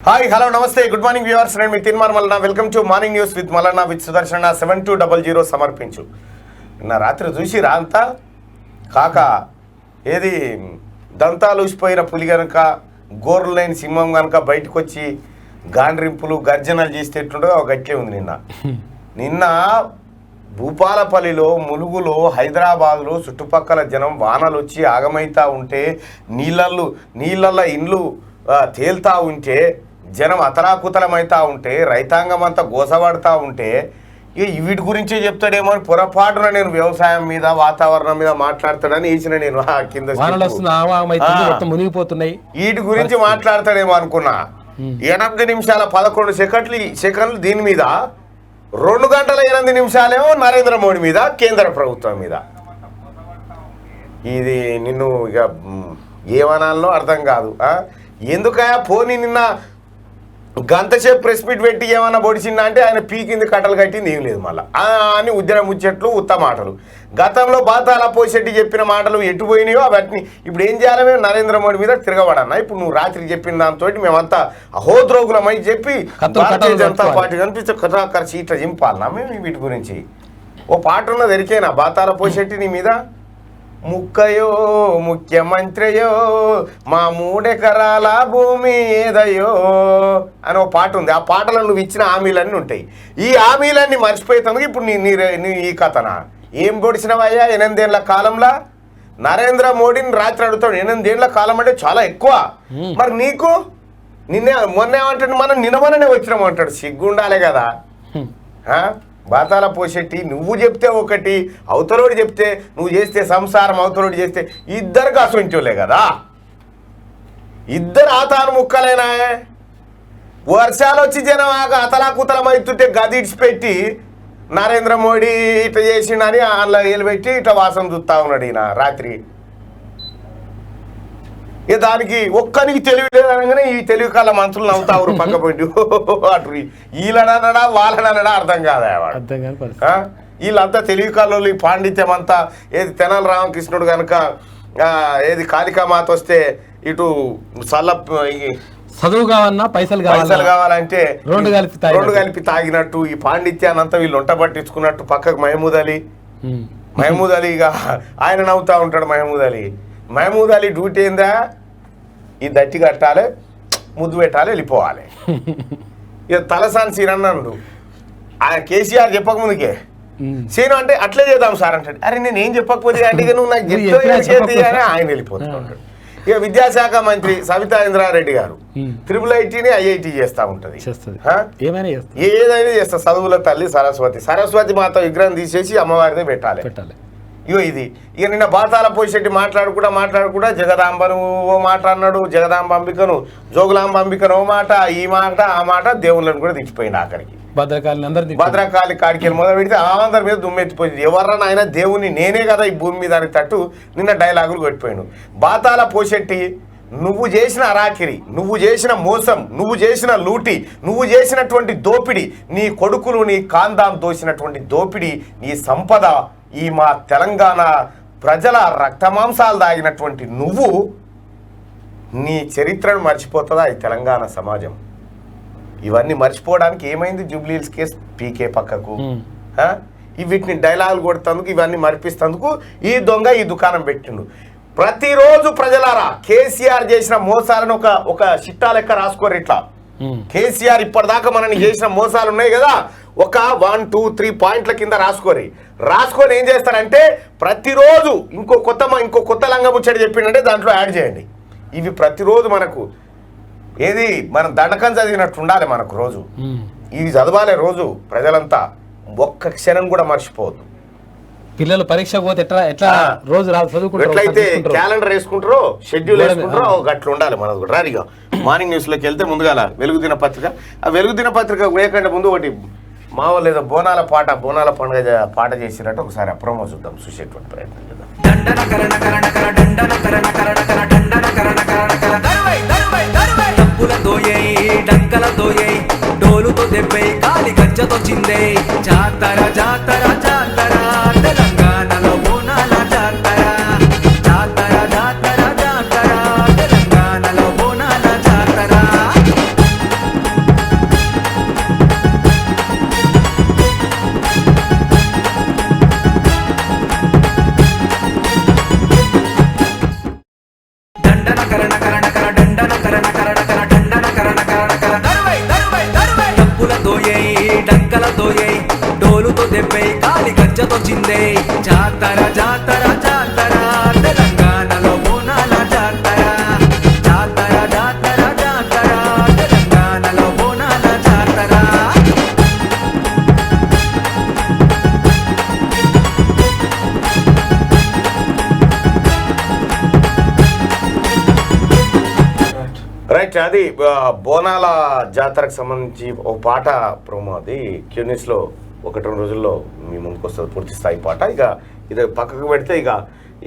Hi hello నమస్తే good morning viewers నేను మీ Teenmaar Mallanna welcome to morning news with Mallanna with Sudarshana 7200 సమర్పించు నిన్న రాత్రి చూసిరా అంతా కాక ఏది దంతాలు ఊసిపోయిన పులి గనక గోర్లు లేని సింహం గనక బయటకు వచ్చి గాండ్రింపులు గర్జనలు చేస్తే ఎట్లుండో గట్లే ఉంది నిన్న భూపాలపల్లిలో ములుగులో హైదరాబాద్లో చుట్టుపక్కల జనం వానలు వచ్చి ఆగమైతా ఉంటే నీళ్ళల్లో ఇండ్లు తేల్తా ఉంటే జనం అతలాకుతలమైతా ఉంటే రైతాంగం అంతా గోసపడతా ఉంటే ఇక వీటి గురించే చెప్తాడేమో అని పొరపాటున నేను వ్యవసాయం మీద వాతావరణం మీద మాట్లాడతాడని వేసిన నేను కింద వీటి గురించి మాట్లాడతాడేమో అనుకున్నా 8 నిమిషాల 11 సెకండ్లు దీని మీద 2 గంటల 8 నిమిషాలేమో నరేంద్ర మోడీ మీద కేంద్ర ప్రభుత్వం మీద ఇది నిన్ను ఇక ఏమనాలనో అర్థం కాదు ఎందుకయా పోనీ నిన్న గంతసేపు ప్రెస్ మీట్ పెట్టి ఏమన్నా పొడిచిందా అంటే ఆయన పీకింది కట్టలు కట్టింది ఏం లేదు మళ్ళీ అని ఉద్యమ ముచ్చట్లు ఉత్త మాటలు గతంలో బాతాల పోషెట్టి చెప్పిన మాటలు ఎటు పోయినాయో వాటిని ఇప్పుడు ఏం చేయాలి మేము నరేంద్ర మోడీ మీద తిరగబడన్నా ఇప్పుడు నువ్వు రాత్రి చెప్పిన దాంతో మేమంతా అహోద్రోగులమై చెప్పి భారతీయ జనతా పార్టీ కనిపిస్తే కథాకరిచి ఇట్లా చింపాలన్నా మేము వీటి గురించి ఓ పాట ఉన్నది ఎరికేనా బాతాల పోషెట్టి నీ మీద ముక్కయో ముఖ్యమంత్రియో మా 3 ఎకరాల భూమి ఏదయో అని ఒక పాట ఉంది ఆ పాటలో నువ్వు ఇచ్చిన హామీలన్నీ ఉంటాయి ఈ హామీలన్నీ మర్చిపోయేందుకు ఇప్పుడు నీ ఈ కథనా ఏం పొడిచినవయ్యా 8 ఏళ్ల కాలంలో నరేంద్ర మోడీని రాత్రి అడుగుతాడు 8 ఏళ్ల కాలం అంటే చాలా ఎక్కువ మరి నీకు మొన్న ఏమంటాడు మనం నిన్నమననే వచ్చినామంటాడు సిగ్గుండాలే కదా బాతాల పోషెట్టి నువ్వు చెప్తే ఒకటి అవతలోడు చెప్తే నువ్వు చేస్తే సంసారం అవతలోడు చేస్తే ఇద్దరు కాసుంటోలే కదా ఇద్దరు ఆతాను ముక్కలేనా వర్షాలు వచ్చి జనం అతలాకుతలం అవుతుంటే గది ఇడిచిపెట్టి నరేంద్ర మోడీ ఇట్లా చేసిండని అందులో ఏలుపెట్టి ఇట్లా వాసన చూస్తా ఉన్నాడు ఈయన రాత్రి ఇక దానికి ఒక్కనికి తెలివి లేదనగానే ఈ తెలివి కళ్ళ మనుషులు నవ్వుతారు పక్క పోయి అటు వీళ్ళనడా వాళ్ళనడా అర్థం కాదా వీళ్ళంతా తెలివి కళ్ళు ఈ పాండిత్యం అంతా ఏది తెనాలి రామకృష్ణుడు కనుక ఏది కాళికామాత వస్తే ఇటు చదువు కావాలన్నా పైసలు కావాలంటే రెండు కలిపి తాగినట్టు ఈ పాండిత్యాన్ని అంతా వీళ్ళు వంట పట్టించుకున్నట్టు పక్కకు మహమూద్ అలీగా ఆయన నవ్వుతా ఉంటాడు మహమూద్ అలీ డ్యూటీ ఏందా ఈ దట్టి కట్టాలి ముద్దు పెట్టాలి వెళ్ళిపోవాలి ఇక తలసాని సీన్ అన్నాడు ఆయన కేసీఆర్ చెప్పకముందుకే సీను అంటే అట్లే చేద్దాం సార్ అంటాడు అరే నేను ఏం చెప్పకపోతే అంటే నువ్వు నాకు చెప్తే అని ఆయన వెళ్ళిపోతున్నాడు ఇక విద్యాశాఖ మంత్రి సబితా ఇంద్రారెడ్డి గారు IIITని IIT చేస్తూ ఉంటుంది ఏదైనా చేస్తా చదువుల తల్లి సరస్వతి మాత విగ్రహం తీసేసి అమ్మవారిని పెట్టాలి ఇగో ఇది ఇక నిన్న బాతాల పోషెట్టి మాట్లాడుకుంటా జగదాంబను ఓ మాట అన్నాడు జగదాంబ అంబికను జోగులాంబ అంబికను ఓ మాట ఈ మాట ఆ మాట దేవుళ్ళని కూడా తెచ్చిపోయింది ఆఖరికి భద్రకాళి కాడికి మొదలు పెడితే అందరి మీద దుమ్మెత్తిపోయింది ఎవర్రన్నా ఆయన దేవుని నేనే కదా ఈ భూమి మీద అని తట్టు నిన్న డైలాగులు కొట్టిపోయాడు బాతాల పోషెట్టి నువ్వు చేసిన అరాకిరి నువ్వు చేసిన మోసం నువ్వు చేసిన లూటి నువ్వు చేసినటువంటి దోపిడి నీ కొడుకులు నీ కాందాం దోసినటువంటి దోపిడి నీ సంపద ఈ మా తెలంగాణ ప్రజల రక్తమాంసాలు దాగినటువంటి నువ్వు నీ చరిత్రను మర్చిపోతుందా ఈ తెలంగాణ సమాజం ఇవన్నీ మర్చిపోవడానికి ఏమైంది జూబ్లీహిల్స్ కేసు పీకే పక్కకు వీటిని డైలాగులు కొడుతందుకు ఇవన్నీ మర్పిస్తందుకు ఈ దొంగ ఈ దుకాణం పెట్టిండు ప్రతిరోజు ప్రజలారా కేసీఆర్ చేసిన మోసాలను ఒక చిట్టా లెక్క రాసుకోరు ఇట్లా కేసీఆర్ ఇప్పటిదాకా మనని చేసిన మోసాలు ఉన్నాయి కదా ఒక 1, 2, 3 పాయింట్ల కింద రాసుకొని ఏం చేస్తారంటే ప్రతిరోజు ఇంకో కొత్త లంగముచ్చడి చెప్పిండంటే దాంట్లో యాడ్ చేయండి ఇవి ప్రతిరోజు మనకు ఏది మనం దండకం చదివినట్టు ఉండాలి మనకు రోజు ఇవి చదవాలి రోజు ప్రజలంతా ఒక్క క్షణం కూడా మర్చిపోవద్దు పిల్లలు పరీక్ష పోతే ఎట్లా రోజు ఎట్లయితే క్యాలెండర్ వేసుకుంటారో షెడ్యూల్ వేసుకుంటారో గట్ల ఉండాలి మనకు కూడా రారిగా మార్నింగ్ న్యూస్లోకి వెళ్తే ముందుగా వెలుగు దినపత్రిక ఆ వెలుగు దినపత్రిక వేయకంటే ముందు ఒకటి మా వాళ్ళు ఏదో బోనాల పండుగ పాట చేసినట్టు ఒకసారి ప్రోమో చూద్దాం చూసేటువంటి ప్రయత్నం చేద్దాం డోలుతో దెబ్బై కాలి గజ్జతో చిందే జాతర జాతర జాతర తెలంగాణలో బోనాల జాతర జాతర జాతర జాతర తెలంగాణలో బోనాల జాతర దెబ్బై కాలి గజ్జతొచ్చిందే జాతర జాతర జాతర తెలంగాణలో బోనాల జాతర జాతర జాతర జాతర తెలంగాణలో బోనాల జాతర రైట్, అది బోనాల జాతరకు సంబంధించి ఒక పాట ప్రోమో, అది క్యూనిస్లో 1-2 రోజుల్లో మీ ముందుకు వస్తుంది పూర్తి స్థాయి పాట. ఇక ఇది పక్కకు పెడితే ఇక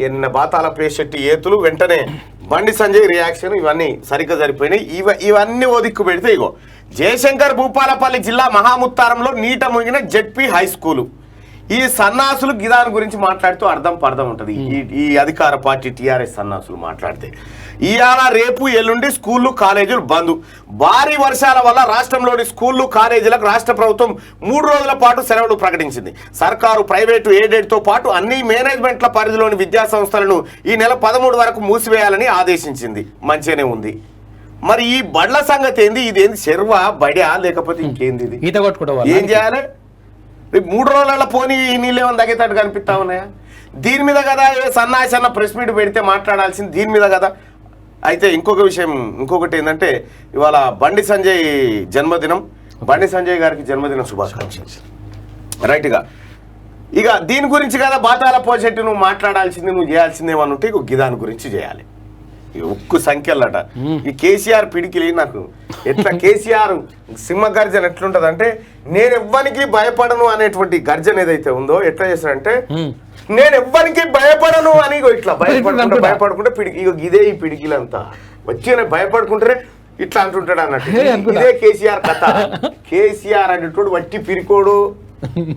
ఎన్న బాతాల పేషెట్టి ఏతులు వెంటనే బండి సంజయ్ రియాక్షన్ ఇవన్నీ సరిగ్గా సరిపోయినాయి. ఇవన్నీ ఓ దిక్కు పెడితే ఇగో జయశంకర్ భూపాలపల్లి జిల్లా మహాముత్తారంలో నీట మునిగిన జెడ్పీ హై స్కూలు. ఈ సన్నాసులు గిదాని గురించి మాట్లాడుతూ అర్థం పర్థం ఉంటుంది. ఈ అధికార పార్టీ టీఆర్ఎస్ సన్నాసులు మాట్లాడితే ఇవాళ రేపు ఎల్లుండి స్కూళ్ళు కాలేజీలు బంద్. భారీ వర్షాల వల్ల రాష్ట్రంలోని స్కూళ్ళు కాలేజీలకు రాష్ట్ర ప్రభుత్వం 3 రోజుల పాటు సెలవులు ప్రకటించింది. సర్కారు, ప్రైవేటు, ఎయిడెడ్తో పాటు అన్ని మేనేజ్మెంట్ల పరిధిలోని విద్యా సంస్థలను ఈ నెల 13 వరకు మూసివేయాలని ఆదేశించింది. మంచిగానే ఉంది. మరి ఈ బడ్ల సంగతి ఏంది? ఇదేంది చెరువా బడియా లేకపోతే ఇంకేంది? ఇది ఈత కొట్టుకోవడం ఏం చేయాలి? 3 రోజుల పోనీ నీళ్ళు ఏమైనా తగ్గేటట్టు కనిపిస్తా ఉన్నాయా? దీని మీద కదా ఏ సన్నాసి అన్న ప్రెస్ మీట్ పెడితే మాట్లాడాల్సింది దీని మీద కదా. అయితే ఇంకొక విషయం, ఇంకొకటి ఏంటంటే ఇవాళ బండి సంజయ్ జన్మదినం. బండి సంజయ్ గారికి జన్మదిన శుభాకాంక్షలు. రైట్గా ఇక దీని గురించి కదా బాతాల పోషెట్టి నువ్వు మాట్లాడాల్సింది, నువ్వు చేయాల్సిందేమని ఉంటే ఇక గిదాని గురించి చేయాలి. ఈ ఉక్కు సంఖ్యలట ఈ కేసీఆర్ పిడికిలి నాకు ఎట్లా కేసీఆర్ సింహ గర్జన ఎట్లుంటది అంటే నేను ఎవ్వరికి భయపడను అనేటువంటి గర్జన ఏదైతే ఉందో ఎట్లా చేస్తాడంటే నేను ఎవ్వరికి భయపడను అని ఇట్లా భయపడుకుంటే పిడికి ఇదే ఈ పిడికిలంతా వచ్చి భయపడుకుంటే ఇట్లా అంటుంటాడు అన్నట్టు. ఇదే కేసీఆర్ కథ. కేసీఆర్ అనేటోడు వట్టి పిరికోడు.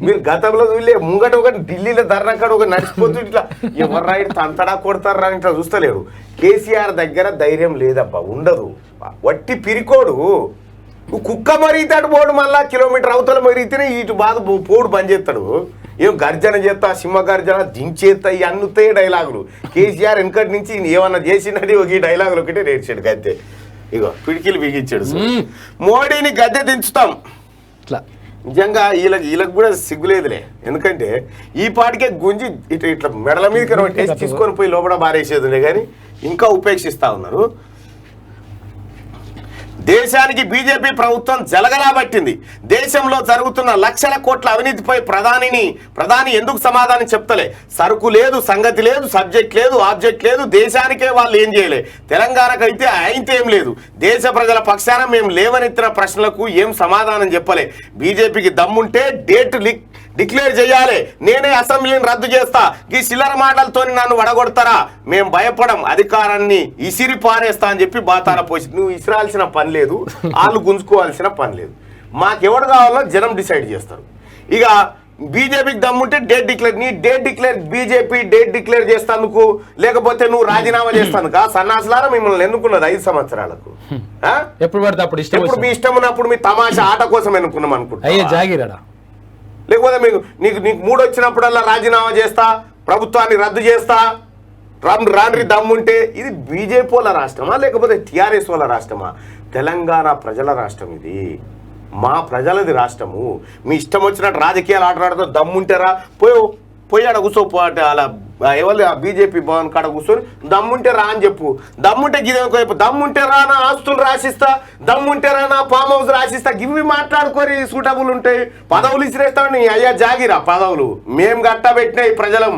మీరు గతంలో చూడలే ముంగట ఒక ఢిల్లీలో ధర్నాకాడ ఒక నడిచిపోతూ ఇట్లా ఎవరు రైట్ తంతడా కొడతారా అని ఇట్లా చూస్తలేరు. కేసీఆర్ దగ్గర ధైర్యం లేదబ్బా, ఉండదు. వట్టి పిరికోడు. కుక్క మరిగితాడు పోడు, మళ్ళా కిలోమీటర్ అవతల మరిగితేనే ఇటు బాధ పోడు బంద్ చేస్తాడు. ఏం గర్జన చేస్తా, సింహ గర్జన దించేస్తా, ఈ అన్నుతాయి డైలాగులు. కేసీఆర్ వెనకటి నుంచి ఏమన్నా చేసినది ఒక ఈ డైలాగులు ఒకటే నేర్చాడు గద్దె. ఇగో పిడికిలు బిగించాడు. మోడీని గద్దె దించుతాం. ఇట్లా నిజంగా వీళ్ళకి కూడా సిగ్గులేదులే. ఎందుకంటే ఈ పాటికే గుంజి ఇట్లా మెడల మీద తీసుకొని పోయి లోపల బారేసేదిలే కానీ ఇంకా ఉపేక్షిస్తా ఉన్నారు. దేశానికి బీజేపీ ప్రభుత్వం జలగలాబట్టింది. దేశంలో జరుగుతున్న లక్షల కోట్ల అవినీతిపై ప్రధాని ఎందుకు సమాధానం చెప్తలే? సరుకు లేదు, సంగతి లేదు, సబ్జెక్ట్ లేదు, ఆబ్జెక్ట్ లేదు. దేశానికే వాళ్ళు ఏం చేయలే. తెలంగాణకైతే అయితే ఏం లేదు. దేశ ప్రజల పక్షాన మేము లేవనెత్తిన ప్రశ్నలకు ఏం సమాధానం చెప్పలే. బీజేపీకి దమ్ముంటే డేట్ డిక్లేర్ చేయాలి. నేనే అసెంబ్లీని రద్దు చేస్తా. ఈ చిల్లర మాటలతో నన్ను వడగొడతారా? మేము భయపడం, అధికారాన్ని ఇసిరి పారేస్తా అని చెప్పి బాతాల పోసి. నువ్వు ఇసిరాల్సిన పని లేదు, వాళ్ళు గుంజుకోవాల్సిన పని లేదు. మాకెవడు కావాలో జనం డిసైడ్ చేస్తారు. ఇక బీజేపీకి దమ్ముంటే డేట్ డిక్లేర్. నీ date declare BJP date declare చేస్తానుకు, లేకపోతే నువ్వు రాజీనామా చేస్తానుక? సన్నాసులారా మిమ్మల్ని ఎన్నుకున్నది 5 సంవత్సరాలకు. ఎప్పుడు పడితే అప్పుడు ఎప్పుడు మీ ఇష్టం ఉన్నప్పుడు మీ తమాషా ఆట కోసం ఎన్నుకున్నాం అనుకుంటా. అయ్యే జాగిరాడా? లేకపోతే నీకు 3 వచ్చినప్పుడల్లా రాజీనామా చేస్తా, ప్రభుత్వాన్ని రద్దు చేస్తా, రాండ్రి దమ్ముంటే. ఇది బీజేపీ వాళ్ళ రాష్ట్రమా లేకపోతే టీఆర్ఎస్ వాళ్ళ రాష్ట్రమా? తెలంగాణ ప్రజల రాష్ట్రం ఇది. మా ప్రజలది రాష్ట్రము. మీ ఇష్టం వచ్చినట్టు రాజకీయాలు ఆటలాడుతూ దమ్ముంటారా? పోయి ఆడ కూర్చోపో అంటే అలా ఎవరు బీజేపీ భవన్ కాడ కూర్చొని దమ్ముంటే రా అని చెప్పు. దమ్ముంటే గిదేపు దమ్ముంటే రా నా ఆస్తులు రాసిస్తా, దమ్ముంటే రా నా ఫామ్ హౌస్ రాసిస్తా. గివి మాట్లాడుకొని సూటబుల్ ఉంటాయి. పదవులు ఇసిరేస్తావు నీ అయ్యా జాగిరా పదవులు. మేము గట్టబెట్టినాయి ప్రజలం,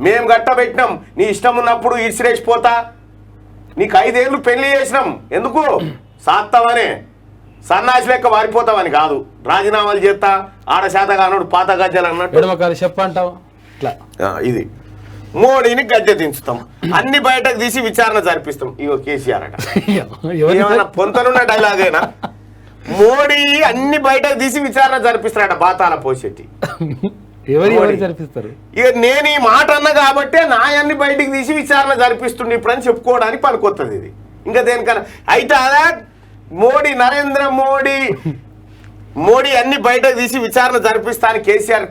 మేము గట్టబెట్టినాం. నీ ఇష్టం ఉన్నప్పుడు ఇసిరేసిపోతా. నీకు 5 ఏళ్ళు పెళ్లి చేసినాం ఎందుకు? సాత్తవనే సన్నాసి లెక్క వారిపోతావని కాదు. రాజీనామాలు చేస్తా, ఆడ శాతగానుడు పాత గజ్జలు అన్నట్టు చెప్పంటావు. ఇది మోడీని గద్దె దించుతాం, అన్ని బయటకు తీసి విచారణ జరిపిస్తాం. ఇగో కేసీఆర్ అట ఏమైనా పొంతనున్న డైలాగేనా? మోడీ అన్ని బయటకు తీసి విచారణ జరిపిస్తాడట బాతాల పోషెట్టి. ఎవరు జరిపిస్తారు? ఇక నేను ఈ మాట అన్నా కాబట్టే నా అన్ని బయటికి తీసి విచారణ జరిపిస్తుండే ఇప్పుడు అని చెప్పుకోవడానికి పనికొస్తుంది ఇది. ఇంకా దేనికన్నా అయితే అదా మోడీ, నరేంద్ర మోడీ అన్ని బయటకు తీసి విచారణ జరిపిస్తాను.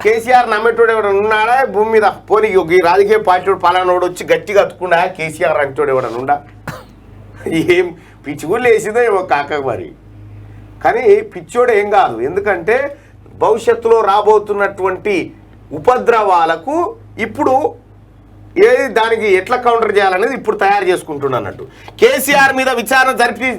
కేసీఆర్ నమ్మేటోడు ఎవడన్నా ఉన్నాడా భూమి మీద? పోనీ ఈ రాజకీయ పార్టీ పాలనోడు వచ్చి గట్టిగా అతుకుండా కేసీఆర్ అంటోడు ఎవడన్నా ఉండా? ఏం పిచ్చిగుళ్ళు వేసిందో ఏమో కాక మరి. కానీ పిచ్చోడు ఏం కాదు. ఎందుకంటే భవిష్యత్తులో రాబోతున్నటువంటి ఉపద్రవాలకు ఇప్పుడు ఏది దానికి ఎట్లా కౌంటర్ చేయాలనేది ఇప్పుడు తయారు చేసుకుంటున్నట్టు. కేసీఆర్ మీద విచారణ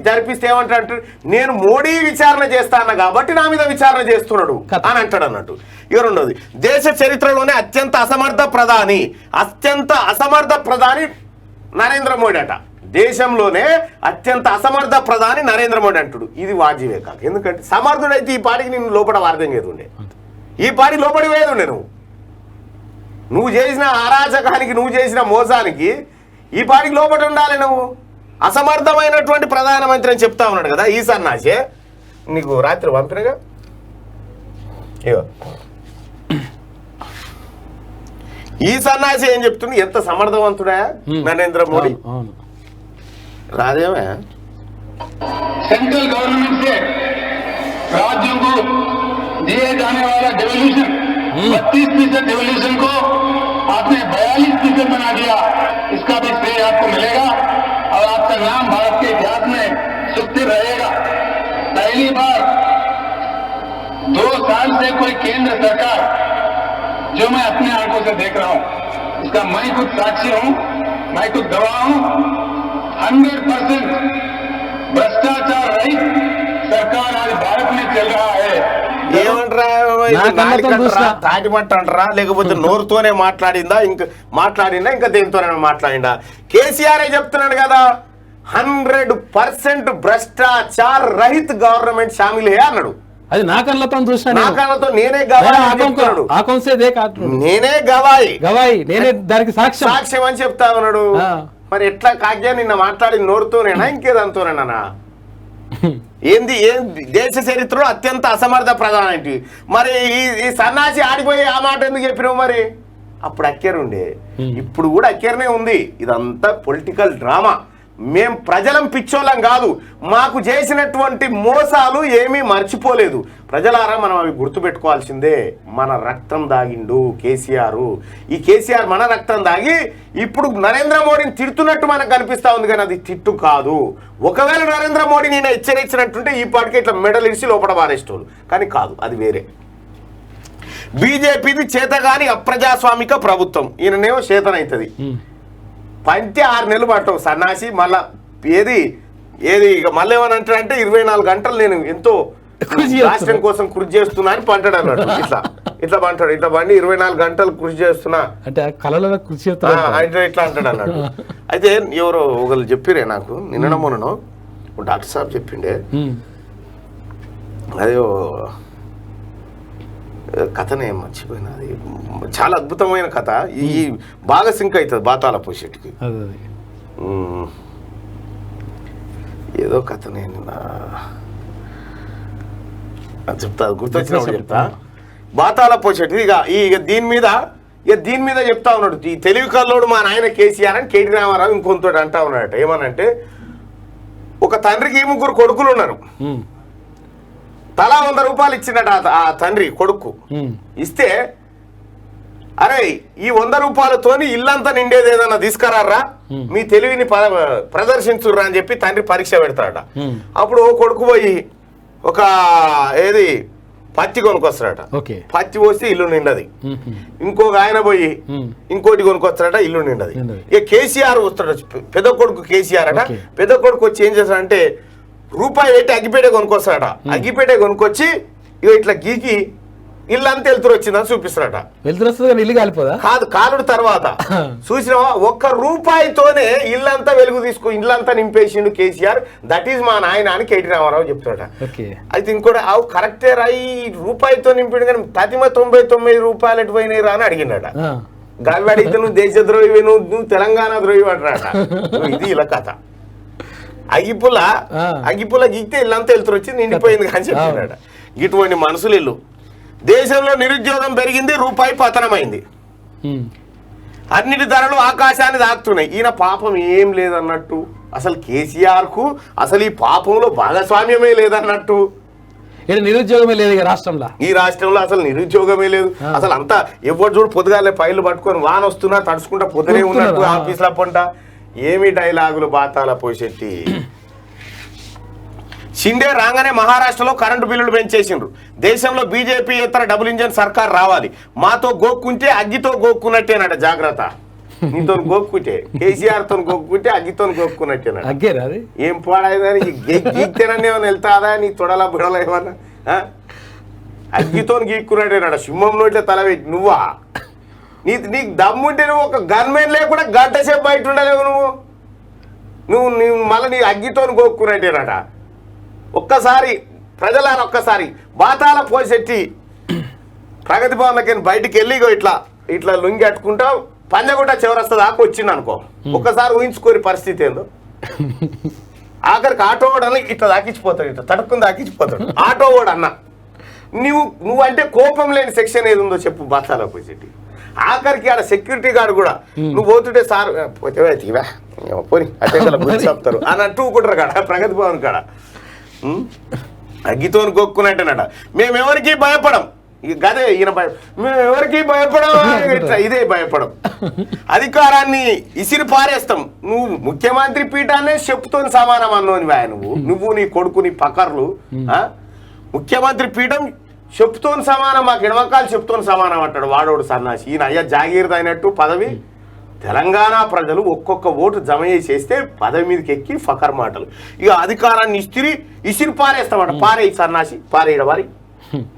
జరిపిస్తే ఏమంటాడు, నేను మోడీ విచారణ చేస్తాను కాబట్టి నా మీద విచారణ చేస్తున్నాడు అని అంటాడు అన్నట్టు. ఇక రెండోది, దేశ చరిత్రలోనే అత్యంత అసమర్థ ప్రధాని నరేంద్ర మోడీ అట. దేశంలోనే అత్యంత అసమర్థ ప్రధాని నరేంద్ర మోడీ అంటాడు. ఇది వాజీవే కాదు. ఎందుకంటే సమర్థుడైతే ఈ పాటికి నేను లోపల వార్థం చేతుండే, ఈ పాటికి లోపడి వేదుండే. నువ్వు చేసిన అరాచకానికి, నువ్వు చేసిన మోసానికి ఈ పాటికి లోపల ఉండాలి. నువ్వు అసమర్థమైనటువంటి ప్రధానమంత్రి అని చెప్తా ఉన్నాడు కదా ఈ సన్నాసే. నీకు రాత్రి పంపినగా ఇగో ఈ సన్నాసి ఏం చెప్తుంది, ఎంత సమర్థవంతుడా నరేంద్ర మోడీ. రాదేమే सेंट्रल गवर्नमेंट से राज्यों को दिए जाने वाला डेवल्यूशन 32% डेवल्यूशन को आपने 42% बना दिया. इसका भी श्रेय आपको मिलेगा और आपका नाम भारत के इतिहास में सुस्थिर रहेगा. पहली बार 2 साल से कोई केंद्र सरकार, जो मैं अपने आंखों से देख रहा हूं, इसका मैं खुद साक्षी हूं, मैं खुद गवाह हूं, 100% भ्रष्टाचार रहित सरकार आज भारत में चल रहा है. ఏమంటారా, తాటిమట్టంటారా, లేకపోతే నోరుతోనే మాట్లాడిందా ఇంకా దేనితోనే మాట్లాడిందా? కేసీఆర్ చెప్తున్నాడు కదా, 100% భ్రష్టాచార్ రహిత్ గవర్నమెంట్ షామిల్ హే అన్నాడు. అది నా కళ్ళతో చూసినా, నా కళ్ళతో నేనే గవాయి, నేనే గవాయి, నేనే దానికి సాక్ష్యం అని చెప్తా ఉన్నాడు. మరి ఎట్లా కాగ్యా నిన్న మాట్లాడి నోరుతోనేనా ఇంకేదంతోనేనా? ఏంది దేశ చరిత్రలో అత్యంత అసమర్థ ప్రధాని. మరి ఈ సన్నాసి ఆడిపోయి ఆ మాట ఎందుకు చెప్పినావు? మరి అప్పుడు అక్కేరుండే, ఇప్పుడు కూడా అక్కేరనే ఉంది. ఇదంతా పొలిటికల్ డ్రామా. మేం ప్రజలం పిచ్చోళ్ళం కాదు, మాకు చేసినటువంటి మోసాలు ఏమీ మర్చిపోలేదు. ప్రజలారా మనం అవి గుర్తుపెట్టుకోవాల్సిందే. మన రక్తం దాగిండు కేసీఆర్. ఈ కేసీఆర్ మన రక్తం దాగి ఇప్పుడు నరేంద్ర మోడీని తిడుతున్నట్టు మనకు కనిపిస్తా ఉంది, కానీ అది తిట్టు కాదు. ఒకవేళ నరేంద్ర మోడీ నేను హెచ్చరించినట్టుంటే ఈ పాటికి ఇట్లా మెడల్ ఇడిచి లోపల వారేసేటోళ్ళు, కానీ కాదు, అది వేరే. బీజేపీది చేతగాని అప్రజాస్వామిక ప్రభుత్వం. ఈయననేమో చేతనవుతుంది. పంటే 6 నెలలు పట్టవు సన్నాసి. మళ్ళా ఏది ఇక మళ్ళీ ఏమని అంటాడంటే 24 గంటలు నేను ఎంతో రాష్ట్రం కోసం కృషి చేస్తున్నా అని పంటాడు అన్నట్టు. ఇట్లా పంటాడు, ఇట్లా బండి 24 గంటలు కృషి చేస్తున్నా అంటే కళలో కృషి ఇట్లా అంటాడు అన్నట్టు. అయితే ఎవరో ఒకళ్ళు చెప్పిరే నాకు నిన్న మొన్నను, డాక్టర్ సాబ్ చెప్పిండే, అదే కథనే మర్చిపోయినా. అది చాలా అద్భుతమైన కథ. ఈ బాగా సింక్ అవుతుంది బాతాల పోషెట్కి. ఏదో కథ నేను చెప్తా, గుర్తొచ్చినప్పుడు చెప్తా. బాతాల పోషెట్ ఇక దీని మీద చెప్తా ఉన్నాడు. ఈ తెలివి కల్లోడు మా నాయన కేసీఆర్ అని కేటీ రామారావు ఇంకొంతోటి అంటా ఉన్నాడట. ఏమనంటే, ఒక తండ్రికి 3 కొడుకులు ఉన్నారు. తలా 100 రూపాయలు ఇచ్చినట ఆ తండ్రి కొడుకు. ఇస్తే, అరే ఈ 100 రూపాయలతోని ఇల్లంతా నిండేది ఏదన్నా తీసుకురారా, మీ తెలివిని ప్రదర్శించుర్రా అని చెప్పి తండ్రి పరీక్ష పెడతాడట. అప్పుడు కొడుకు పోయి ఒక పత్తి కొనుక్కొస్తాడట. పత్తి పోస్తే ఇల్లు నిండది. ఇంకొక ఆయన పోయి ఇంకోటి కొనుక్కొస్తాడట, ఇల్లు నిండది. ఇక కేసీఆర్ వస్తాడు, పెద్ద కొడుకు కేసీఆర్ అట. పెద్ద కొడుకు వచ్చి ఏం చేస్తాడంటే, రూపాయి పెట్టి అగ్గిపేట కొనుక్కొస్తాడట. అగ్గిపేట కొనుక్కొచ్చి ఇక ఇట్లా గీకి ఇల్లంతా వెళ్తురు వచ్చిందని చూపిస్తాడట. ఇల్లు కాలిపోదా? కాదు, కాలుడు తర్వాత చూసినావా, 1 రూపాయితోనే ఇల్లంతా వెలుగు ఇల్లంతా నింపేసిండు కేసీఆర్. దట్ ఈజ్ మా నాయన అని కేటీ రామారావు చెప్తాడట. అయితే ఇంకోటి కరెక్టే రా, ఈ రూపాయితో నింపిండు, కానీ 99 రూపాయలు ఎటు పోయినాయి రా అని అడిగినాడ. గావి అడిగితే నువ్వు దేశద్రోహి, నువ్వు తెలంగాణ ద్రోహి అంటాడట. ఇది ఇలా కథ. అగ్గిపుల్ల గీక్తే ఇల్లంతా వెళ్తురు వచ్చి నిండిపోయింది అని చెప్పినాడ. ఇటువంటి మనుషులు ఇల్లు. దేశంలో నిరుద్యోగం పెరిగింది, రూపాయి పతనమైంది, అన్నిటి ధరలు ఆకాశాన్ని దాటుతున్నాయి. ఈయన పాపం ఏం లేదన్నట్టు. అసలు కేసీఆర్ కు అసలు ఈ పాపంలో భాగస్వామ్యమే లేదన్నట్టు. నిరుద్యోగమే లేదు ఈ రాష్ట్రంలో అసలు నిరుద్యోగమే లేదు. అసలు అంతా ఎవరు చూడు పొద్దుగాలే ఫైళ్లు పట్టుకొని వాన వస్తున్నా తడుచుకుంటా పొద్దునే ఉన్నట్టు ఆఫీసుల పంట. ఏమి డైలాగులు బాతాల పోషెట్టి. షిండే రాగానే మహారాష్ట్రలో కరెంటు బిల్లులు పెంచేసిండ్రు. దేశంలో బీజేపీ ఇతర డబుల్ ఇంజన్ సర్కార్ రావాలి, మాతో గోక్కుంటే అగ్గితో గోక్కున్నట్టేనట. జాగ్రత్త, నీతో గోక్కుంటే కేసీఆర్తో గోక్కుంటే అగ్గితో గోక్కున్నట్టేనట. అగ్గేరా అది? ఏం పాడైందని గీక్తేనని ఏమైనా వెళ్తాదా నీ తొడలా బిడలా ఏమన్నా? అగ్గితో గీక్కున్నట్టేనట. సింహం నోట్లే తల పెట్టి నువ్వా? నీకు దమ్ముంటే నువ్వు ఒక గన్మెన్ లేకుండా గంట సేపు బయట ఉండలేవు. నువ్వు మళ్ళీ నీ అగ్గితో గోక్కున్నట్టేనట. ఒక్కసారి ప్రజలను ఒక్కసారి బాతాల పోసెట్టి ప్రగతి భవన్లకి బయటికి వెళ్ళి ఇట్లా లుంగి కట్టుకుంటా పంజగుట్ట చివరస్తా దాకా వచ్చింది అనుకో. ఒక్కసారి ఊహించుకోని పరిస్థితి ఏందో. ఆఖరికి ఆటో వాడు అన్న ఇట్లా దాకించిపోతాడు, ఇట్లా తడుక్కుని దాకించిపోతాడు ఆటో వాడు అన్న. నువ్వంటే కోపం లేని సెక్షన్ ఏది ఉందో చెప్పు బాతాల పోసెట్టి. ఆఖరికి ఆడ సెక్యూరిటీ గార్డు కూడా నువ్వు పోతుంటే సార్ పోని అదే చెప్తారు అని అంటూకుంటారు కాడ ప్రగతి భవన్ కాడ. అగ్గితో గొక్కున్నట్టేనట. మేమెవరికి భయపడం, గదే ఈయన మేము ఎవరికి భయపడం, ఇదే భయపడం. అధికారాన్ని ఇసిరి పారేస్తాం. నువ్వు ముఖ్యమంత్రి పీఠాన్నే చెప్పుతో సమానం అన్నోనివా నువ్వు నీ కొడుకు నీ పకర్లు. ముఖ్యమంత్రి పీఠం చెప్పుతో సమానం, మాకు ఎడమకాలు చెప్పుతో సమానం అంటాడు వాడోడు సన్నాసి. ఈయన అయ్యా జాగీర్ది అయినట్టు పదవి. తెలంగాణ ప్రజలు ఒక్కొక్క ఓటు జమ చేస్తే పదవి మీదకి ఎక్కి ఫకర్ మాటలు. ఇక అధికారాన్ని ఇసిరి పారేస్తామట. పారే సన్నాసి, పారే ఇడ వారి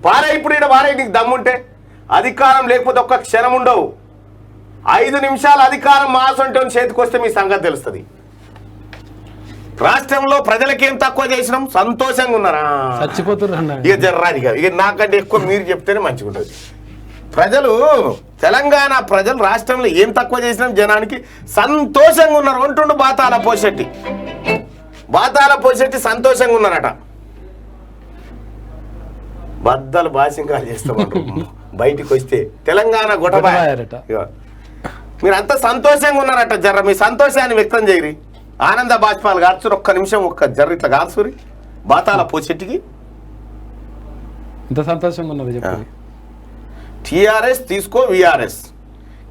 పారే, ఇప్పుడు ఇడ వారే. నీకు దమ్ముంటే అధికారం లేకపోతే ఒక్క క్షణం ఉండవు. 5 నిమిషాలు అధికారం మాసంటే చేతికి వస్తే మీ సంగతి తెలుస్తుంది. రాష్ట్రంలో ప్రజలకేం తక్కువ చేసినాం, సంతోషంగా ఉన్నారా? చచ్చిపోతున్నారు ఇక జర్రాది కాదు. ఇక నాకంటే ఎక్కువ మీరు చెప్తేనే మంచిగా ఉంటుంది. ప్రజలు, తెలంగాణ ప్రజలు రాష్ట్రంలో ఏం తక్కువ చేసినాం, జనానికి సంతోషంగా ఉన్నారు అంటుండు బాతాల పోషెట్టి. బాతాల పోషెట్టి సంతోషంగా ఉన్నారట. బద్దలు బాసింగాలు చేస్తామంటారు బయటికి వస్తే. తెలంగాణ గొడబాయరట. మీరంతా సంతోషంగా ఉన్నారట. జర్ర మీ సంతోషాన్ని వ్యక్తం చేయరి. ఆనంద బాష్పాలు కాల్చురు. ఒక్క నిమిషం ఒక్క జర్ర ఇట్లా కాల్చురి బాతాల పోషెట్టికి. ఇంత సంతోషంగా ఉన్నది చెప్పండి. టీఆర్ఎస్ తీసుకో, విఆర్ఎస్.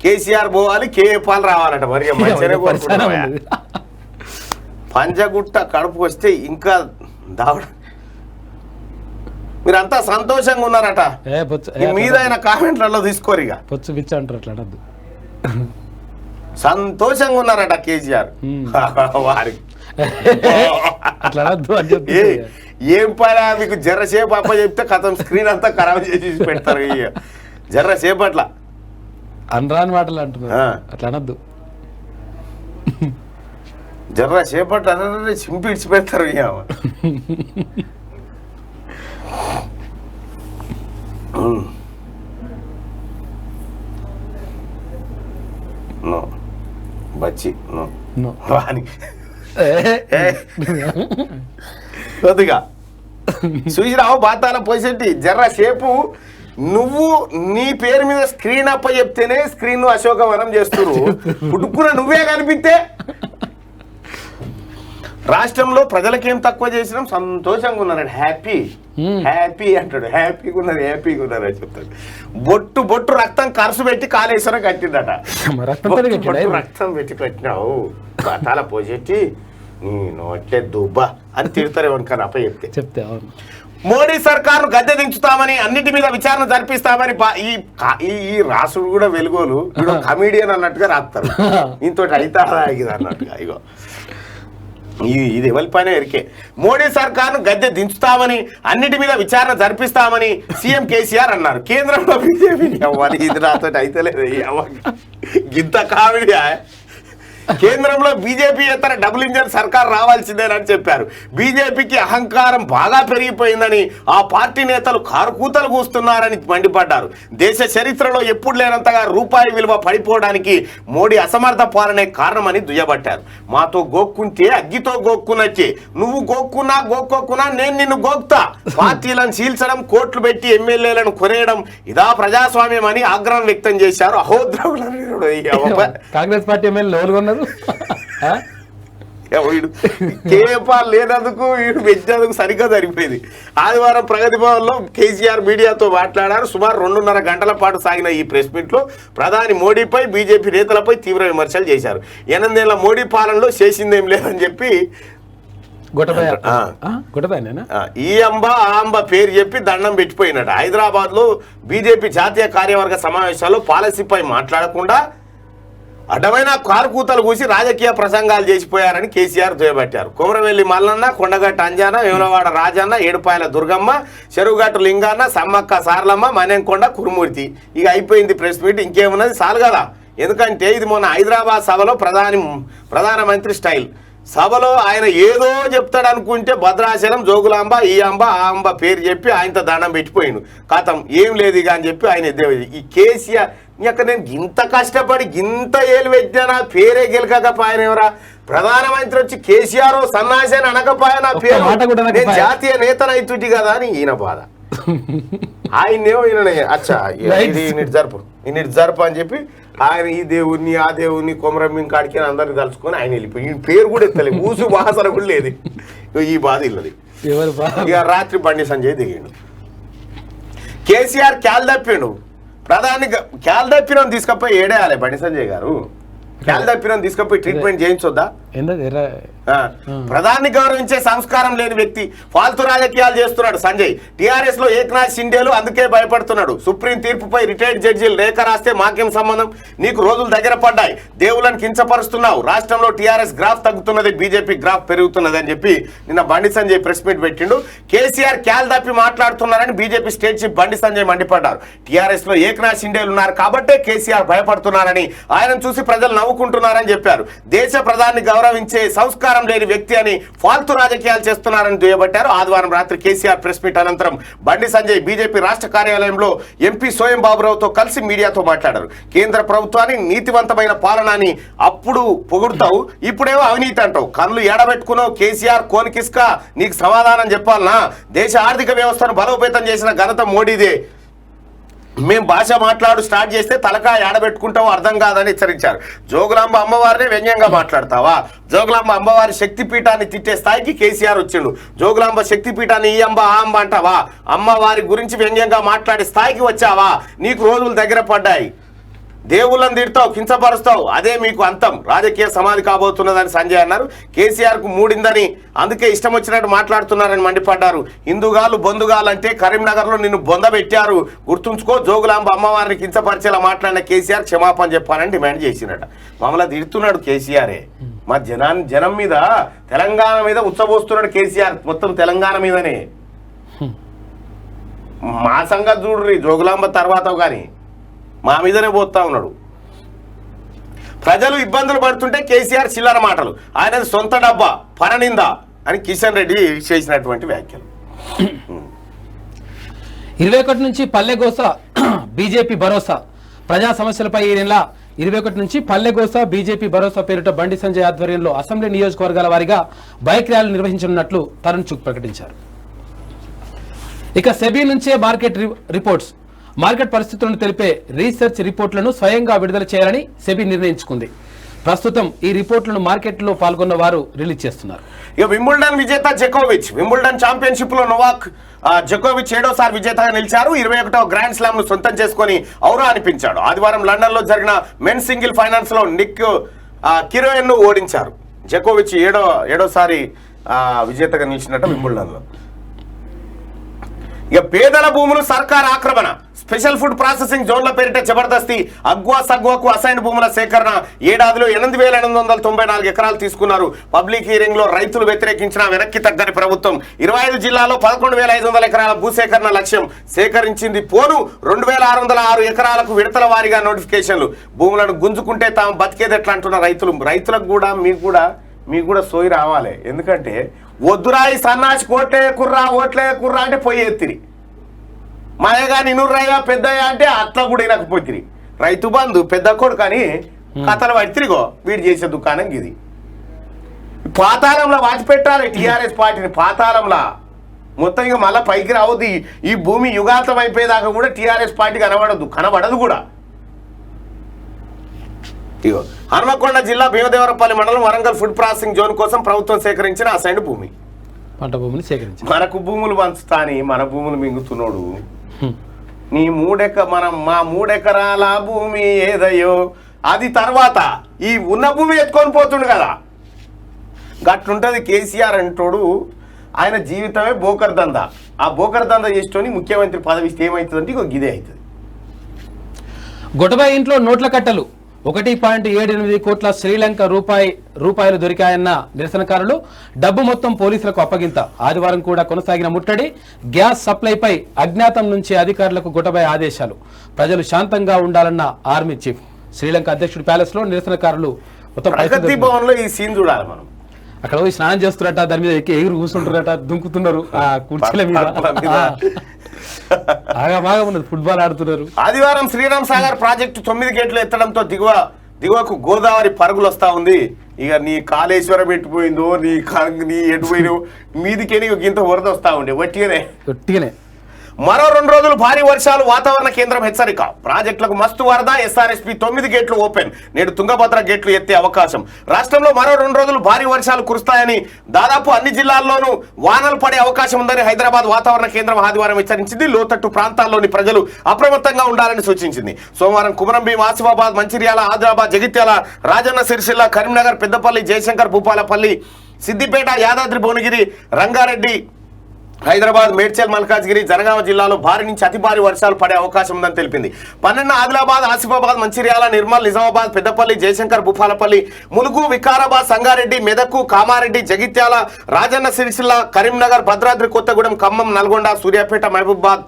కేసీఆర్ పోవాలి, కేఏపాల్ రావాలట. మరి పంజగుట్ట కడుపు వస్తే ఇంకా దావడ. మీరంతా సంతోషంగా ఉన్నారట. మీద ఆయన కామెంట్లలో తీసుకోరు. ఇక పొచ్చు బిచ్చ అంటారు, అట్లా అనద్దు. సంతోషంగా ఉన్నారట కేసీఆర్. వారికి అట్లా అనద్దు అని చెప్పి ఏం పని మీకు జర్రసేపు అప్ప చెప్తే కథం స్క్రీన్ అంతా ఖరాబ్ చేసి పెడతారు. జర్రసేపు అట్లా అనరాని మాటలు అంటున్నారు, అట్లా అనద్దు. జర్రసేపు అట్లా చింపి ఇడిచి పెడతారు. బచ్చి కొద్దిగా చూసిరావు బాతాల పోసేటి. జర్ర సేపు నువ్వు నీ పేరు మీద స్క్రీన్ అప్ప చెప్తేనే స్క్రీన్ అశోకవనం చేస్తున్నారు. పుట్టుకున్న నువ్వే కనిపిస్తే. రాష్ట్రంలో ప్రజలకేం తక్కువ చేసినాం, సంతోషంగా ఉన్నాడు. హ్యాపీ హ్యాపీ అంటాడు. హ్యాపీగా ఉన్నారు అని చెప్తాడు. బొట్టు రక్తం ఖర్చు పెట్టి కాళేశ్వరం కట్టిందట. రక్తం పెట్టి కట్టినావు బాతాల పోసేటి, నీ నోట్లే దుబ్బా అని తిడతారు ఎవరికన్నా అప్ప చెప్తే. మోడీ సర్కారు గద్దె దించుతామని, అన్నిటి మీద విచారణ జరిపిస్తామని ఈ రాసుడు కూడా వెలుగోలు కమీడియన్ అన్నట్టుగా రాస్తారు. ఇంతోటి అయితే అన్నట్టుగా. ఇగో ఇది ఎవరి పైన ఎరికే. మోడీ సర్కారును గద్దె దించుతామని, అన్నిటి మీద విచారణ జరిపిస్తామని సీఎం కేసీఆర్ అన్నారు. కేంద్రంలో బీజేపీ అవ్వాలి. ఇది నాతో అయితే లేదు గింత కామెడీ. కేంద్రంలో బీజేపీ ఇతర డబుల్ ఇంజన్ సర్కార్ రావాల్సిందేనని చెప్పారు. బీజేపీకి అహంకారం బాగా పెరిగిపోయిందని ఆ పార్టీ నేతలు కారుకూతలు కూస్తున్నారని మండిపడ్డారు. దేశ చరిత్రలో ఎప్పుడు లేనంతగా రూపాయి విలువ పడిపోవడానికి మోడీ అసమర్థ పాలనే కారణమని దుయ్యబట్టారు. మాతో గోక్కుంటే అగ్గితో గోక్కునొచ్చి, నువ్వు గోక్కోకున్నా నేను నిన్ను గోక్తా. పార్టీలను చీల్చడం, కోట్లు పెట్టి ఎమ్మెల్యేలను కొనేయడం ఇదా ప్రజాస్వామ్యం అని ఆగ్రహం వ్యక్తం చేశారు. అహోద్రవుడు కాంగ్రెస్ పార్టీ ఎమ్మెల్యే కేపాల్ లేనందుకు వీడు పెట్టినందుకు సరిగ్గా సరిపోయింది. ఆదివారం ప్రగతి భవన్లో కేసీఆర్ మీడియాతో మాట్లాడారు. సుమారు 2.5 గంటల పాటు సాగిన ఈ ప్రెస్ మీట్ లో ప్రధాని మోడీపై, బీజేపీ నేతలపై తీవ్ర విమర్శలు చేశారు. 8 ఏళ్ల మోడీ పాలనలో చేసిందేం లేదని చెప్పి గొట్టబాయ్ ఆ. గొట్టబాయనేనా ఈ అంబ ఆ అంబ పేరు చెప్పి దండం పెట్టిపోయినట్టు. హైదరాబాద్లో బీజేపీ జాతీయ కార్యవర్గ సమావేశాల్లో పాలసీపై మాట్లాడకుండా అడ్డమైన కారు కూతలు కూసి రాజకీయ ప్రసంగాలు చేసిపోయారని కేసీఆర్ దుయ్యబట్టారు. కొమరవెల్లి మల్లన్న, కొండగట్టు అంజాన, వేములవాడ రాజన్న, ఏడుపాయల దుర్గమ్మ, చెరువుగట్టు లింగన్న, సమ్మక్క సారలమ్మ, మనేంకొండ కురుమూర్తి. ఇక అయిపోయింది ప్రెస్ మీట్. ఇంకేమున్నది చాలు కదా. ఎందుకంటే ఇది మొన్న హైదరాబాద్ సభలో ప్రధానమంత్రి స్టైల్. సభలో ఆయన ఏదో చెప్తాడు అనుకుంటే భద్రాచలం, జోగులాంబ, ఈ అంబ ఆ అంబ పేరు చెప్పి ఆయనతో దండం పెట్టిపోయిండు. కథం ఏం లేదు ఇక అని చెప్పి ఆయన ఈ కేసీఆర్ ఇక నేను గింత కష్టపడి గింత ఏలు పెట్టినా పేరే గెలకకపోయానెవరా. ప్రధానమంత్రి వచ్చి కేసీఆర్ సన్నాసి అని అనకపోయానా పేరు, జాతీయ నేతనైతుటి కదా అని ఈయన బాధ. ఆయన్నేమో ఈయన అచ్చా ఇది ఇన్నిటి జరుపు అని చెప్పి ఆయన ఈ దేవుణ్ణి ఆ దేవుణ్ణి కొమరమ్మిం కాడికి అందరిని తలుచుకొని ఆయన వెళ్ళిపోయి ఈ పేరు కూడా ఎత్తలేదు. ఊసు వాసన కూడా లేదు. ఈ బాధ ఇల్లది. ఇక రాత్రి బండి సంజయ్ దిగిండు. కేసీఆర్ క్యాల్ తప్పిండు. ప్రధాని క్యాల్ తప్పిన తీసుకపోయి ఏడేయాలి బండి సంజయ్ గారు. క్యాల్ తప్పిన తీసుకపోయి ట్రీట్మెంట్ చేయించొద్దా? ప్రధాని గౌరవించే సంస్కారం లేని వ్యక్తి ఫాల్తు రాజకీయాలు చేస్తున్నాడు సంజయ్. టీఆర్ఎస్ లో ఏక్నాథ్ షిండేలు అందుకే భయపడుతున్నాడు. సుప్రీం తీర్పుపై రిటైర్డ్ జడ్జీలు లేఖ రాస్తే మాకేం సంబంధం? నీకు రోజులు దగ్గర పడ్డాయి, దేవులను కించపరుస్తున్నావు. రాష్ట్రంలో టీఆర్ఎస్ గ్రాఫ్ తగ్గుతున్నది, బీజేపీ గ్రాఫ్ పెరుగుతున్నది అని చెప్పి నిన్న బండి సంజయ్ ప్రెస్ మీట్ పెట్టిండు. కేసీఆర్ క్యాల్ తప్పి మాట్లాడుతున్నారని BJP state chief Bandi Sanjay మండిపడ్డారు. టీఆర్ఎస్ లో ఏక్నాథ్ షిండేలు ఉన్నారు కాబట్టే కేసీఆర్ భయపడుతున్నారని, ఆయనను చూసి ప్రజలు నవ్వుకుంటున్నారని చెప్పారు. దేశ ప్రధాని గౌరవించే సంస్కారం లేని వ్యక్తి అని ఫాల్తు రాజకీయాలు చేస్తున్నారని దుయ్యబట్టారు. ఆదివారం రాత్రి కేసీఆర్ ప్రెస్ మీట్ అనంతరం బండి సంజయ్ బీజేపీ రాష్ట్ర కార్యాలయంలో ఎంపీ సోయం బాబురావుతో కలిసి మీడియాతో మాట్లాడారు. కేంద్ర ప్రభుత్వాన్ని నీతివంతమైన పాలనని అప్పుడు పొగుడుతావు, ఇప్పుడేమో అవినీతి అంటావు. కళ్ళు ఎడబెట్టుకున్నావు కేసీఆర్, కోనికిస్క నీకు సమాధానం చెప్పాలనా? దేశ ఆర్థిక వ్యవస్థను బలోపేతం చేసిన ఘనత మోడీదే. మేం భాష మాట్లాడు స్టార్ట్ చేస్తే తలకాయ ఆడబెట్టుకుంటావు అర్థం కాదని హెచ్చరించారు. జోగులాంబ అమ్మవారిని వ్యంగ్యంగా మాట్లాడతావా? జోగులాంబ అమ్మవారి శక్తిపీఠాన్ని తిట్టే స్థాయికి కేసీఆర్ వచ్చిండు. జోగులాంబ శక్తిపీఠాన్ని ఈ అంబ ఆ అంబ అంటావా? అమ్మవారి గురించి వ్యంగ్యంగా మాట్లాడే స్థాయికి వచ్చావా? నీకు రోజులు దగ్గర పడ్డాయి. దేవుళ్ళని తిడతావు, కించపరుస్తావు, అదే మీకు అంతం. రాజకీయ సమాధి కాబోతున్నదని సంజయ్ అన్నారు. కేసీఆర్ కు మూడిందని అందుకే ఇష్టం వచ్చినట్టు మాట్లాడుతున్నారని మండిపడ్డారు. హిందూగాలు బొందుగాలు అంటే కరీంనగర్ లో నిన్ను బొందబెట్టారు, గుర్తుంచుకో. జోగులాంబ అమ్మవారిని కించపరిచేలా మాట్లాడిన కేసీఆర్ క్షమాపణ చెప్పాలని డిమాండ్ చేసినట. మమ్మల్ని తిడుతున్నాడు కేసీఆరే. మా జనం మీద, తెలంగాణ మీద ఉచ్చబోస్తున్నాడు కేసీఆర్. మొత్తం తెలంగాణ మీదనే. మా సంగతి చూడ్రి జోగులాంబ తర్వాత కానీ మా మీదనే పోతా ఉన్నాడు. ప్రజలు ఇబ్బందులు పడుతుంటే కేసీఆర్ చిల్లర మాటలు, ఆయనది సొంత డబ్బా, పరనిందా అని కిషన్ రెడ్డి చేసినటువంటి వ్యాఖ్యలు. 21 నుంచి పల్లెగోస బీజేపీ భరోసా. ప్రజా సమస్యలపై ఈ నెల 21 నుంచి పల్లెగోస బీజేపీ భరోసా పేరిట బండి సంజయ్ ఆధ్వర్యంలో అసెంబ్లీ నియోజకవర్గాల వారీగా బైక్ ర్యాలీ నిర్వహించనున్నట్లు తరుణ్ చుక్ ప్రకటించారు. ఇక సెబీ నుంచే మార్కెట్ పరిస్థితులను తెలిపే రీసెర్చ్ రిపోర్టులను స్వయంగా విడుదల చేయాలని సెబీ నిర్ణయించుకుంది. ప్రస్తుతం ఈ రిపోర్టులను మార్కెట్లో పాల్గొన్న వారు రిలీజ్ చేస్తున్నారు. ఇక వింబుల్డన్ విజేత జకోవిచ్, వింబుల్డన్ ఛాంపియన్షిప్ లో నోవాక్ జకోవిచ్ 7వ విజేతగా నిలిచారు. 21వ గ్రాండ్ స్లామ్ ను సొంతం చేసుకుని ఔరా అనిపించాడు. ఆదివారం లండన్ లో జరిగిన మెన్ సింగిల్ ఫైనల్స్ లో నిక్ కిరోయన్ ను ఓడించారు. జకోవిచ్ 7వసారి విజేతగా నిలిచినట్టు వింబుల్డన్ లో. ఇక పేదల భూములు సర్కార్ ఆక్రమణ, స్పెషల్ ఫుడ్ ప్రాసెసింగ్ జోన్ల పేరిట జబర్దస్తి, అగ్వా సగ్వాకు అసైన్ భూముల సేకరణ. ఏడాదిలో 8,894 ఎకరాలు తీసుకున్నారు. పబ్లిక్ హీరింగ్ లో రైతులు వ్యతిరేకించిన వెనక్కి తగ్గని ప్రభుత్వం 25 జిల్లాల్లో 11,500 ఎకరాల భూసేకరణ లక్ష్యం. సేకరించింది పోను 2,606 ఎకరాలకు విడతల వారీగా నోటిఫికేషన్లు. భూములను గుంజుకుంటే తాము బతికేది ఎట్లా అంటున్న రైతులకు కూడా మీకు కూడా సోయి రావాలి. ఎందుకంటే వద్దురాయి సన్నాసి ఓట్లే కుర్రా అంటే పోయి ఎత్తిరి, మాయగా నిన్నుర్రాయిగా పెద్దయ్య అంటే అట్లా కూడా వినకపోతిరి. రైతు బంధు పెద్ద కొడు కానీ కథలు పడితిరిగో వీడు చేసే దుకాణం ఇది. పాతాళంలో వాచిపెట్టాలి టీఆర్ఎస్ పార్టీని, పాతాళంలో మొత్తం. ఇక మళ్ళీ పైకి రావద్దు. ఈ భూమి యుగాంతం అయిపోయేదాకా కూడా టీఆర్ఎస్ పార్టీ కనబడదు కూడా. ఇగో హన్మకొండ జిల్లా భీమదేవరపల్లి మండలం వరంగల్ ఫుడ్ ప్రాసెసింగ్ జోన్ కోసం ప్రభుత్వం సేకరించిన అసైన్డ్ భూమి. పంట భూమిని సేకరించి మనకు భూములు పంచుతాని మన భూములు మింగుతున్నాడు. నీ మా 3 ఎకరాల భూమి ఏదయ్యో అది తర్వాత ఈ ఉన్న భూమి ఎత్తుకొని పోతుండు కదా. గట్లుంటది కేసీఆర్ అంటోడు. ఆయన జీవితమే బోకర్ దందా. ఆ బోకర్ దందా చేసుకొని ముఖ్యమంత్రి పదవి ఇస్తే ఏమవుతుందంటే ఇక గిదే అవుతుంది. గొటబాయి ఇంట్లో నోట్ల కట్టలు 1.78 కోట్ల శ్రీలంక రూపాయలు దొరికాయన్న నిరసనకారులు. డబ్బు మొత్తం పోలీసులకు అప్పగింత. ఆదివారం కూడా కొనసాగిన ముట్టడి. గ్యాస్ సప్లైపై అజ్ఞాతం నుంచి అధికారులకు గొటబాయి ఆదేశాలు. ప్రజలు శాంతంగా ఉండాలన్న ఆర్మీ చీఫ్. శ్రీలంక అధ్యక్షుడి ప్యాలెస్ లో నిరసనకారులు మొత్తం ప్రగతి భవన్ లో ఈ సీన్ చూడాలి మనం. అక్కడ పోయి స్నానం చేస్తున్నట్ట, దాని మీద ఎగురు కూర్చుంటారట, దుంకుతున్నారు ఆ కుర్చీల మీద, బాగా ఉన్నది, ఫుట్బాల్ ఆడుతున్నారు. ఆదివారం శ్రీరామ్ సాగర్ ప్రాజెక్టు 9 గేట్లు ఎత్తడంతో దిగువకు గోదావరి పరుగులు వస్తా ఉంది. ఇక నీ కాళేశ్వరం ఎట్టుపోయిందో, నీ ఎటుపోయినో మీదికేని ఇంత వరద వస్తా ఉండే వట్టిగానే. మరో 2 రోజులు భారీ వర్షాలు. వాతావరణ కేంద్రం హెచ్చరిక. ప్రాజెక్టులకు మస్తు వరద. ఎస్ఆర్ఎస్పీ 9 గేట్లు ఓపెన్. నేడు తుంగభద్ర గేట్లు ఎత్తే అవకాశం. రాష్ట్రంలో మరో 2 రోజులు భారీ వర్షాలు కురుస్తాయని, దాదాపు అన్ని జిల్లాల్లోనూ వానలు పడే అవకాశం ఉందని హైదరాబాద్ వాతావరణ కేంద్రం ఆదివారం హెచ్చరించింది. లోతట్టు ప్రాంతాల్లోని ప్రజలు అప్రమత్తంగా ఉండాలని సూచించింది. సోమవారం కుమరంభీం, ఆసిఫాబాద్, మంచిర్యాల, ఆదిలాబాద్, జగిత్యాల, రాజన్న సిరిసిల్ల, కరీంనగర్, పెద్దపల్లి, జయశంకర్, భూపాలపల్లి, సిద్దిపేట, యాదాద్రి, భువనగిరి, రంగారెడ్డి, హైదరాబాద్, మేడ్చల్, మల్కాజ్గిరి, జనగామ జిల్లాలో భారీ నుంచి అతి భారీ వర్షాలు పడే అవకాశం ఉందని తెలిపింది. 12 ఆదిలాబాద్, ఆసిఫాబాద్, మంచిర్యాల, నిర్మల్, నిజామాబాద్, పెద్దపల్లి, జయశంకర్, భూపాలపల్లి, ములుగు, వికారాబాద్, సంగారెడ్డి, మెదక్, కామారెడ్డి, జగిత్యాల, రాజన్న సిరిసిల్ల, కరీంనగర్, భద్రాద్రి కొత్తగూడెం, ఖమ్మం, నల్గొండ, సూర్యాపేట, మహబూబాద్,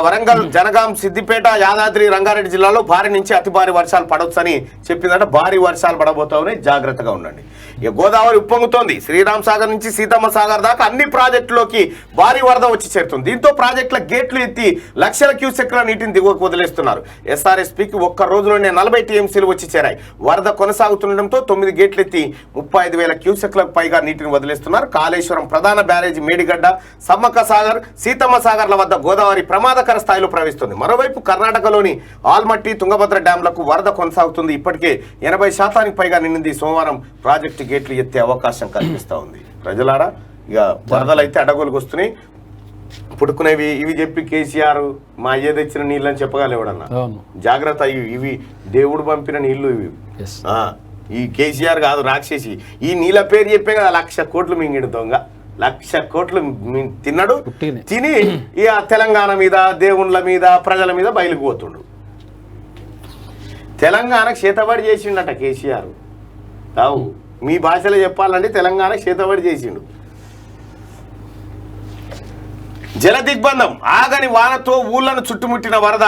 వరంగల్, జనగాం, సిద్దిపేట, యాదాద్రి, రంగారెడ్డి జిల్లాలో భారీ నుంచి అతి భారీ వర్షాలు పడవచ్చని చెప్పిందంటే భారీ వర్షాలు పడబోతామని జాగ్రత్తగా ఉండండి. ఇక గోదావరి ఉప్పొంగుతోంది. శ్రీరామ్ సాగర్ నుంచి సీతమ్మ సాగర్ దాకా అన్ని ప్రాజెక్టులోకి భారీ వరద వచ్చి చేరుతుంది. దీంతో ప్రాజెక్టుల గేట్లు ఎత్తి లక్షల క్యూసెక్ల నీటిని దిగువకు వదిలేస్తున్నారు. ఎస్ఆర్ఎస్పీకి ఒక్క రోజులోనే 40 టీఎంసీలు వచ్చి చేరాయి. వరద కొనసాగుతుండటంతో 9 గేట్లు ఎత్తి 35,000 క్యూసెక్లకు పైగా నీటిని వదిలేస్తున్నారు. కాళేశ్వరం ప్రధాన బ్యారేజీ మేడిగడ్డ, సమ్మక్క సాగర్, సీతమ్మ సాగర్ల వద్ద గోదావరి ప్రమాదకర స్థాయిలో ప్రవహిస్తుంది. మరోవైపు కర్ణాటకలోని ఆల్మట్టి, తుంగభద్ర డ్యాంలకు వరద కొనసాగుతుంది. ఇప్పటికే 80% పైగా నిండింది. సోమవారం ప్రాజెక్టు గేట్లు ఎత్తే అవకాశం కనిపిస్తా ఉంది. ప్రజలారా, ఇక వరదలు అయితే అడగోలుకు వస్తున్నాయి. పుడుకునేవి ఇవి చెప్పి కేసీఆర్ మా అయ్య తెచ్చిన నీళ్ళు అని చెప్పగల ఎవడన్నా. జాగ్రత్త, ఇవి దేవుడు పంపిన నీళ్లు ఇవి. ఈ కేసీఆర్ కాదు, రాక్షసి. ఈ నీళ్ళ పేరు చెప్పే కదా 1,00,000 కోట్లు మింగిడు దొంగ. 1,00,000 కోట్లు తిన్నాడు. తిని ఇక తెలంగాణ మీద, దేవుళ్ళ మీద, ప్రజల మీద బయలుకుపోతుండు. తెలంగాణకు చేతబడి చేసిండట కేసీఆర్. కావు, మీ భాషలో చెప్పాలంటే తెలంగాణ చేతబడి చేసిండు. జల దిగ్బంధం. ఆగని వానతో ఊళ్లను చుట్టుముట్టిన వరద.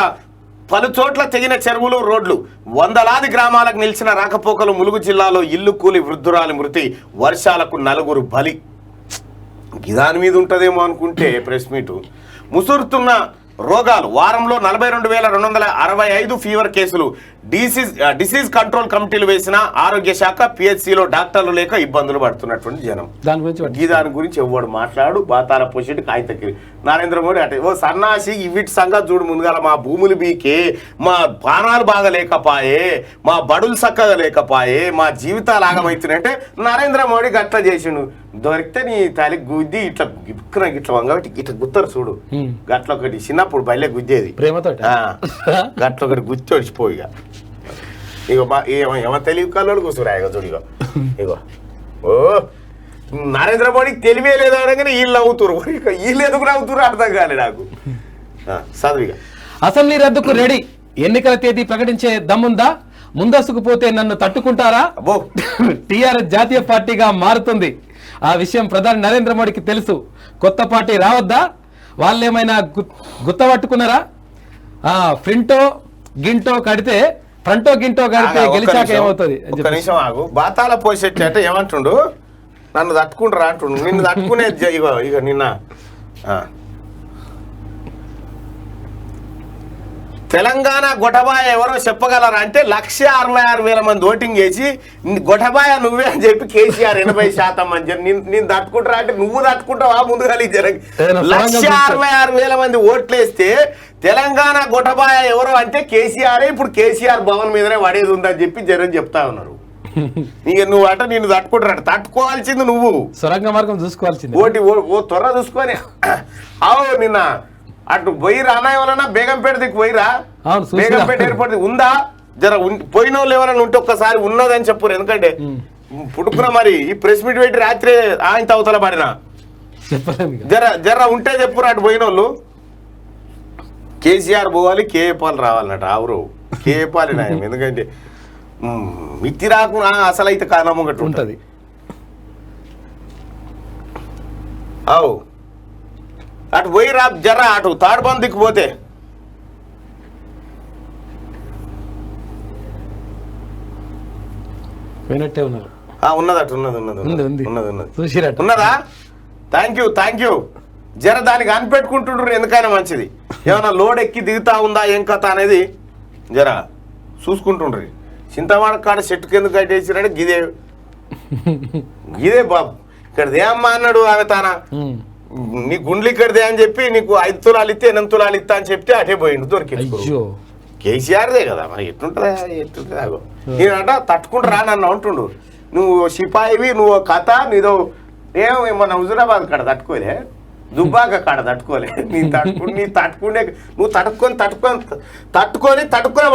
పలు చోట్ల తెగిన చెరువులు, రోడ్లు. వందలాది గ్రామాలకు నిలిచిన రాకపోకలు. ములుగు జిల్లాలో ఇల్లు కూలి వృద్ధురాలి మృతి. వర్షాలకు 4 బలి. దాని మీద ఉంటుందేమో అనుకుంటే ప్రెస్ మీటు. ముసురుతున్న రోగాలు. వారంలో 42,265 ఫీవర్ కేసులు. డిసీజ్ కంట్రోల్ కమిటీలు వేసిన ఆరోగ్య శాఖ. పిహెచ్సిలో డాక్టర్లు లేక ఇబ్బందులు పడుతున్నటువంటి జనం. దాని గురించి ఎవడు మాట్లాడు. బాతాల పొషిటి కాగితకి నరేంద్ర మోడీ అంటే ఓ సన్నాసి వీటి సంగతి చూడు. ముందుగా మా భూములు బీకే, మా పానాలు బాగా లేకపాయే, మా బడులు చక్కగా లేకపాయే, మా జీవితాలు ఆగమవుతున్నాయంటే నరేంద్ర మోడీ గట్ల చేసిండు. దొరికితే నీ తల్లి గుద్ది ఇట్లా ఇట్లా వంగబెట్టి ఇట్లా గుత్తరు చూడు. గట్ల ఒకటి చిన్నప్పుడు బయలే గుద్దేది ప్రేమతో. గట్ల ఒకటి గుర్తి ఒడిచిపోయిగా. ఇగో ఏమో తెలివి కళ్ళు కూర్చురా. ఇగో చూడు, ఇగో ఓ నరేంద్ర మోడీకి తెలివే లేదు అనగానే వీళ్ళు నవ్వుతురు. వీళ్ళు ఎందుకు నవ్వుతురు అర్థం కాలే నాకు. చదువుగా. అసెంబ్లీ రద్దుకు రెడీ. ఎన్నికల తేదీ ప్రకటించే దమ్ముందా? ముందస్తుకు పోతే నన్ను తట్టుకుంటారా? టీఆర్ఎస్ జాతీయ పార్టీగా మారుతుంది. ఆ విషయం ప్రధాని నరేంద్ర మోడీకి తెలుసు. కొత్త పార్టీ రావద్దా? వాళ్ళేమైనా గుత్తపట్టుకున్నారా? ఫ్రంటో గింటో కడితే గెలిచాక ఏమవుతుంది? ఒక నిమిషం ఆగు. బాతాల పోసేట్టు అంటే ఏమంటుండు? నన్ను తట్టుకుంటారా అంటుండు. నిన్ను తట్టుకునేది ఇక నిన్న తెలంగాణ గొటబాయ ఎవరో చెప్పగలరా అంటే 1,66,000 మంది ఓటింగ్ చేసి గొటబాయ నువ్వే అని చెప్పి కేసీఆర్ 80% అని చెప్పి నేను తట్టుకుంటారా అంటే నువ్వు తట్టుకుంటావా? ముందుగా 1,66,000 మంది ఓట్లేస్తే తెలంగాణ గొటబాయ ఎవరో అంటే కేసీఆర్. ఇప్పుడు కేసీఆర్ భవన్ మీదనే పడేది ఉందని చెప్పి జనం చెప్తా ఉన్నారు. ఇక నువ్వు అంటే నేను తట్టుకుంటారా? తట్టుకోవాల్సింది నువ్వు. సొరంగ మార్గం చూసుకోవాల్సింది. ఓ త్వర చూసుకొని అవు నిన్న అటు పోయిరా అన్నయ్య వలన బేగంపేట దిక్కు పోయిరా. బేగంపేట ఎయిర్పోర్ట్ ఉందా? జర పోయిన వాళ్ళు ఎవరైనా ఉంటే ఒక్కసారి ఉన్నదని చెప్పురు. ఎందుకంటే పుట్టుకున్న మరి ఈ ప్రెస్ మీట్ పెట్టి రాత్రి ఆయన అవతల పడినా చెప్పలేము ఇక. జర ఉంటే చెప్పురు అటు పోయిన వాళ్ళు. కేసీఆర్ పోవాలి, కేఏ పాలు రావాలన్నట్టు ఆవురు కేఏ పాలు నాయం. ఎందుకంటే మిత్తి రాకుండా అసలు అయితే కానమ్మగట్టు ఉంటది. అవు అటు పోయి రా జర అటు తాడుబందు దిక్కుపోతే పోయినట్టే ఉన్నారు. ఉన్నది అటు ఉన్నది ఉన్నది ఉంది, ఉంది. ఉన్నది ఉన్నది చూసిరట. ఉన్నదా? థ్యాంక్ యూ జర దానికి అనిపెట్టుకుంటుండ్రు ఎందుకైనా మంచిది. ఏమన్నా లోడ్ ఎక్కి దిగుతా ఉందా ఏం కథ అనేది జర చూసుకుంటుండ్రి. చింతవాడ కాడ చెట్టు కింద కట్టేసిరంటే గిదే బాబు ఇక్కడదే అమ్మా అన్నాడు ఆమె తాన. నీ గుండ్లు ఇక్కడదే అని చెప్పి నీకు 5 తులాలు ఇస్తే 8 తులాలు ఇస్తా అని చెప్తే అటే పోయిండు దొరికింది. అయ్యో కేసీఆర్దే కదా మరి ఎట్టుంటుందా అగో నేనంట తట్టుకుంటారా నన్ను అంటుండు. నువ్వు సిపాయివి, నువ్వు కథ నీదో ఏమన్నా హుజురాబాద్ కాడ తట్టుకోలే, దుబ్బాక కాడ తట్టుకోలే. నువ్వు తట్టుకొని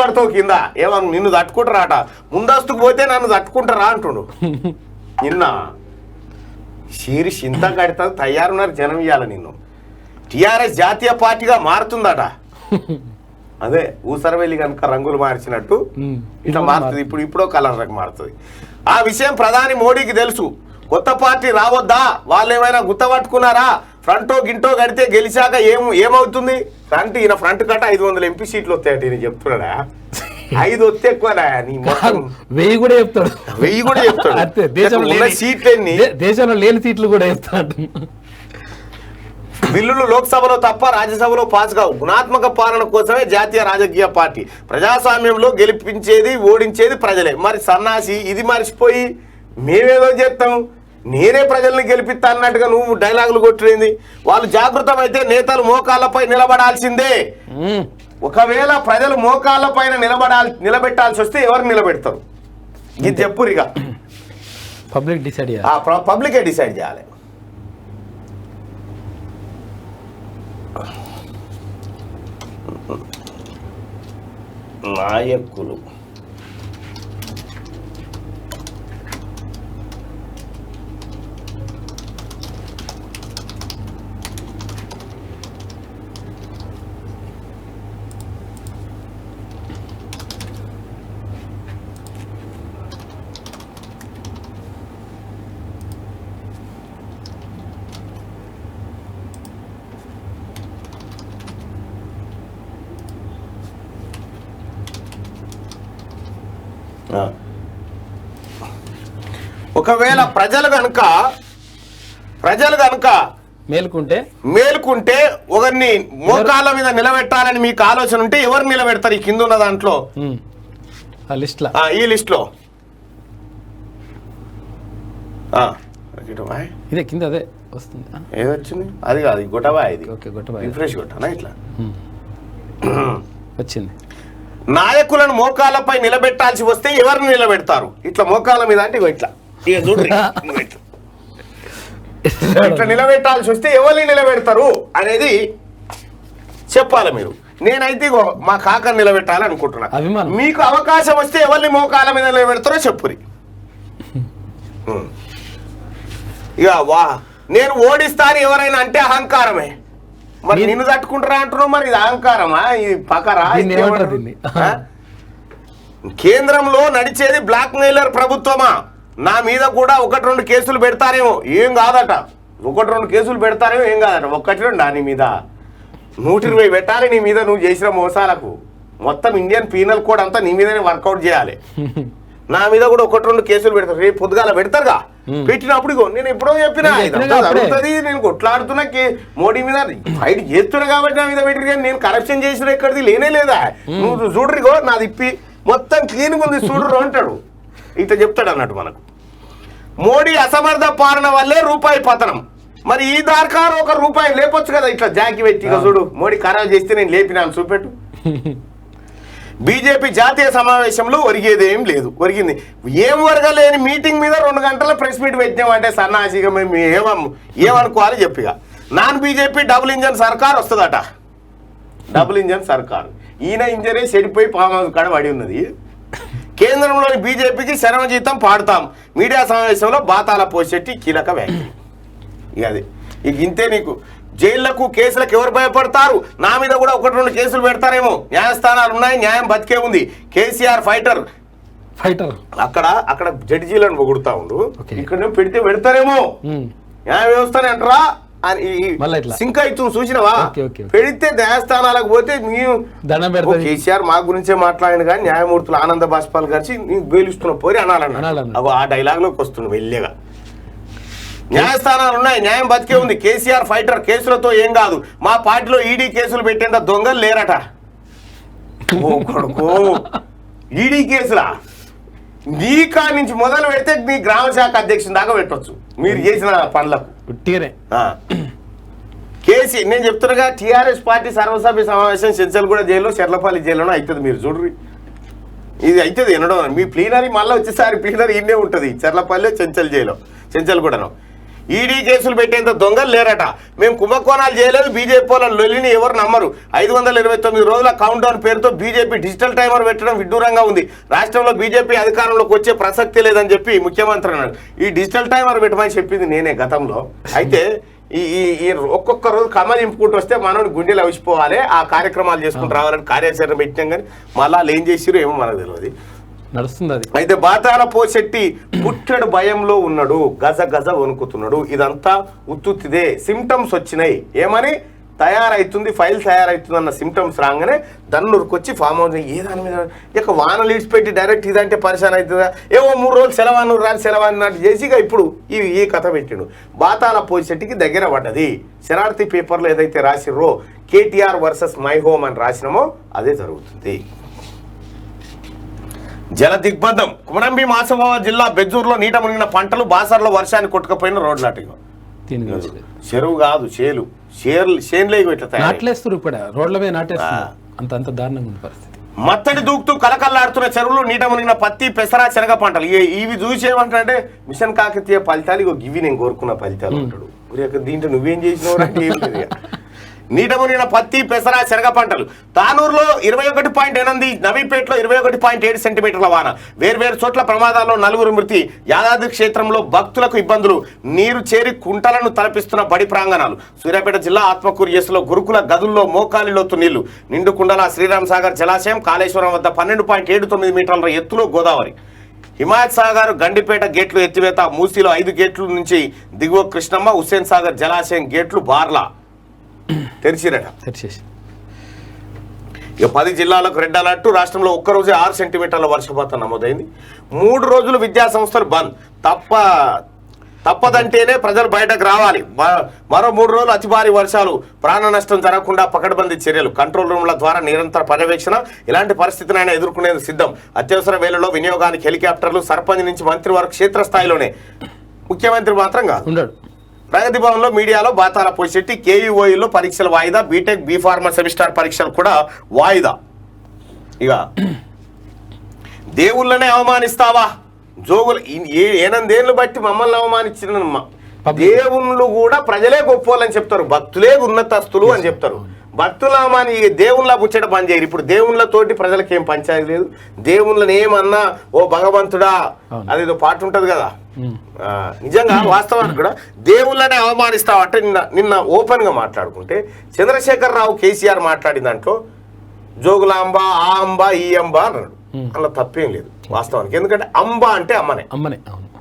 పడతావు కింద. ఏమన్నా నిన్ను తట్టుకుంటారాట, ముందస్తుకు పోతే నన్ను తట్టుకుంటారా అంటుండు. నిన్న షీరి చింత కడతా తయారున్నారు జనం ఇయ్యాల నిన్ను. టీఆర్ఎస్ జాతీయ పార్టీగా మారుతుందట. అదే ఊసరవెల్లి కనుక రంగులు మార్చినట్టు ఇట్లా మారుతుంది. ఇప్పుడో కలర్ రంగు మారుతుంది. ఆ విషయం ప్రధాని మోడీకి తెలుసు. కొత్త పార్టీ రావద్దా, వాళ్ళు ఏమైనా గుర్తపట్టుకున్నారా? ఫ్రంటో గింటో కడితే గెలిచాక ఏమవుతుంది? ఈయన ఫ్రంట్ కట్ట 500 ఎంపీ సీట్లు వస్తాయట. ఈయన చెప్తున్నాడా? 5 వస్తే ఎక్కువనా? నీ మొత్తం 1000 కూడా చెప్తాడు. 1000 కూడా చెప్తాడు. అంతే, దేశంలో లేని సీట్లు కూడా చెప్తాడు. బిల్లులు లోక్సభలో తప్ప రాజ్యసభలో పాస్ కావు. గుణాత్మక పాలన కోసమే జాతీయ రాజకీయ పార్టీ. ప్రజాస్వామ్యంలో గెలిపించేది ఓడించేది ప్రజలే. మరి సన్నాసి ఇది మర్చిపోయి మేమేదో చేస్తాం, నేనే ప్రజల్ని గెలిపిస్తా అన్నట్టుగా నువ్వు డైలాగులు కొట్టింది. వాళ్ళు జాగృతం అయితే నేతలు మోకాళ్ళపై నిలబడాల్సిందే. ఒకవేళ ప్రజలు మోకాళ్ళ పైన నిలబెట్టాల్సి వస్తే ఎవరు నిలబెడతారు? ఇది చెప్పురిగా పబ్లిక్ డిసైడ్ చేయాలి. పబ్లికే డిసైడ్ చేయాలి. నాయకులు ఒకవేళ ప్రజలు కనుక మేలుకుంటే ఒకరిని మోకాళ్ళ మీద నిలబెట్టాలని మీకు ఆలోచన ఉంటే ఎవరు నిలబెడతారు? ఈ కింద ఉన్న దాంట్లో ఈ లిస్ట్ లో ఇదే కింద అదే వస్తుంది. ఏదొచ్చింది? అది కాదు, గొటవా. ఇది రిఫ్రెష్ కొట్టానా? ఇట్లా వచ్చింది. నాయకులను మోకాళ్ళపై నిలబెట్టాల్సి వస్తే ఎవరిని నిలబెడతారు? ఇట్లా మోకాళ్ళ మీద అంటే ఇట్లా చూడండి, ఇట్లా నిలబెట్టాల్సి వస్తే ఎవరిని నిలబెడతారు అనేది చెప్పాలి మీరు. నేనైతే మా కాకని నిలబెట్టాలి అనుకుంటున్నా. మీకు అవకాశం వస్తే ఎవరిని మోకాళ్ళ మీద నిలబెడతారో చెప్పురి. ఇక నేను ఓడిస్తాను ఎవరైనా అంటే అహంకారమే. మరి నిన్ను తట్టుకుంటారా అంటున్నావు, మరి ఇది అహంకారమా? ఇది పకరా? కేంద్రంలో నడిచేది బ్లాక్ మెయిలర్ ప్రభుత్వమా? నా మీద కూడా 1-2 కేసులు పెడతారేమో, ఏం కాదట. 1-2 కేసులు పెడతారేమో, ఏం కాదట. 1-2 నీ మీద 120 పెట్టాలి నీ మీద నువ్వు చేసిన మోసాలకు. మొత్తం ఇండియన్ పీనల్ కోడ్ అంతా నీ మీదనే వర్కౌట్ చేయాలి. నా మీద కూడా 1-2 కేసులు పెడతారు. రేపు పొద్దుగాల పెడతారుగా. పెట్టినప్పుడు నేను ఎప్పుడో చెప్పినా జరుగుతుంది. నేను కొట్లాడుతున్నా మోడీ మీద ఫైట్ చేస్తున్నా కాబట్టి నా మీద పెట్టిరు. కానీ నేను కరప్షన్ చేసిన ఎక్కడిది లేనే లేదా? నువ్వు చూడరిగో నాది ఇప్పి మొత్తం క్లీన్గా ఉంది చూడరు అంటాడు. ఇట్లా చెప్తాడు అన్నట్టు మనకు. మోడీ అసమర్థ పాలన వల్లే రూపాయి పతనం. మరి ఈ దార్కారు ₹1 లేపొచ్చు కదా, ఇట్లా జాకి పెట్టి. చూడు మోడీ ఖరాబ్ చేస్తే నేను లేపినాను చూపెట్టు. బీజేపీ జాతీయ సమావేశంలో ఒరిగేదేం లేదు. ఒరిగింది ఏం ఒరగలేని మీటింగ్ మీద 2 గంటల ప్రెస్ మీట్ పెట్టినామంటే సన్నాసిగా మేము ఏమనుకోవాలి చెప్పిగా. నాన్ బీజేపీ డబుల్ ఇంజన్ సర్కార్ వస్తుందట. డబుల్ ఇంజన్ సర్కార్. ఈయన ఇంజనే చెడిపోయి ఫామ్ హౌస్ కాడ పడి ఉన్నది. కేంద్రంలోని బీజేపీకి శరవజీతం పాడుతాం. మీడియా సమావేశంలో బాతాల పోషెట్టి కీలక వ్యాఖ్యలు. ఇక అది ఇక ఇంతే. నీకు జైళ్లకు కేసులకు ఎవరు భయపడతారు? నా మీద కూడా 1-2 కేసులు పెడతారేమో. న్యాయస్థానాలు ఉన్నాయి, న్యాయం బతికే ఉంది. కేసీఆర్ ఫైటర్ అక్కడ జడ్జీలను పొగుడుతా ఉండు, ఇక్కడ పెడితే పెడతారేమో న్యాయ వ్యవస్థనే అంటారా అని సింక్ అవుతుంది. చూసినవా? పెడితే న్యాయస్థానాలకు పోతే కేసీఆర్ మా గురించే మాట్లాడిన కానీ న్యాయమూర్తులు ఆనంద బాష్పాల్ గారి నీకు బెయిలిస్తున్న పోరి అనాలన్నా. ఆ డైలాగ్ లోకి వస్తుంది వెళ్ళేగా. న్యాయస్థానాలు ఉన్నాయి, న్యాయం బతికే ఉంది. కేసీఆర్ ఫైటర్, కేసులతో ఏం కాదు. మా పార్టీలో ఈడీ కేసులు పెట్టేంత దొంగలు లేరట. కొడుకు ఈడీ కేసులా? నీ కాడి నుంచి మొదలు పెడితే మీ గ్రామ శాఖ అధ్యక్షుని దాకా పెట్టవచ్చు మీరు చేసిన పనులకు. కేసీ నేను చెప్తున్నాగా, టీఆర్ఎస్ పార్టీ సర్వసభ్య సమావేశం చెంచల్గూడ జైల్లో, చెర్లపల్లి జైల్లోనే అవుతుంది. మీరు చూడ్రి, ఇది అవుతుంది ఎన్నడో. మీ ప్లీనరీ మళ్ళీ వచ్చేసారి ప్లీనరీ ఇన్నే ఉంటుంది చెర్లపల్లి చెంచల్ జైల్లో, చెంచల్గూడలో. ఈడీ కేసులు పెట్టేంత దొంగలు లేరట. మేము కుంభకోణాలు చేయలేదు, బీజేపీ వాళ్ళ లొల్లిని ఎవరు నమ్మరు. 529 రోజుల కౌంట్ డౌన్ పేరుతో బీజేపీ డిజిటల్ టైమర్ పెట్టడం విడ్డూరంగా ఉంది. రాష్ట్రంలో బీజేపీ అధికారంలోకి వచ్చే ప్రసక్తి లేదని చెప్పి ముఖ్యమంత్రి అన్నాడు. ఈ డిజిటల్ టైమర్ పెట్టమని చెప్పింది నేనే గతంలో. అయితే ఈ ఒక్కొక్క రోజు కమ్మ దింపుకుంటూ వస్తే మనోని గుండెలు అవిసిపోవాలి, ఆ కార్యక్రమాలు చేసుకుంటూ రావాలని కార్యాచరణ పెట్టినాం. కానీ మళ్ళీ ఏం చేసిరో ఏమో మనకు తెలియదు. నడుస్తుంది అది. అయితే బాతాల పోషెట్టి పుట్టెడు భయంలో ఉన్నాడు, గజ గజ వణుకుతున్నాడు. ఇదంతా ఉత్తుత్తిదే, సిమ్టమ్స్ వచ్చినాయి. ఏమని తయారైతుంది, ఫైల్ తయారైతుంది అన్న సిమ్టమ్స్ రాగానే దన్నురుకొచ్చి ఫామ్ హౌస్ ఏ దాని మీద ఇక వాన లీడ్స్ పెట్టి డైరెక్ట్ ఇదంటే పరిశాన్ అవుతుందా, ఏవో 3 రోజులు సెలవాన్నట్టు చేసి ఇప్పుడు ఈ కథ పెట్టిండు. బాతాల పోషెట్టికి దగ్గర పడ్డది. శరార్థి పేపర్లో ఏదైతే రాసిర్రో కేటీఆర్ వర్సెస్ మై హోమ్ అని రాసినామో అదే జరుగుతుంది. జల దిగ్బంధం. కుమరంభీం ఆసిఫాబాద్ జిల్లా బెజ్జూరులో నీట మునిగిన పంటలు, బాసర్లో వర్షాన్ని కొట్టుకుపోయిన రోడ్లాటిగా. చెరువు కాదు, చేనులే నాట్లేస్తారు ఇప్పుడు రోడ్ల మీద నాటేస్తారు. అంత దారుణంగా ఉంది పరిస్థితి. మత్తడి దూకుతూ కలకల్లాడుతున్న చెరువులు, నీట మునిగిన పత్తి, పెసర, శనగ పంటలు. ఇవి చూసేమంటే మిషన్ కాకతీయ ఫలితాలు. ఇగో గివి నేను కోరుకున్న ఫలితాలు అంటాడు. దీంట్లో నువ్వేం చేసినావు అంటే ఏం లేదు. నీట మునిగిన పత్తి, పెసర, శనగ పంటలు. తానూరులో 21.8, నవీపేటలో 21.7 సెంటీమీటర్ల వాన. వేర్వేరు చోట్ల ప్రమాదాల్లో 4 మృతి. యాదాద్రి క్షేత్రంలో భక్తులకు ఇబ్బందులు. నీరు చేరి కుంటలను తలపిస్తున్న బడి ప్రాంగణాలు. సూర్యాపేట జిల్లా ఆత్మకూరు ఎస్లో గురుకుల గదుల్లో మోకాలిలోతు నీళ్లు. నిండుకుండల శ్రీరామ్ సాగర్ జలాశయం. కాళేశ్వరం వద్ద 12.79 మీటర్ల ఎత్తులో గోదావరి. హిమాయత్ సాగర్ గండిపేట గేట్లు ఎత్తివేత. మూసీలో 5 గేట్ల నుంచి దిగువ కృష్ణమ్మ, హుస్సేన్ సాగర్ జలాశయం గేట్లు బార్లా తెరిచిరట. ఇక 10 జిల్లాలకు రెడ్ అలర్ట్. రాష్ట్రంలో ఒక్కరోజే 6 సెంటీమీటర్ల వర్షపాతం నమోదైంది. 3 రోజులు విద్యా సంస్థలు బంద్. తప్పదంటేనే ప్రజలు బయటకు రావాలి. మరో 3 రోజులు అతి భారీ వర్షాలు. ప్రాణ నష్టం జరగకుండా పకడ్బందీ చర్యలు. కంట్రోల్ రూమ్ల ద్వారా నిరంతర పర్యవేక్షణ. ఇలాంటి పరిస్థితినైనా ఎదుర్కొనేందుకు సిద్ధం. అత్యవసర వేళల్లో వినియోగానికి హెలికాప్టర్లు. సర్పంచ్ నుంచి మంత్రి వరకు క్షేత్రస్థాయిలోనే. ముఖ్యమంత్రి మాత్రం కాదు. ప్రగతి భవన్లో మీడియాలో బాతాల పోషెట్టి. కేయూఓయూలో పరీక్షలు వాయిదా. బీటెక్, బీఫార్మా సెమిస్టర్ పరీక్షలు కూడా వాయిదా. ఇక దేవుళ్ళనే అవమానిస్తావా? జోగులు 8 ఏళ్ళు బట్టి మమ్మల్ని అవమానించిన దేవుళ్ళు కూడా ప్రజలే గొప్పోళ్ళని చెప్తారు, భక్తులే ఉన్నతస్తులు అని చెప్తారు. భక్తులమాని దేవుళ్ళ ముచ్చట పని చేయరు. ఇప్పుడు దేవుళ్ళతోటి ప్రజలకి ఏం పంచాయతీ లేదు. దేవుళ్ళని ఏమన్నా ఓ భగవంతుడా అదేదో పాట ఉంటది కదా, నిజంగా వాస్తవానికి కూడా దేవుళ్ళనే అవమానిస్తావంటే నిన్న ఓపెన్ గా మాట్లాడుకుంటే చంద్రశేఖర్ రావు కేసీఆర్ మాట్లాడిన దాంట్లో జోగులాంబ, ఆ అంబ, ఈ అంబ అన్నాడు. అలా తప్పేం లేదు వాస్తవానికి. ఎందుకంటే అంబ అంటే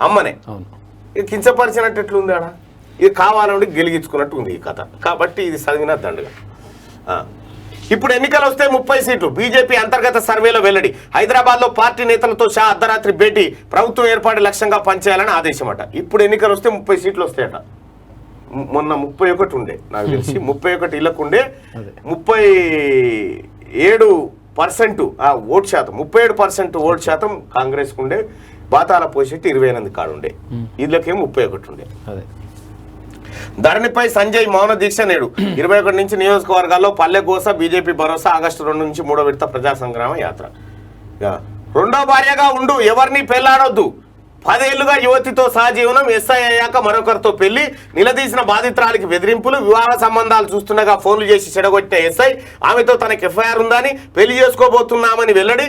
అమ్మనే కించపరిచినట్టు ఎట్లుంది ఆడ. ఇది కావాలని గెలిగించుకున్నట్టు ఉంది ఈ కథ. కాబట్టి ఇది చదివిన దండగా. ఇప్పుడు ఎన్నికలు వస్తే 30 సీట్లు. బీజేపీ అంతర్గత సర్వేలో వెల్లడి. హైదరాబాద్ లో పార్టీ నేతలతో షా అర్ధరాత్రి భేటీ. ప్రభుత్వం ఏర్పాటు లక్ష్యంగా పనిచేయాలని ఆదేశమట. ఇప్పుడు ఎన్నికలు వస్తే 30 సీట్లు వస్తాయట. మొన్న 31 ఉండే నాకు తెలిసి. 31 ఇళ్లకు ఉండే 37% ఓటు శాతం, 37% ఓటు శాతం కాంగ్రెస్ కు ఉండే. బాతాల పోషెట్టి 28 కాడుండే. ఇళ్ళకేమో 31 ఉండే. ధరణిపై సంజయ్ మౌన దీక్ష నేడు. 21 నుంచి నియోజకవర్గాల్లో పల్లె గోస, బీజేపీ భరోసా. ఆగస్టు 2 నుంచి 3వ విడత ప్రజా సంగ్రామ యాత్ర. రెండో భార్యగా ఉండు, ఎవరిని పెళ్లాడొద్దు. 10 ఏళ్లుగా యువతితో సహజీవనం. ఎస్ఐ అయ్యాక మరొకరితో పెళ్లి. నిలదీసిన బాధితురాలికి బెదిరింపులు. వివాహ సంబంధాలు చూస్తుండగా ఫోన్లు చేసి చెడగొట్టే ఎస్ఐ. ఆమెతో తనకి ఎఫ్ఐఆర్ ఉందని, పెళ్లి చేసుకోబోతున్నామని వెల్లడి.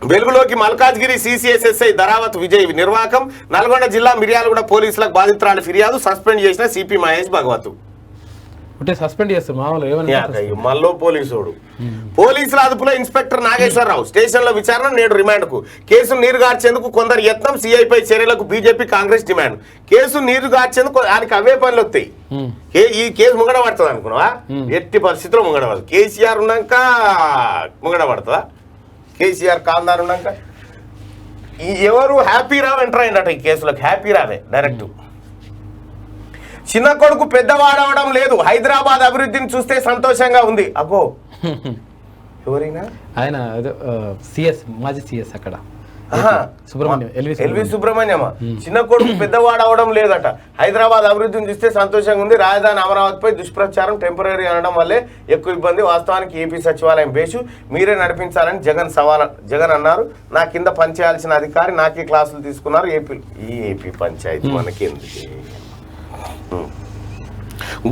వెలుగులోకి మల్కాజ్గిరి సిసిఎస్ఎస్ఐ ధరావత్ విజయ్ నిర్వాహకం. నల్గొండ జిల్లా మిర్యాలగూడ పోలీసులకు బాధితురాలి ఫిర్యాదు, సస్పెండ్ చేసిన సిపి మహేష్ భగవత్. అంటే సస్పెండ్ చేస్తారు మామూలు ఏమన్నా మల్లో పోలీసుడు. పోలీసుల అదుపులో ఇన్స్పెక్టర్ నాగేశ్వరరావు, స్టేషన్ లో విచారణ, నేడు రిమాండ్ కు. కేసు నీరుగార్చేందుకు కొందరు యత్నం, సిఐపై చర్యలకు బీజేపీ కాంగ్రెస్ డిమాండ్. కేసు నీరుగార్చేందుకు ఆయనకి అవే పనులు వస్తాయి. ఈ కేసు ముంగడ పడుతుంది అనుకున్నావా? ఎట్టి పరిస్థితుల్లో ముంగడ పడుతుంది. కేసీఆర్ ఉన్నాక ముంగడ పడుతుందా? కేసీఆర్ కాందార్ ఉన్నాక ఎవరు హ్యాపీ రావ్ ఎంటర్ అయిందట ఈ కేసులకు. హ్యాపీ రావే డైరెక్ట్. చిన్న కొడుకు పెద్దవాడవడం లేదు, హైదరాబాద్ అభివృద్ధిని చూస్తే సంతోషంగా ఉంది. అబ్బో ఎవరైనా ఆయన సిఎస్ మాజీ సిఎస్ అక్కడ సుబ్రహ్మణ్యం ఎల్వి సుబ్రహ్మణ్యమా. చిన్న కొడుకు పెద్దవాడవడం లేదట, హైదరాబాద్ అభివృద్ధిని చూస్తే సంతోషంగా ఉంది. రాజధాని అమరావతిపై దుష్ప్రచారం టెంపరీ అనడం వల్లే ఎక్కువ ఇబ్బంది. వాస్తవానికి ఏపీ సచివాలయం బేసు మీరే నడిపించాలని జగన్ అన్నారు. నా కింద పనిచేయాల్సిన అధికారి నాకే క్లాసులు తీసుకున్నారు. ఏపీ పంచాయతీ మనకి ఎందుకు?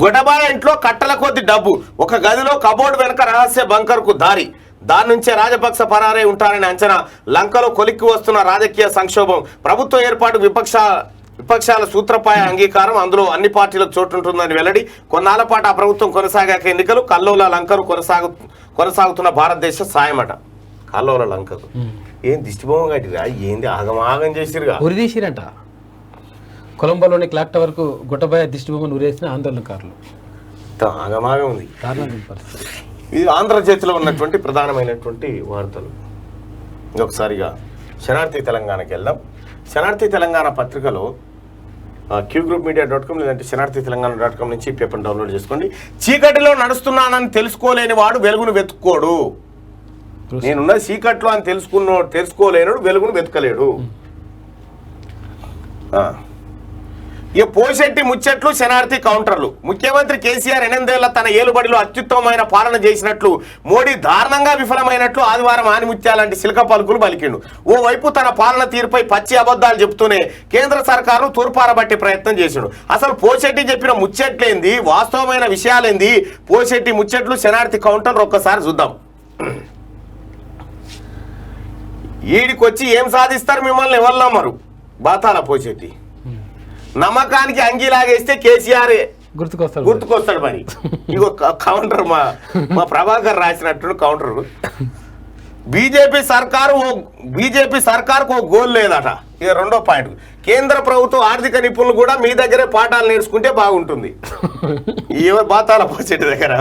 గొడబాయ ఇంట్లో కట్టల కొద్ది డబ్బు, ఒక గదిలో కబోర్డ్ వెనక రహస్య బంకర్ కు దారి. దాని నుంచే రాజపక్స పరారై ఉంటారని అంచనా. లంకలో కొలిక్కి వస్తున్న రాజకీయ సంక్షోభం. ప్రభుత్వ ఏర్పాటు విపక్షాల సూత్రపాయ అంగీకారం, అందులో అన్ని పార్టీలకు చోటుంటుందని వెల్లడి. కొన్నాళ్ల పాటు ఆ ప్రభుత్వం కొనసాగాక ఎన్నికలు. కల్లోల లంకరు కొనసాగుతున్న భారతదేశ సాయమట. కల్లోల లంకరు ఏం దిష్టిబొమ్మ కట్టిరా? ఏంది ఆగమాగం చేసిరుగా? ఉరిదీసిరంట. కొలంబోలోని క్లాక్ టవర్ కు గొట్టబాయ దిష్టిబొమ్మను ఉరేసిన ఆందోళనకారులు. ఆగమాగం ఉంది. ఇది ఆంధ్రజ్యోతిలో ఉన్నటువంటి ప్రధానమైనటువంటి వార్తలు. ఇంకొకసారిగా శనార్థి తెలంగాణకి వెళ్దాం. శనార్థి తెలంగాణ పత్రికలో qgroupmedia.com లేదంటే శనార్థి తెలంగాణ.com నుంచి పేపర్ డౌన్లోడ్ చేసుకోండి. చీకటిలో నడుస్తున్నానని తెలుసుకోలేని వాడు వెలుగును వెతుక్కోడు. నేనున్న చీకట్లో అని తెలుసుకోలేనుడు వెలుగును వెతకలేడు. ఇక పోషెట్టి ముచ్చట్లు, శనార్థి కౌంటర్లు. ముఖ్యమంత్రి కేసీఆర్ 8 ఏళ్ల తన ఏలుబడిలో అత్యుత్తమమైన పాలన చేసినట్లు, మోడీ దారుణంగా విఫలమైనట్లు ఆదివారం ఆనిముత్యాలంటి సిలక పలుకులు పలికిండు. ఓవైపు తన పాలన తీరుపై పచ్చి అబద్ధాలు చెబుతూనే కేంద్ర సర్కారు తూర్పారబట్టే ప్రయత్నం చేసిండు. అసలు పోషెట్టి చెప్పిన ముచ్చట్లేంది, వాస్తవమైన విషయాలేంది? పోషెట్టి ముచ్చట్లు, శనార్థి కౌంటర్లు ఒక్కసారి చూద్దాం. ఈడికొచ్చి ఏం సాధిస్తారు మిమ్మల్ని ఎవరు నమ్మరు? బాతాల పోషెట్టి నమ్మకానికి అంగీలాగేస్తే కేసీఆర్ గుర్తుకొస్తాడు. మరి ఇగో కౌంటర్ మా ప్రభాకర్ రాసినట్టు కౌంటర్. బీజేపీ సర్కారుకు ఓ గోల్ లేదట. ఇక రెండో పాయింట్, కేంద్ర ప్రభుత్వం ఆర్థిక నిపుణులు కూడా మీ దగ్గరే పాఠాలు నేర్చుకుంటే బాగుంటుంది. ఎవరు బాతాల పోసేటి దగ్గర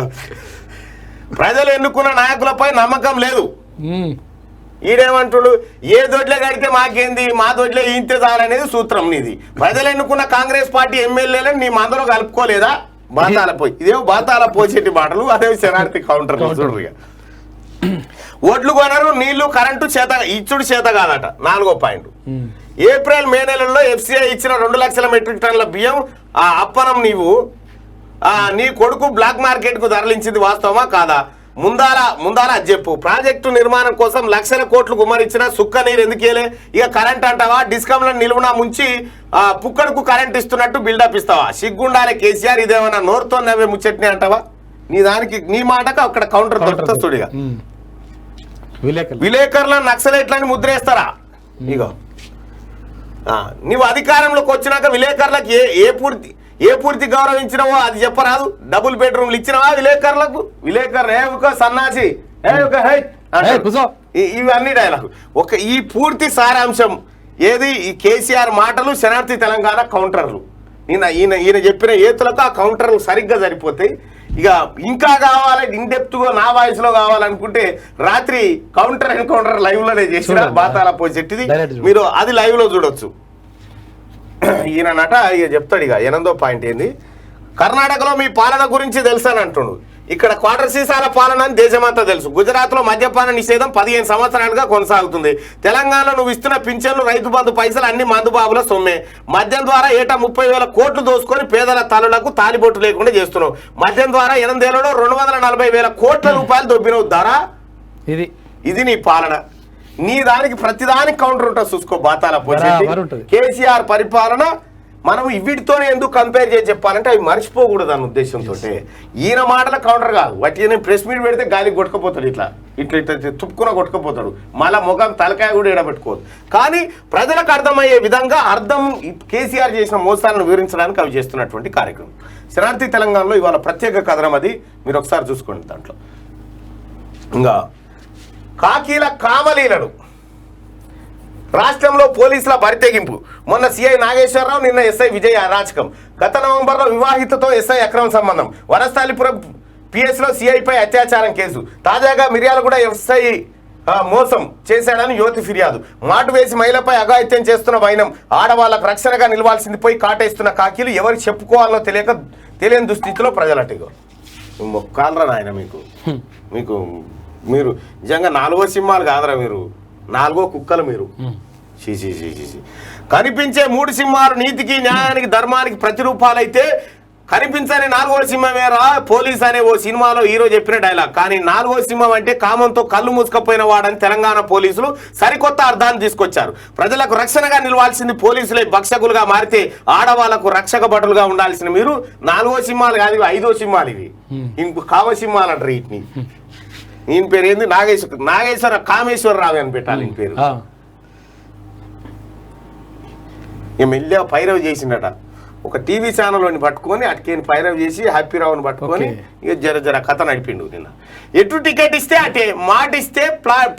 ప్రజలు ఎన్నుకున్న నాయకులపై నమ్మకం లేదు. ఈడేమంటుడు, ఏ దొడ్లే కడితే మాకేంది, మా దొడ్లే ఇంతే చాలనేది సూత్రం నీది. ప్రజలు ఎన్నుకున్న కాంగ్రెస్ పార్టీ ఎమ్మెల్యేలను నీ మందలో కలుపుకోలేదా? బాతాల పోయి ఇదేమో బాతాల పోసేటి మాటలు, అదే శనార్థి కౌంటర్లు చూడరుగా. ఓట్లు కొనరు, నీళ్లు కరెంటు ఇచ్చుడు చేత కాదట. 4వ పాయింట్, ఏప్రిల్ మే నెలల్లో FCI ఇచ్చిన 2 లక్షల మెట్రిక్ టన్నుల బియ్యం అప్పనం నీ కొడుకు బ్లాక్ మార్కెట్ కు తరలించింది వాస్తవమా కాదా? ముందాల చెప్పు. ప్రాజెక్టు నిర్మాణం కోసం లక్షల కోట్లు గుమ్మరించిన సుక్క నీరు ఎందుకేలే? ఇక కరెంట్ అంటావా? డిస్కంలను నిలువున ముంచి పుక్కడుకు కరెంట్ ఇస్తున్నట్టు బిల్డప్ ఇస్తావా? సిగ్గుండాలే కేసీఆర్, ఇదేమన్నా నోరుతో నవ్వే ముచ్చట్ని అంటావా? నీ మాటకు అక్కడ కౌంటర్ దొరుకుతుందిగా. విలేకరులను నక్సలైట్లని ముద్రేస్తారా? ఇగో నీవు అధికారంలోకి వచ్చినాక విలేకరులకు ఏ పూర్తి గౌరవించినవో అది చెప్పరాదు. డబుల్ బెడ్రూమ్లు ఇచ్చినవా విలేకరులకు? విలేకరు సన్నాసి ఇవన్నీ డైలాగ్. ఈ పూర్తి సారాంశం ఏది? ఈ కేసీఆర్ మాటలు, శనార్థి తెలంగాణ కౌంటర్లు. ఈయన చెప్పిన ఏతులకు ఆ కౌంటర్లు సరిగ్గా సరిపోతాయి. ఇక ఇంకా కావాలి ఇన్డెప్త్గా నా వాయిస్లో కావాలనుకుంటే రాత్రి కౌంటర్ ఎన్కౌంటర్ లైవ్లోనే చేసిన బాతాల పోచెట్టిది, మీరు అది లైవ్లో చూడొచ్చు. ఈయనట ఇక చెప్తాడు. ఇక 8వ పాయింట్ ఏంది? కర్ణాటకలో మీ పాలన గురించి తెలుసని అంటుండు. ఇక్కడ క్వార్టర్ సీసాల పాలన అని దేశమంతా తెలుసు. గుజరాత్లో మద్యపాన నిషేధం 15 సంవత్సరాలుగా కొనసాగుతుంది. తెలంగాణలో నువ్వు ఇస్తున్న పింఛన్లు, రైతు బంధు పైసలు అన్ని మందుబాబుల సొమ్మే. మద్యం ద్వారా ఏటా 30,000 కోట్లు దోసుకొని పేదల తల్లులకు తాలిబొట్టు లేకుండా చేస్తున్నావు. మద్యం ద్వారా 8 ఏళ్లలో 240,000 కోట్ల రూపాయలు దొబ్బినవు ధర. ఇది నీ పాలన. నీ దానికి ప్రతిదానికి కౌంటర్ ఉంటుంది చూసుకో. బాతాల పోసేటి కేసీఆర్ పరిపాలన మనం వీటితోనే ఎందుకు కంపేర్ చేసి చెప్పాలంటే అవి మర్చిపోకూడదు అన్న ఉద్దేశంతో. ఈయన మాటల కౌంటర్ కాదు, వాటి ప్రెస్ మీట్ పెడితే గాలికి కొట్టుకపోతాడు ఇట్లా ఇట్లా ఇట్లా తుప్పుకున కొట్టుకుపోతాడు, మళ్ళీ ముఖం తలకాయ కూడా ఎడబెట్టుకోదు. కానీ ప్రజలకు అర్థమయ్యే విధంగా కేసీఆర్ చేసిన మోసాలను వివరించడానికి అవి చేస్తున్నటువంటి కార్యక్రమం. శరణార్థి తెలంగాణలో ఇవాళ ప్రత్యేక కథనం, అది మీరు ఒకసారి చూసుకోండి. దాంట్లో ఇంకా కాకీల కామలీలలు, రాష్ట్రంలో పోలీసుల బరితెగింపు. మొన్న సిఐ నాగేశ్వరరావు, నిన్న ఎస్ఐ విజయ్ అరాచకం. గత నవంబర్లో వివాహితతో ఎస్ఐ అక్రమ సంబంధం. వనస్థలిపురం పిఎస్లో సిఐపై అత్యాచారం కేసు. తాజాగా మిర్యాలగూడ ఎస్ఐ మోసం చేశాడని యువతి ఫిర్యాదు. మాటు వేసి మహిళపై అఘాయిత్యం చేస్తున్న వైనం. ఆడవాళ్లకు రక్షణగా నిలవాల్సింది పోయి కాటేస్తున్న కాకీలు ఎవరికి చెప్పుకోవాలో తెలియని దుస్థితిలో ప్రజలటిగో. మొక్కాలరా నాయన మీకు మీరు నిజంగా 4వ సింహాలు కాదరా, మీరు 4వ కుక్కలు మీరు. కనిపించే 3 సింహాలు నీతికి, న్యాయానికి, ధర్మానికి ప్రతిరూపాలైతే కనిపించని 4వ సింహమేరా పోలీస్ అనే ఓ సినిమాలో హీరో చెప్పిన డైలాగ్. కానీ 4వ సింహం అంటే కామంతో కళ్ళు మూసుకపోయిన వాడని తెలంగాణ పోలీసులు సరికొత్త అర్థాన్ని తీసుకొచ్చారు. ప్రజలకు రక్షణగా నిలవాల్సింది పోలీసులే భక్షకులుగా మారితే ఆడవాళ్లకు రక్షక భటులుగా ఉండాల్సిన మీరు 4వ సింహాలు కాదు, 5వ సింహాలు ఇవి. ఇంకో కామ సింహాలు అంటారు వీటిని. ఈయన పేరు ఏంది? నాగేశ్వర కామేశ్వరరావు అని పెట్టాలి ఈయన పేరు. మెల్లిగా పైరవ్ చేసిండట, ఒక టీవీ ఛానల్ని పట్టుకొని అటుకేని పైరవ్ చేసి హ్యాపీరావుని పట్టుకొని ఇక జర కథ నడిపిండు. నిన్న ఎటు టికెట్ ఇస్తే అటే, మాట ఇస్తే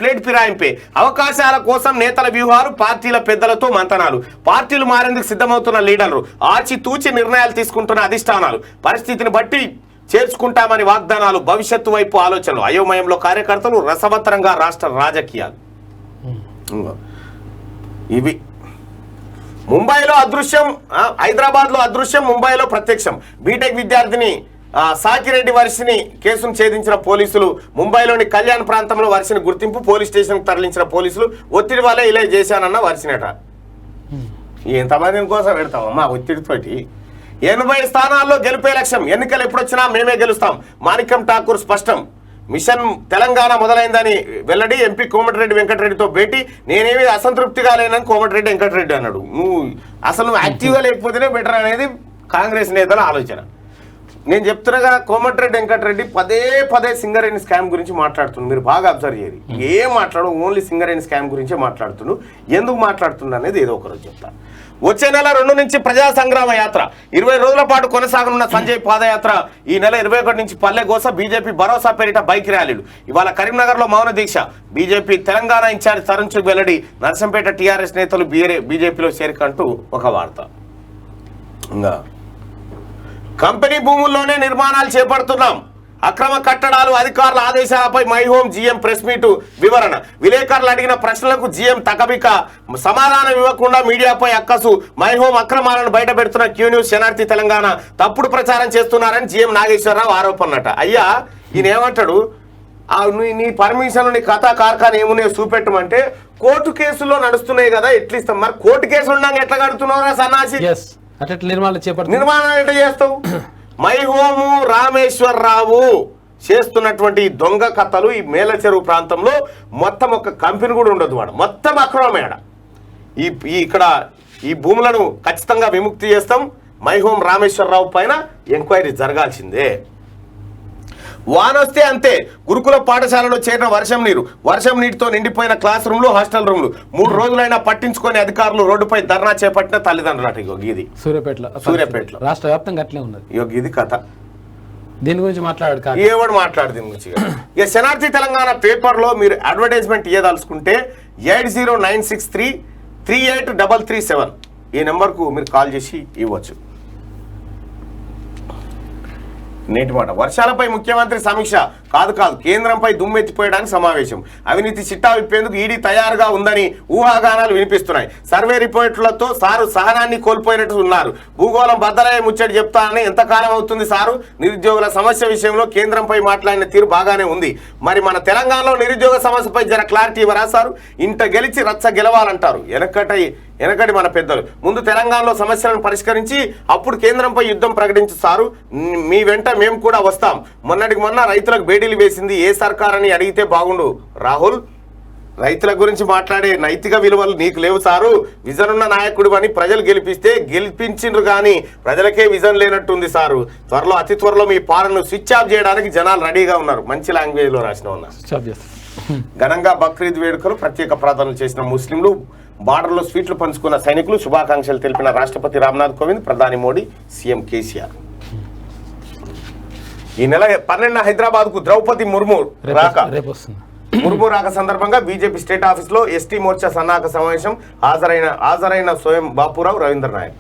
ప్లేట్ ఫిరాయింపే. అవకాశాల కోసం నేతల వ్యూహాలు, పార్టీల పెద్దలతో మంతనాలు. పార్టీలు మారేందుకు సిద్ధమవుతున్న లీడర్లు, ఆచితూచి నిర్ణయాలు తీసుకుంటున్న అధిష్టానాలు. పరిస్థితిని బట్టి చేర్చుకుంటామని వాగ్దానాలు, భవిష్యత్తు వైపు ఆలోచనలు. అయోమయంలో కార్యకర్తలు, రసవత్తరంగా రాష్ట్ర రాజకీయాలు. ఇవి ముంబైలో అదృశ్యం, హైదరాబాద్లో అదృశ్యం, ముంబైలో ప్రత్యక్షం. బీటెక్ విద్యార్థిని సాకిరెడ్డి వర్షిని కేసును ఛేదించిన పోలీసులు. ముంబైలోని కళ్యాణ్ ప్రాంతంలో వర్షిని గుర్తింపు, పోలీస్ స్టేషన్కు తరలించిన పోలీసులు. ఒత్తిడి వల్లే ఇలా చేశానన్న వర్షినట. ఎంతమందిని కోసం పెడతామమ్మా ఒత్తిడితోటి? 80 స్థానాల్లో గెలిపే లక్ష్యం. ఎన్నికలు ఎప్పుడొచ్చినా మేమే గెలుస్తాం. మాణిక్యం ఠాకూర్ స్పష్టం. మిషన్ తెలంగాణ మొదలైందని వెల్లడి. ఎంపీ కోమటిరెడ్డి వెంకటరెడ్డితో భేటీ. నేనేమి అసంతృప్తిగా లేనని కోమటిరెడ్డి వెంకటరెడ్డి అన్నాడు. నువ్వు యాక్టివ్గా లేకపోతేనే బెటర్ అనేది కాంగ్రెస్ నేతల ఆలోచన. నేను చెప్తున్నగా కోమటిరెడ్డి వెంకటరెడ్డి పదే సింగరేణి స్కామ్ గురించి మాట్లాడుతున్నాడు. మీరు బాగా అబ్జర్వ్ చేయాలి. ఏం మాట్లాడు, ఓన్లీ సింగరేణి స్కామ్ గురించే మాట్లాడుతున్నాడు. ఎందుకు మాట్లాడుతున్నా అనేది ఏదో ఒకరోజు చెప్తాను. వచ్చే నెల 2 నుంచి ప్రజా సంగ్రామ యాత్ర 20 రోజుల పాటు కొనసాగనున్న సంజయ్ పాదయాత్ర ఈ నెల 21 నుంచి పల్లెగోస, బీజేపీ భరోసా పేరిట బైక్ ర్యాలీలు. ఇవాళ కరీంనగర్లో మౌన దీక్ష. బీజేపీ తెలంగాణ ఇన్ఛార్జ్ తరుణ్ చుగ్ వెల్లడి. నర్సంపేట టీఆర్ఎస్ నేతలు బీజేపీలో చేరికంటూ ఒక వార్త. ఇంకా కంపెనీ భూముల్లోనే నిర్మాణాలు చేపడుతున్నాం. అక్రమ కట్టడాలు, అధికారుల ఆదేశాలపై మైహోం జీఎం ప్రెస్ మీటు వివరణ. విలేకరులు అడిగిన ప్రశ్నలకు జీఎం తకబిక సమాధానం ఇవ్వకుండా మీడియాపై అక్కసు. మైహోం అక్రమాలను బయట పెడుతున్న క్యూ న్యూస్, శనార్థి తెలంగాణ తప్పుడు ప్రచారం చేస్తున్నారని జీఎం నాగేశ్వరరావు ఆరోపణట. అయ్యా ఈయన ఏమంటాడు, నీ పర్మిషన్, నీ కథా కార్ఖాన ఏమున్నాయో చూపెట్టమంటే కోర్టు కేసుల్లో నడుస్తున్నాయి కదా, ఎట్లా ఇస్తాం? మరి కోర్టు కేసులు ఉన్నాక ఎట్లా కడుతున్నారా సన్నాసి? నిర్మాణాలు ఎట్లా చేస్తావు? మైహోము రామేశ్వరరావు చేస్తున్నటువంటి దొంగ కథలు ఈ మేలచెరువు ప్రాంతంలో మొత్తం ఒక కంపెనీ కూడా ఉండదు. వాడు మొత్తం అక్రమమేడ. ఇక్కడ ఈ భూములను ఖచ్చితంగా విముక్తి చేస్తాం. మైహోం రామేశ్వరరావు పైన ఎంక్వైరీ జరగాల్సిందే. వానొస్తే అంతే. గురుకుల పాఠశాలలో చేరిన వర్షం నీటితో నిండిపోయిన క్లాస్ రూమ్లు, హాస్టల్ రూమ్లు. 3 రోజులైనా పట్టించుకొని అధికారులు రోడ్డుపై ధర్నా చేపట్టిన తల్లిదండ్రులు. ఇది సూర్యాపేటలో రాష్ట్ర వ్యాప్తంగా అట్లే ఉన్నది. ఇది కథ. దీని గురించి మాట్లాడు, ఏవాడు మాట్లాడు దీని గురించి. ఇక శనార్థి తెలంగాణ పేపర్లో మీరు అడ్వర్టైజ్మెంట్ ఇయ్యదలుచుకుంటే 8096338337 ఈ నెంబర్కు మీరు కాల్ చేసి ఇవ్వచ్చు. నేటి మాట. వర్షాలపై ముఖ్యమంత్రి సమీక్ష. కాదు కేంద్రంపై దుమ్మెత్తిపోయడానికి సమావేశం. అవినీతి చిట్టా విప్పేందుకు ఈడీ తయారుగా ఉందని ఊహాగానాలు వినిపిస్తున్నాయి. సర్వే రిపోర్టులతో సారు సహనాన్ని కోల్పోయినట్టు ఉన్నారు. భూగోళం బద్దలయ్యే ముచ్చటి చెప్తానని ఎంతకాలం అవుతుంది సారు? నిరుద్యోగుల సమస్య విషయంలో కేంద్రంపై మాట్లాడిన తీరు బాగానే ఉంది. మరి మన తెలంగాణలో నిరుద్యోగ సమస్యపై జర క్లారిటీ ఇవ్వరా సారు? ఇంట గెలిచి రచ్చ గెలవాలంటారు వెనకటి మన పెద్దలు. ముందు తెలంగాణలో సమస్యలను పరిష్కరించి అప్పుడు కేంద్రంపై యుద్ధం ప్రకటించు సారు. మీ వెంట మేము కూడా వస్తాం. మొన్న రైతులకు బేడీలు వేసింది ఏ సర్కార్ అని అడిగితే బాగుండు రాహుల్. రైతుల గురించి మాట్లాడే నైతిక విలువలు నీకు లేవు సారు. విజన్ ఉన్న నాయకుడు అని ప్రజలు గెలిపించిండ్రు కానీ ప్రజలకే విజన్ లేనట్టుంది సారు. అతి త్వరలో మీ పాలనను స్విచ్ ఆఫ్ చేయడానికి జనాలు రెడీగా ఉన్నారు. మంచి లాంగ్వేజ్ లో రాసిన ఉన్నా. ఘనంగా బక్రీద్ వేడుకలు ప్రత్యేక ప్రార్థనలు చేసిన ముస్లింలు, బార్డర్లో స్వీట్లు పంచుకున్న సైనికులు, శుభాకాంక్షలు తెలిపిన రాష్ట్రపతి రామ్నాథ్ కోవింద్, ప్రధాని మోడీ, సీఎం కేసీఆర్. ఈ నెల 12 హైదరాబాద్కు ద్రౌపది ముర్ము రాక ముర్ము రాక సందర్భంగా బీజేపీ స్టేట్ ఆఫీస్లో ఎస్టీ మోర్చా సన్నాహక సమావేశం. హాజరైన స్వయం బాపురావు రవీంద్ర నాయక్.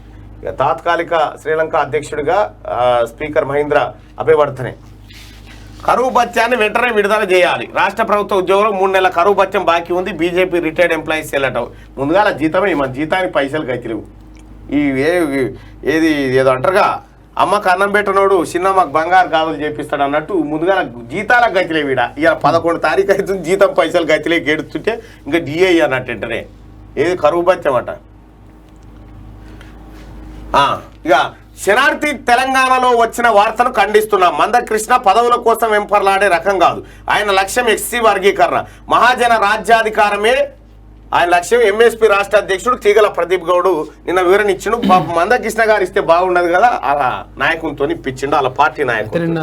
తాత్కాలిక శ్రీలంక అధ్యక్షుడిగా స్పీకర్ మహేంద్ర అభివర్ధనే. కరువు భత్యాన్ని వెంటనే విడుదల చేయాలి. రాష్ట్ర ప్రభుత్వ ఉద్యోగులు 3 నెలల కరువు భత్యం బాకీ ఉంది. బీజేపీ రిటైర్డ్ ఎంప్లాయీస్ సెల్లటం. ముందుగా జీతమే, మన జీతానికి పైసలు గతిలేవు. ఏదో అంటారుగా, అమ్మకు అన్నం పెట్టనోడు చిన్నమ్మకు బంగారు కావాలి చేపిస్తాడు అన్నట్టు ముందుగా జీతాలకు గతిలే వీడ. ఇక 11 తారీఖు అవుతుంది, జీతం పైసలు గతిలే గెడుతుంటే ఇంకా డిఐ అన్నట్టు వెంటనే ఏది కరువు భత్యం అట. ఇక శనార్థి తెలంగాణలో వచ్చిన వార్తను ఖండిస్తున్నాం. మందకృష్ణ పదవుల కోసం వెంపర్లాడే రకం కాదు. ఆయన లక్ష్యం ఎస్సీ వర్గీకరణ, మహాజన రాజ్యాధికారమే ఆయన లక్ష్యం. ఎంఎస్పీ రాష్ట్ర అధ్యక్షుడు తీగల ప్రదీప్ గౌడ్ నిన్న వివరణ ఇచ్చిండు. మందకృష్ణ గారు ఇస్తే బాగుండదు కదా, అలా నాయకునితో ఇప్పించిండు, అలా పార్టీ నాయకుడు. నిన్న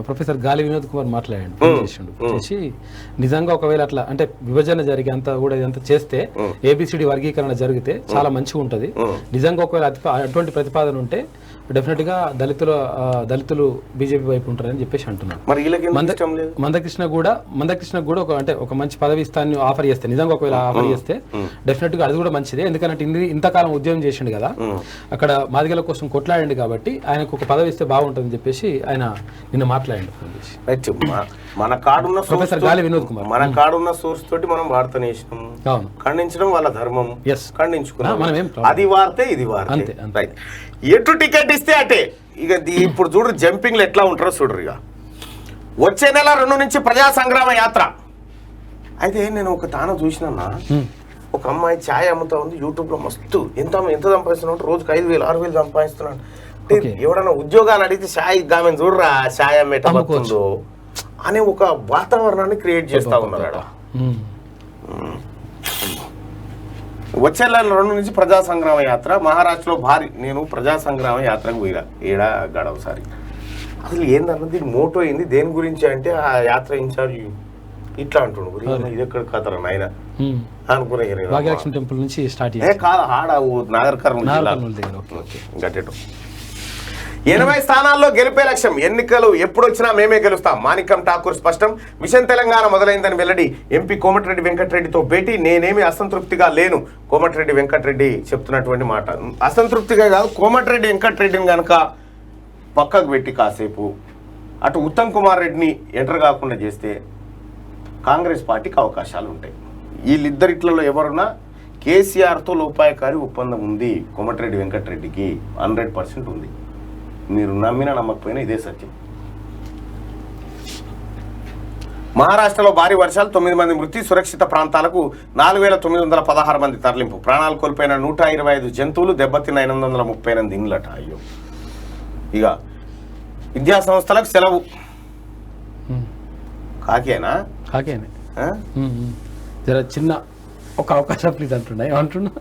ప్రొఫెసర్ గాలి వినోద్ కుమార్ మాట్లాడి నిజంగా ఒకవేళ అట్లా అంటే విభజన జరిగి అంతా కూడా ఇదంతా చేస్తే ఏబిసిడి వర్గీకరణ జరిగితే చాలా మంచిగా ఉంటది. నిజంగా ఒకవేళ అటువంటి ప్రతిపాదన ఉంటే డెఫినెట్ గా దళితులు బీజేపీ వైపు ఉంటారని చెప్పేసి అంటున్నారు. మందకృష్ణ కూడా ఒక మంచి పదవి స్థాన్ని ఆఫర్ చేస్తే, నిజంగా ఒకవేళ ఆఫర్ చేస్తే డెఫినెట్ గా అది కూడా మంచిదే. ఎందుకంటే ఇంతకాలం ఉద్యమం చేసిండు కదా, అక్కడ మాదిగల కోసం కొట్లాడండి కాబట్టి ఆయనకు ఒక పదవి ఇస్తే బాగుంటుందని చెప్పేసి ఆయన నిన్న మాట్లాడండి. మన కాడున్న ప్రొఫెసర్ గాలి వినోద్ కుమార్, మన కాడున్న సోర్స్ తోటి మనం వార్త నేసినాం. ఖండించడం వాళ్ళ ధర్మం, ఖండించుకున్నాం. అది వార్తే, ఇది వార్తే. ఎటు టికెట్ ఇస్తే అటే. ఇక ఇప్పుడు చూడు జంపింగ్లు ఎట్లా ఉంటారో చూడరు. ఇక వచ్చే నెల 2 నుంచి ప్రజా సంగ్రామ యాత్ర. అయితే నేను ఒక తాన చూసినా, ఒక అమ్మాయి ఛాయ్ అమ్ముతా ఉంది యూట్యూబ్ లో. మస్తు ఎంత సంపాదిస్తున్నా, రోజుకి 5,000 6,000 సంపాదిస్తున్నాడు. అంటే ఎవడన్నా ఉద్యోగాలు అడిగితే ఛాయ్ గామెను చూడరా, ఛాయ్ అమ్మేట అమ్ముతుందో అనే ఒక వాతావరణాన్ని క్రియేట్ చేస్తా ఉన్నారు. వచ్చే నెల 2 నుంచి ప్రజా సంగ్రామ యాత్ర. మహారాష్ట్రలో భారీ. నేను ప్రజా సంగ్రామ యాత్రకు పోయినా ఏడా గడవసారి. అసలు ఏందన్నది దీని మోటో ఏంది, దేని గురించి అంటే ఆ యాత్ర ఇన్ఛార్జ్ ఇట్లా అంటుండు, ఇది ఎక్కడ కథరా నాయన అనుకునే టెంపుల్ నుంచి స్టార్ట్ కాదు, ఆడ నాగర్ కర్నూలు గట్టెటు. 80 స్థానాల్లో గెలిపే లక్ష్యం. ఎన్నికలు ఎప్పుడు వచ్చినా మేమే గెలుస్తాం. మాణిక్యం ఠాకూర్ స్పష్టం. మిషన్ తెలంగాణ మొదలైందని వెల్లడి. ఎంపీ కోమటిరెడ్డి వెంకటరెడ్డితో భేటీ. నేనేమి అసంతృప్తిగా లేను. కోమటిరెడ్డి వెంకటరెడ్డి చెప్తున్నటువంటి మాట. అసంతృప్తిగా కాదు, కోమటిరెడ్డి వెంకటరెడ్డిని కనుక పక్కకు పెట్టి కాసేపు అటు ఉత్తమ్ కుమార్ రెడ్డిని ఎంటర్ కాకుండా చేస్తే కాంగ్రెస్ పార్టీకి అవకాశాలు ఉంటాయి. వీళ్ళిద్దరిట్లలో ఎవరున్నా కేసీఆర్తో లోపాయకారి ఒప్పందం ఉంది. కోమటిరెడ్డి వెంకటరెడ్డికి 100% ఉంది. మీరు నమ్మినా నమ్మకపోయినా ఇదే సత్యం. మహారాష్ట్రలో భారీ వర్షాలు, 9 మంది మృతి. సురక్షిత ప్రాంతాలకు 4,916 మంది తరలింపు. ప్రాణాలు కోల్పోయిన 125 జంతువులు, దెబ్బతిన్న 838 ఇండ్లట. అయ్యో. ఇక విద్యా సంస్థలకు సెలవు. కాకేనా? కాకేనే. జర చిన్న ఒక అవకాశం ప్లీజ్ అంటున్నాయి అంటున్నా.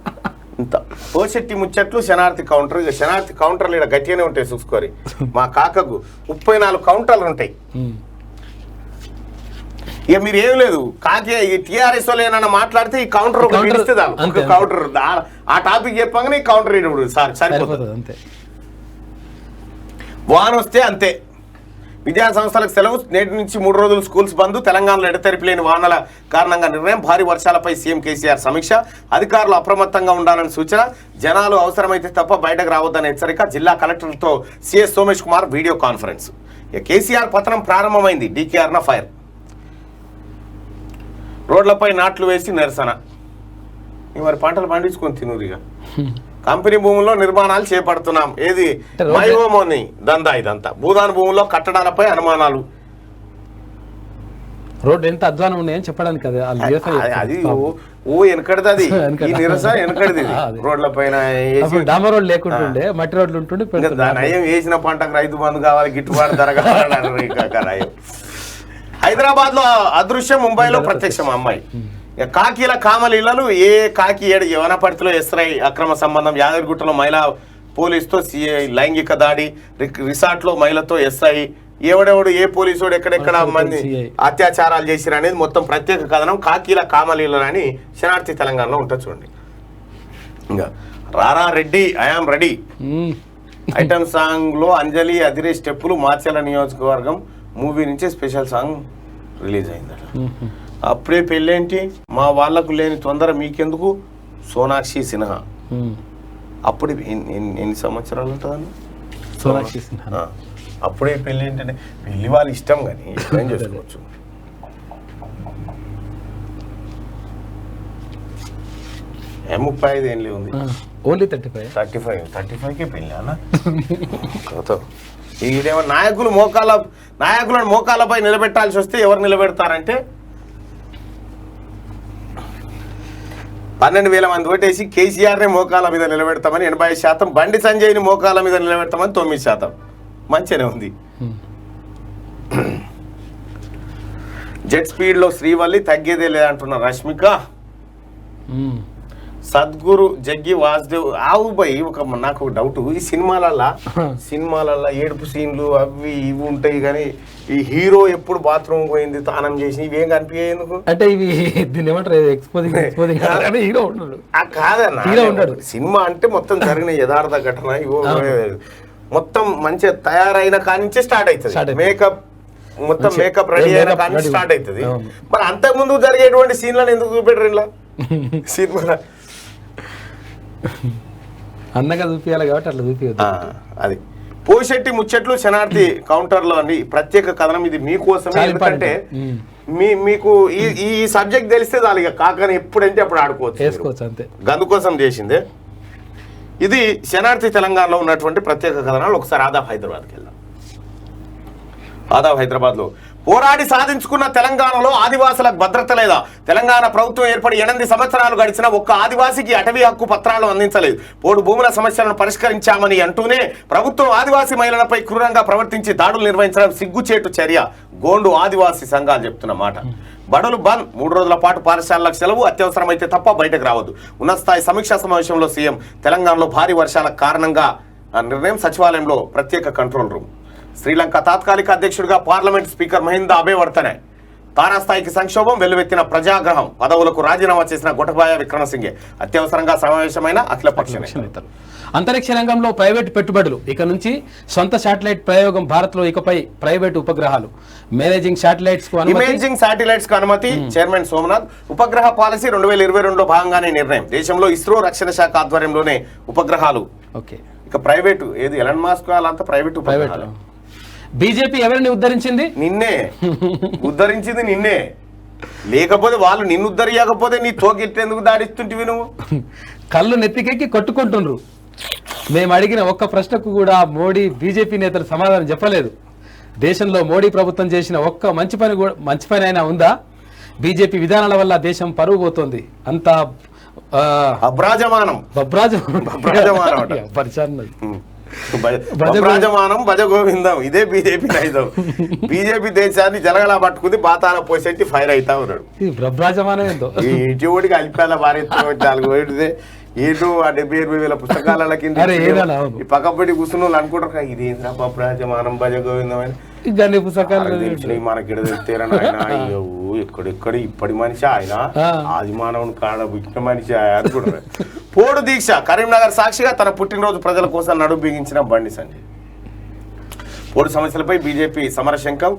ఇంత ఓశెట్టి ముచ్చట్లు శనార్థి కౌంటర్. ఇక శనార్థి కౌంటర్లు ఇక్కడ గట్టిగానే ఉంటాయి చూసుకోరి. మా కాకకు 34 కౌంటర్లు ఉంటాయి. ఇక మీరు ఏం లేదు, కాకే ఈ టీఆర్ఎస్ వాళ్ళు ఏమన్నా మాట్లాడితే ఈ కౌంటర్ ఒక కౌంటర్ ఆ టాపిక్ చెప్పగానే ఈ కౌంటర్ ఇవ్వడు సార్ సరిపోతుంది అంతే. వాన వస్తే అంతే. విద్యా సంస్థలకు సెలవు. నేటి నుంచి 3 రోజులు స్కూల్స్ బంద్. తెలంగాణలో ఎడతెరిపి లేని వానల కారణంగా నిర్ణయం. భారీ వర్షాలపై సీఎం కేసీఆర్ సమీక్ష. అధికారులు అప్రమత్తంగా ఉండాలని సూచన. జనాలు అవసరమైతే తప్ప బయటకు రావద్దనే హెచ్చరిక. జిల్లా కలెక్టర్లతో CS Somesh Kumar video conference. KCR పతనం ప్రారంభమైంది. డీకేఆర్న ఫైర్. రోడ్లపై నాట్లు వేసి నిరసన. మరి పంటలు పండించుకొని తినూరిగా. కంపెనీ భూముల్లో నిర్మాణాలు చేపడుతున్నాం. ఏది మైహోమోని దందా ఇదంతా. భూదాన భూముల్లో కట్టడాలపై అనుమానాలు. రోడ్డు ఎంత అధ్వానం ఉన్నాయని చెప్పడానికి అది ఓ వెనకడిది. అది ఈ నిరసన వెనకడిది. రోడ్ల పైన డామర్ రోడ్ లేకుంటుండే, మట్టి రోడ్లు ఉంటుండే. నయం వేసిన పంటకు రైతు బంధు కావాలి, గిట్టుబాటు ధర కావాలి. హైదరాబాద్ లో అదృశ్యం, ముంబైలో ప్రత్యక్షం. అమ్మాయి కాకీల కామలీలలు. ఏ కాకి ఏడు వనపర్తిలో ఎస్ఐ అక్రమ సంబంధం. యాదగిరిగుట్టలో మహిళా పోలీసుతో సిఐ లైంగిక దాడి. రిసార్ట్లో మహిళతో ఎస్ఐ ఎవడెవడు ఏ పోలీసుడు ఎక్కడెక్కడ మంది అత్యాచారాలు చేసిరు అనేది మొత్తం ప్రత్యేక కథనం కాకీల కామలీల అని శనార్థి తెలంగాణలో ఉంటుంది చూడండి. ఇంకా రారా Reddy I am ready item song లో అంజలి అదిరే స్టెప్పులు మార్చల నియోజకవర్గం మూవీ నుంచి స్పెషల్ సాంగ్ రిలీజ్ అయిందట. అప్పుడే పెళ్ళేంటి మా వాళ్లకు లేని తొందర మీకెందుకు సోనాక్షి సిన్హా. అప్పుడు ఎన్ని సంవత్సరాలు ఉంటుందని సోనాక్షి సిన్హా అప్పుడే పెళ్ళి ఏంటంటే పెళ్లి వాళ్ళ ఇష్టం కానీ ఏం చేసుకోవచ్చు. ఏ 35 ఏం ఉంది ఓన్లీ 35కే పెళ్ళి అన్న. ఇదేమో నాయకులను మోకాలపై నిలబెట్టాల్సి వస్తే ఎవరు నిలబెడతారంటే 12,000 మంది ఓటేసి కేసీఆర్నే మోకాల మీద నిలబెడతామని 80%, బండి సంజయ్ని మోకాల మీద నిలబెడతామని 9%. మంచిగానే ఉంది. జెట్ స్పీడ్లో శ్రీవల్లి తగ్గేదే లేదంటున్న రష్మిక. సద్గురు జగ్గి వాసుదేవ్ ఆవు పోయి నాకు డౌట్ ఈ సినిమాలల్లో ఏడుపు సీన్లు అవి ఇవి ఉంటాయి కానీ ఈ హీరో ఎప్పుడు బాత్రూమ్ పోయింది తానం చేసి ఇవేం కనిపించాయి ఎందుకు అంటే ఇవి దీన్ని ఏమంటారు ఎక్స్పోజింగ్ హీరో ఉండడు కాదన్నా. సినిమా అంటే మొత్తం జరిగిన యథార్థ ఘటన ఇవో మొత్తం మంచిగా తయారైన కానించే స్టార్ట్ అవుతుంది. మేకప్ రెడీ అయిన కానీ స్టార్ట్ అవుతుంది. మరి అంతకు ముందు జరిగేటువంటి సీన్లను ఎందుకు చూపెట్టరు ఇలా సినిమా అన్నగా చూపించాలి కాబట్టి అట్లా చూపించదు. అది పోషెట్టి ముచ్చట్లు శనార్థి కౌంటర్లో అండి ప్రత్యేక కథనం. ఇది మీకోసమే, ఎందుకంటే మీకు ఈ సబ్జెక్ట్ తెలిస్తే చాలు ఇక కాకని ఎప్పుడంటే అప్పుడు ఆడుకోవచ్చు అంతే. గందుకోసం చేసిందే ఇది. శనార్థి తెలంగాణలో ఉన్నటువంటి ప్రత్యేక కథనాలు. ఒకసారి ఆదాబ్ హైదరాబాద్కి వెళ్దాం. ఆదాబ్ హైదరాబాద్లో పోరాడి సాధించుకున్న తెలంగాణలో ఆదివాసులకు భద్రత లేదా? తెలంగాణ ప్రభుత్వం ఏర్పడి 8 సంవత్సరాలు గడిచిన ఒక్క ఆదివాసికి అటవీ హక్కు పత్రాలు అందించలేదు. పోడు భూముల సమస్యలను పరిష్కరించామని అంటూనే ప్రభుత్వం ఆదివాసీ మహిళలపై క్రూరంగా ప్రవర్తించి దాడులు నిర్వహించడం సిగ్గుచేటు చర్య. గోండు ఆదివాసీ సంఘాలు చెప్తున్న మాట. బడులు బంద్, 3 రోజుల పాటు పాఠశాలలకు సెలవు, అత్యవసరమైతే తప్ప బయటకు రావద్దు. ఉన్నత స్థాయి సమీక్షా సమావేశంలో సీఎం. తెలంగాణలో భారీ వర్షాల కారణంగా నిర్ణయం. సచివాలయంలో ప్రత్యేక కంట్రోల్ రూమ్. శ్రీలంక తాత్కాలిక అధ్యక్షుడిగా పార్లమెంట్ స్పీకర్ మహింద అబేవర్తనే. తారాస్థాయికి సంక్షోభం, వెల్లువెత్తిన ప్రజాగ్రహం. పదవులకు రాజీనామా చేసిన గొటబాయ విక్రమసింగే. అత్యవసరంగా సమావేశమైన అఖిలపక్ష నేతలు. అంతరిక్ష రంగంలో ప్రైవేటు పెట్టుబడులు. ఇక నుంచి సొంత శాటిలైట్ ప్రయోగం. భారత్ లో ఇకపై ప్రైవేటు ఉపగ్రహాలు. ఇమేజింగ్ శాటిలైట్స్ కు అనుమతి. చైర్మన్ సోమనాథ్. ఉపగ్రహ పాలసీ 2022లో భాగంగానే నిర్ణయం. దేశంలో ఇస్రో రక్షణ శాఖ ఆధ్వర్యంలోనే ఉపగ్రహాలు. ఓకే, ఇక ప్రైవేటు ఏది ఎలన్ మాస్క్ వాళ్ళంతా ప్రైవేటు ఉపగ్రహాలు. బీజేపీ ఎవరిని ఉద్ధరించింది? ఉద్ధరించింది నిన్నే. లేకపోతే వాళ్ళు నిన్ను ఉద్ధరించకపోతే నీ తోకెట్టేందుకు దాడిస్తుంటివి నువ్వు? కళ్ళు నెత్తికెక్కి కొట్టుకుంటుండ్రు. మేము అడిగిన ఒక్క ప్రశ్నకు కూడా మోడీ బీజేపీ నేతలు సమాధానం చెప్పలేదు. దేశంలో మోడీ ప్రభుత్వం చేసిన ఒక్క మంచి పని అయినా ఉందా? బీజేపీ విధానాల వల్ల దేశం పరువు పోతుంది. అంతా అబ్రాజమానం భజగోవిందం. ఇదే బీజేపీ నైజం. బీజేపీ దేశాన్ని జలగలా పట్టుకుంది, బాతాల పోసేటి ఫైర్ అవుతా ఉన్నాడు. బ్రహ్రాజమానం ఏందో ఇటీవడికి అలిపేల భారీ 4 ఏటో ఆ 70,000 పుస్తకాల కింద ఈ పక్కపడి కూర్చున్న వాళ్ళు అనుకుంటారు ఇది బ్రహ్రాజమానం భజగోవిందం అని. మనకి ఎక్కడెక్కడ ఇప్పటి మనిషి ఆయన ఆది మానవుని కాడ పుట్టిన మనిషి అనుకుంటారు. పోడు దీక్ష. కరీంనగర్ సాక్షిగా తన పుట్టినరోజు ప్రజల కోసం నడుం బిగించిన బండి సంజయ్. పోడు సమస్యలపై బీజేపీ సమరశంఖం.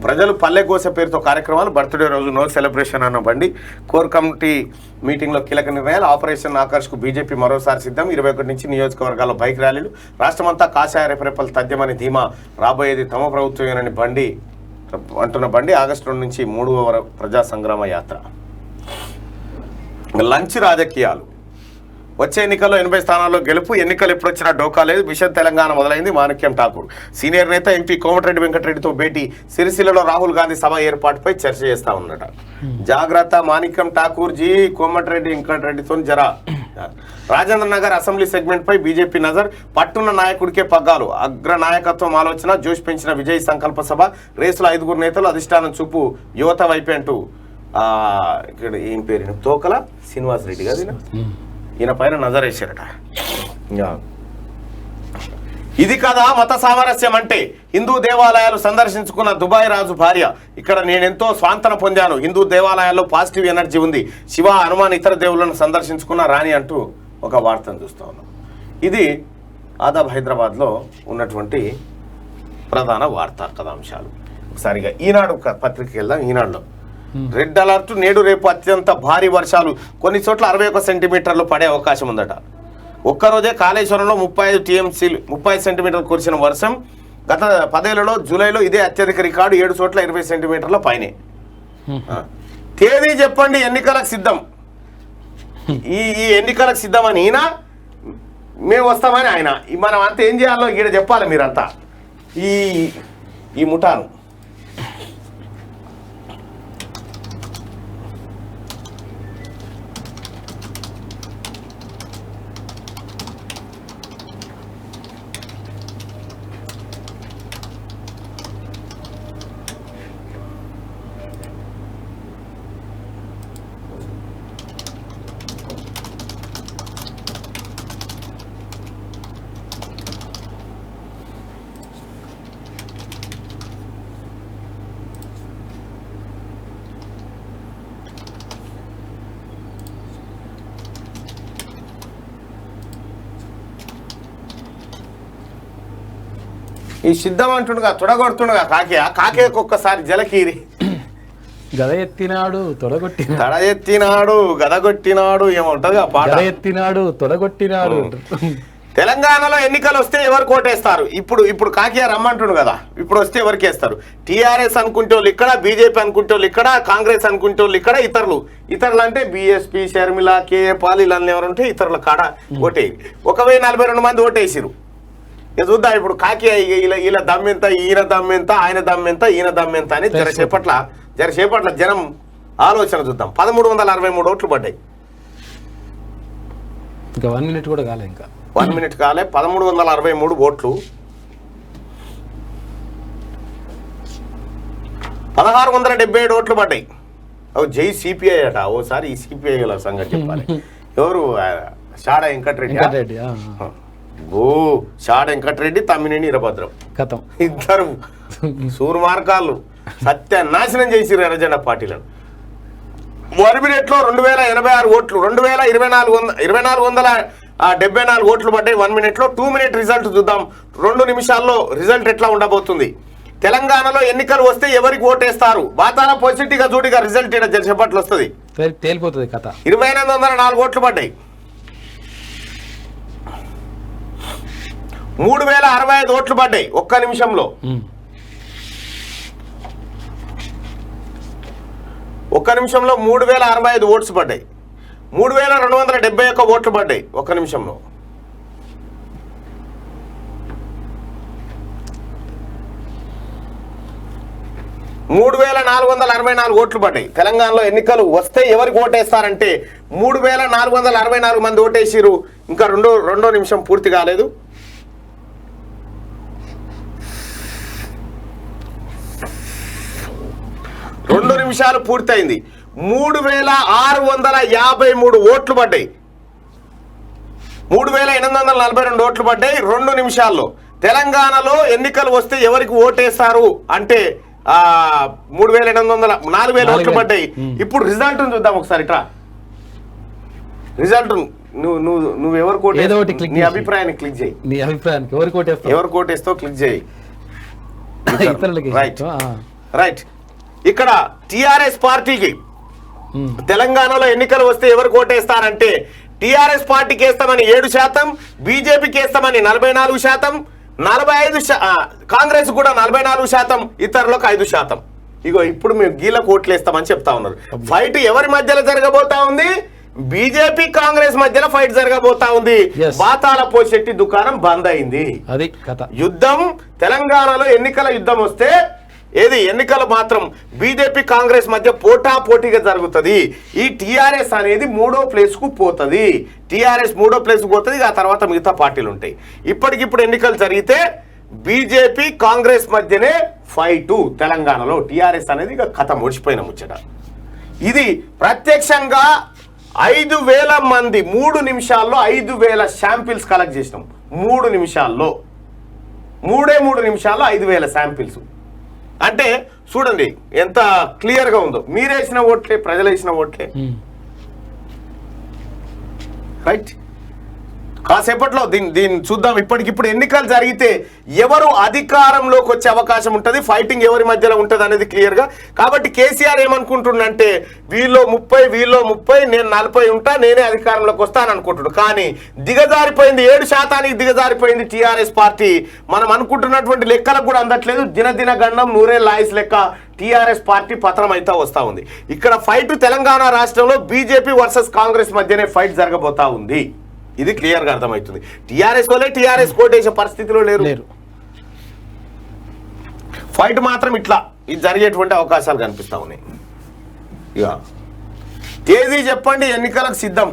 ప్రజలు పల్లెకోస పేరుతో కార్యక్రమాలు. బర్త్డే రోజు నో సెలబ్రేషన్ అన్న బండి. కోర్ కమిటీ మీటింగ్లో కీలక నిర్ణయాలు. ఆపరేషన్ ఆకర్ష్కు బీజేపీ మరోసారి సిద్ధం. 21 నుంచి నియోజకవర్గాల్లో బైక్ ర్యాలీలు. రాష్ట్రమంతా కాషాయ రెపరెపలు తథ్యమని ధీమా. రాబోయేది తమ ప్రభుత్వమేనని బండి అంటున్న బండి. ఆగస్టు 2 నుంచి 3వ ప్రజా సంగ్రామ యాత్ర. లంచ్ రాజకీయాలు. వచ్చే ఎన్నికల్లో 80 స్థానాల్లో గెలుపు. ఎన్నికలు ఎప్పుడు వచ్చినా డోకా లేదు. మిషన్ తెలంగాణ మొదలైంది. మాణిక్యం ఠాకూర్. సీనియర్ నేత ఎంపీ కోమటిరెడ్డి వెంకటరెడ్డితో భేటీ. సిరిసిల్లలో రాహుల్ గాంధీ సభ ఏర్పాటుపై చర్చ చేస్తా ఉన్నట. జాగ్రత్త మాణిక్యం ఠాకూర్ జీ. కోమటిరెడ్డి వెంకటరెడ్డితో జరా. రాజేంద్ర నగర్ అసెంబ్లీ సెగ్మెంట్ పై బీజేపీ నజర్. పట్టున్న నాయకుడికే పగ్గాలు. అగ్ర నాయకత్వం ఆలోచన. జోష్ పెంచిన విజయ్ సంకల్ప సభ. రేసులో 5 నేతలు. అధిష్టానం చూపు యువత వైపే అంటూ ఇక్కడ ఏం పేరు తోకల శ్రీనివాస్ రెడ్డి గారు ఈయన పైన నజర్ వేసారట. ఇది కదా మత సామరస్యం అంటే. హిందూ దేవాలయాలు సందర్శించుకున్న దుబాయ్ రాజు భార్య, ఇక్కడ నేనెంతో స్వాంతన పొందాను, హిందూ దేవాలయాల్లో పాజిటివ్ ఎనర్జీ ఉంది, శివ హనుమాన్ ఇతర దేవుళ్ళను సందర్శించుకున్న రాణి అంటూ ఒక వార్తను చూస్తూ ఉన్నాం. ఇది ఆదాబ్ హైదరాబాద్లో ఉన్నటువంటి ప్రధాన వార్తా కథాంశాలు. ఒకసారిగా ఈనాడు పత్రికకి వెళ్దాం. ఈనాడులో రెడ్ అలర్ట్, నేడు రేపు అత్యంత భారీ వర్షాలు, కొన్ని చోట్ల 61 సెంటీమీటర్లు పడే అవకాశం ఉందట. ఒక్కరోజే కాళేశ్వరంలో 35 టీఎంసీలు 30 సెంటీమీటర్లు కురిసిన వర్షం. గత 10 ఏళ్లలో జూలైలో ఇదే అత్యధిక రికార్డు, 7 చోట్ల 20 సెంటీమీటర్ల పైనే. తేదీ చెప్పండి, ఎన్నికలకు సిద్ధం. ఈ ఎన్నికలకు సిద్ధం అని ఈయన, మేము వస్తామని ఆయన. మనం అంతా ఏం చేయాలో ఈడ చెప్పాలి మీరంతా. ఈ ముఠాను ఈ సిద్ధం అంటుండగా తొడగొడుతుండగా కాకేకి ఒక్కసారి జలకీరి గద ఎత్తినాడు తొడగొట్టినాడు, తడ ఎత్తినాడు గదగొట్టినాడు ఏముంటది ఆ పాట. గద ఎత్తినాడు తొడగొట్టినాడు. తెలంగాణలో ఎన్నికలు వస్తే ఎవరు కోటేస్తారు? ఇప్పుడు కాకియా రమ్మంటుండు కదా, ఇప్పుడు వస్తే ఎవరికి వేస్తారు? టీఆర్ఎస్ అనుకుంటే వాళ్ళు ఇక్కడ, బీజేపీ అనుకుంటే వాళ్ళు ఇక్కడ, కాంగ్రెస్ అనుకుంటే వాళ్ళు ఇక్కడ, ఇతరులు అంటే బీఎస్పీ, షర్మిల, కేఏ పాల్ ఇలా ఎవరుంటే ఇతరుల కాడ ఓటే 1042 మంది ఓటేసిరు. ఇక చూద్దాం ఇప్పుడు కాకియా ఇలా దమ్మెంత, ఈయన దమ్మెంత, ఆయన దమ్మెంత, ఈయన దమ్మెంత అని జరసేపట్ల జనం ఆలోచన చూద్దాం. 1363 ఓట్లు పడ్డాయి. ఇంకా 1 మినిట్ కూడా కాలే, ఇంకా 1 మినిట్ కాలే. 1363 ఓట్లు. 1677 ఓట్లు పడ్డాయి. అవి జై సిపిఐ అట. ఓసారి ఈ సిపిఐ సంగతి చెప్పాలి. ఎవరు? షాడ వెంకటరెడ్డి. షాడ వెంకటరెడ్డి, తమ్మినేని వీరభద్రం కథం, ఇద్దరు సూర్మార్గాలు సత్యనాశనం చేసిరు ఎర్రజెండా పార్టీలను. 1 మినిట్లో 2086 ఓట్లు, 2474 ఓట్లు పడ్డాయి 1 మినిట్లో. 2 మినిట్ రిజల్ట్ చూద్దాం. 2 నిమిషాల్లో రిజల్ట్ ఎట్లా ఉండబోతుంది? తెలంగాణలో ఎన్నికలు వస్తే ఎవరికి ఓటేస్తారు? బాతాల పాజిటివ్గా చూడిగా రిజల్ట్ ఇక్కడ జరిసేపట్లు వస్తుంది, తేలిపోతుంది కథ. 2804 ఓట్లు పడ్డాయి. 3065 ఓట్లు పడ్డాయి ఒక్క నిమిషంలో. ఒక్క నిమిషంలో 3065 ఓట్స్ పడ్డాయి. 3271 ఓట్లు పడ్డాయి ఒక్క నిమిషంలో. మూడు 3464 ఓట్లు పడ్డాయి. తెలంగాణలో ఎన్నికలు వస్తే ఎవరికి ఓటేస్తారంటే 3464 మంది ఓటేసిరు. ఇంకా రెండో నిమిషం పూర్తి కాలేదు. రెండు నిమిషాలు పూర్తయింది. 3653 ఓట్లు పడ్డాయి. 3842 ఓట్లు పడ్డాయి 2 నిమిషాల్లో. తెలంగాణలో ఎన్నికలు వస్తే ఎవరికి ఓటేస్తారు అంటే 4000 ఓట్లు పడ్డాయి. ఇప్పుడు రిజల్ట్ చూద్దాం ఒకసారి. ఇట్లా రిజల్ట్ నువ్వు ఎవరు కోటేస్తావు, నీ అభిప్రాయాన్ని క్లిక్ చేయి. నీ అభిప్రాయానికి ఎవరు కోటేస్తావు క్లిక్ చేయి. రైట్. ఇక్కడ టిఆర్ఎస్ పార్టీకి తెలంగాణలో ఎన్నికలు వస్తే ఎవరు కోటేస్తారంటే టిఆర్ఎస్ పార్టీకి వేస్తామని 7%, బీజేపీకి వేస్తామని 44%, 45 కాంగ్రెస్ కూడా 44%, ఇతరులకు 5%. ఇగో ఇప్పుడు మేము గీల కోట్లు వేస్తామని చెప్తా ఉన్నారు. ఫైట్ ఎవరి మధ్యలో జరగబోతా ఉంది? బీజేపీ కాంగ్రెస్ మధ్యలో ఫైట్ జరగబోతా ఉంది. బాతాల పోషెట్టి దుకాణం బంద్ అయింది. అది కథ. యుద్ధం తెలంగాణలో ఎన్నికల యుద్ధం వస్తే ఎన్నికలు మాత్రం బీజేపీ కాంగ్రెస్ మధ్య పోటాపోటీగా జరుగుతుంది. ఈ టీఆర్ఎస్ అనేది 3వ ప్లేస్కు పోతుంది. టీఆర్ఎస్ 3వ ప్లేస్కు పోతుంది. ఆ తర్వాత మిగతా పార్టీలు ఉంటాయి. ఇప్పటికిప్పుడు ఎన్నికలు జరిగితే బీజేపీ కాంగ్రెస్ మధ్యనే ఫైటు తెలంగాణలో. టీఆర్ఎస్ అనేది ఇక కథ ముడిచిపోయిన ముచ్చట. ఇది ప్రత్యక్షంగా 5000 మంది 3 నిమిషాల్లో 5000 శాంపిల్స్ కలెక్ట్ చేసినాం. 3 నిమిషాల్లో 3 నిమిషాల్లో 5,000 శాంపిల్స్. అంటే చూడండి ఎంత క్లియర్గా ఉందో. మీరేసిన ఓట్లే, ప్రజలు వేసిన ఓట్లే. రైట్. కాసేపట్లో దీన్ని చూద్దాం. ఇప్పటికిప్పుడు ఎన్నికలు జరిగితే ఎవరు అధికారంలోకి వచ్చే అవకాశం ఉంటుంది, ఫైటింగ్ ఎవరి మధ్యలో ఉంటుంది అనేది క్లియర్గా. కాబట్టి కేసీఆర్ ఏమనుకుంటుండంటే వీళ్ళు 30 నేను 40 ఉంటా, నేనే అధికారంలోకి వస్తాను అనుకుంటున్నాడు. కానీ దిగజారిపోయింది, 7% దిగజారిపోయింది టీఆర్ఎస్ పార్టీ. మనం అనుకుంటున్నటువంటి లెక్కలకు కూడా అందట్లేదు. దినదిన గండం నూరే లాయిస్ లెక్క టీఆర్ఎస్ పార్టీ పతనం అయితే వస్తూ ఉంది. ఇక్కడ ఫైట్ తెలంగాణ రాష్ట్రంలో బీజేపీ వర్సెస్ కాంగ్రెస్ మధ్యనే ఫైట్ జరగబోతా ఉంది. ఇది క్లియర్గా అర్థమవుతుంది. టీఆర్ఎస్ వాళ్ళే టీఆర్ఎస్ కోటేసే పరిస్థితిలో లేరు. ఫైట్ మాత్రం ఇట్లా ఇది జరిగేటువంటి అవకాశాలు కనిపిస్తా ఉన్నాయి. ఇక తేదీ చెప్పండి, ఎన్నికలకు సిద్ధం.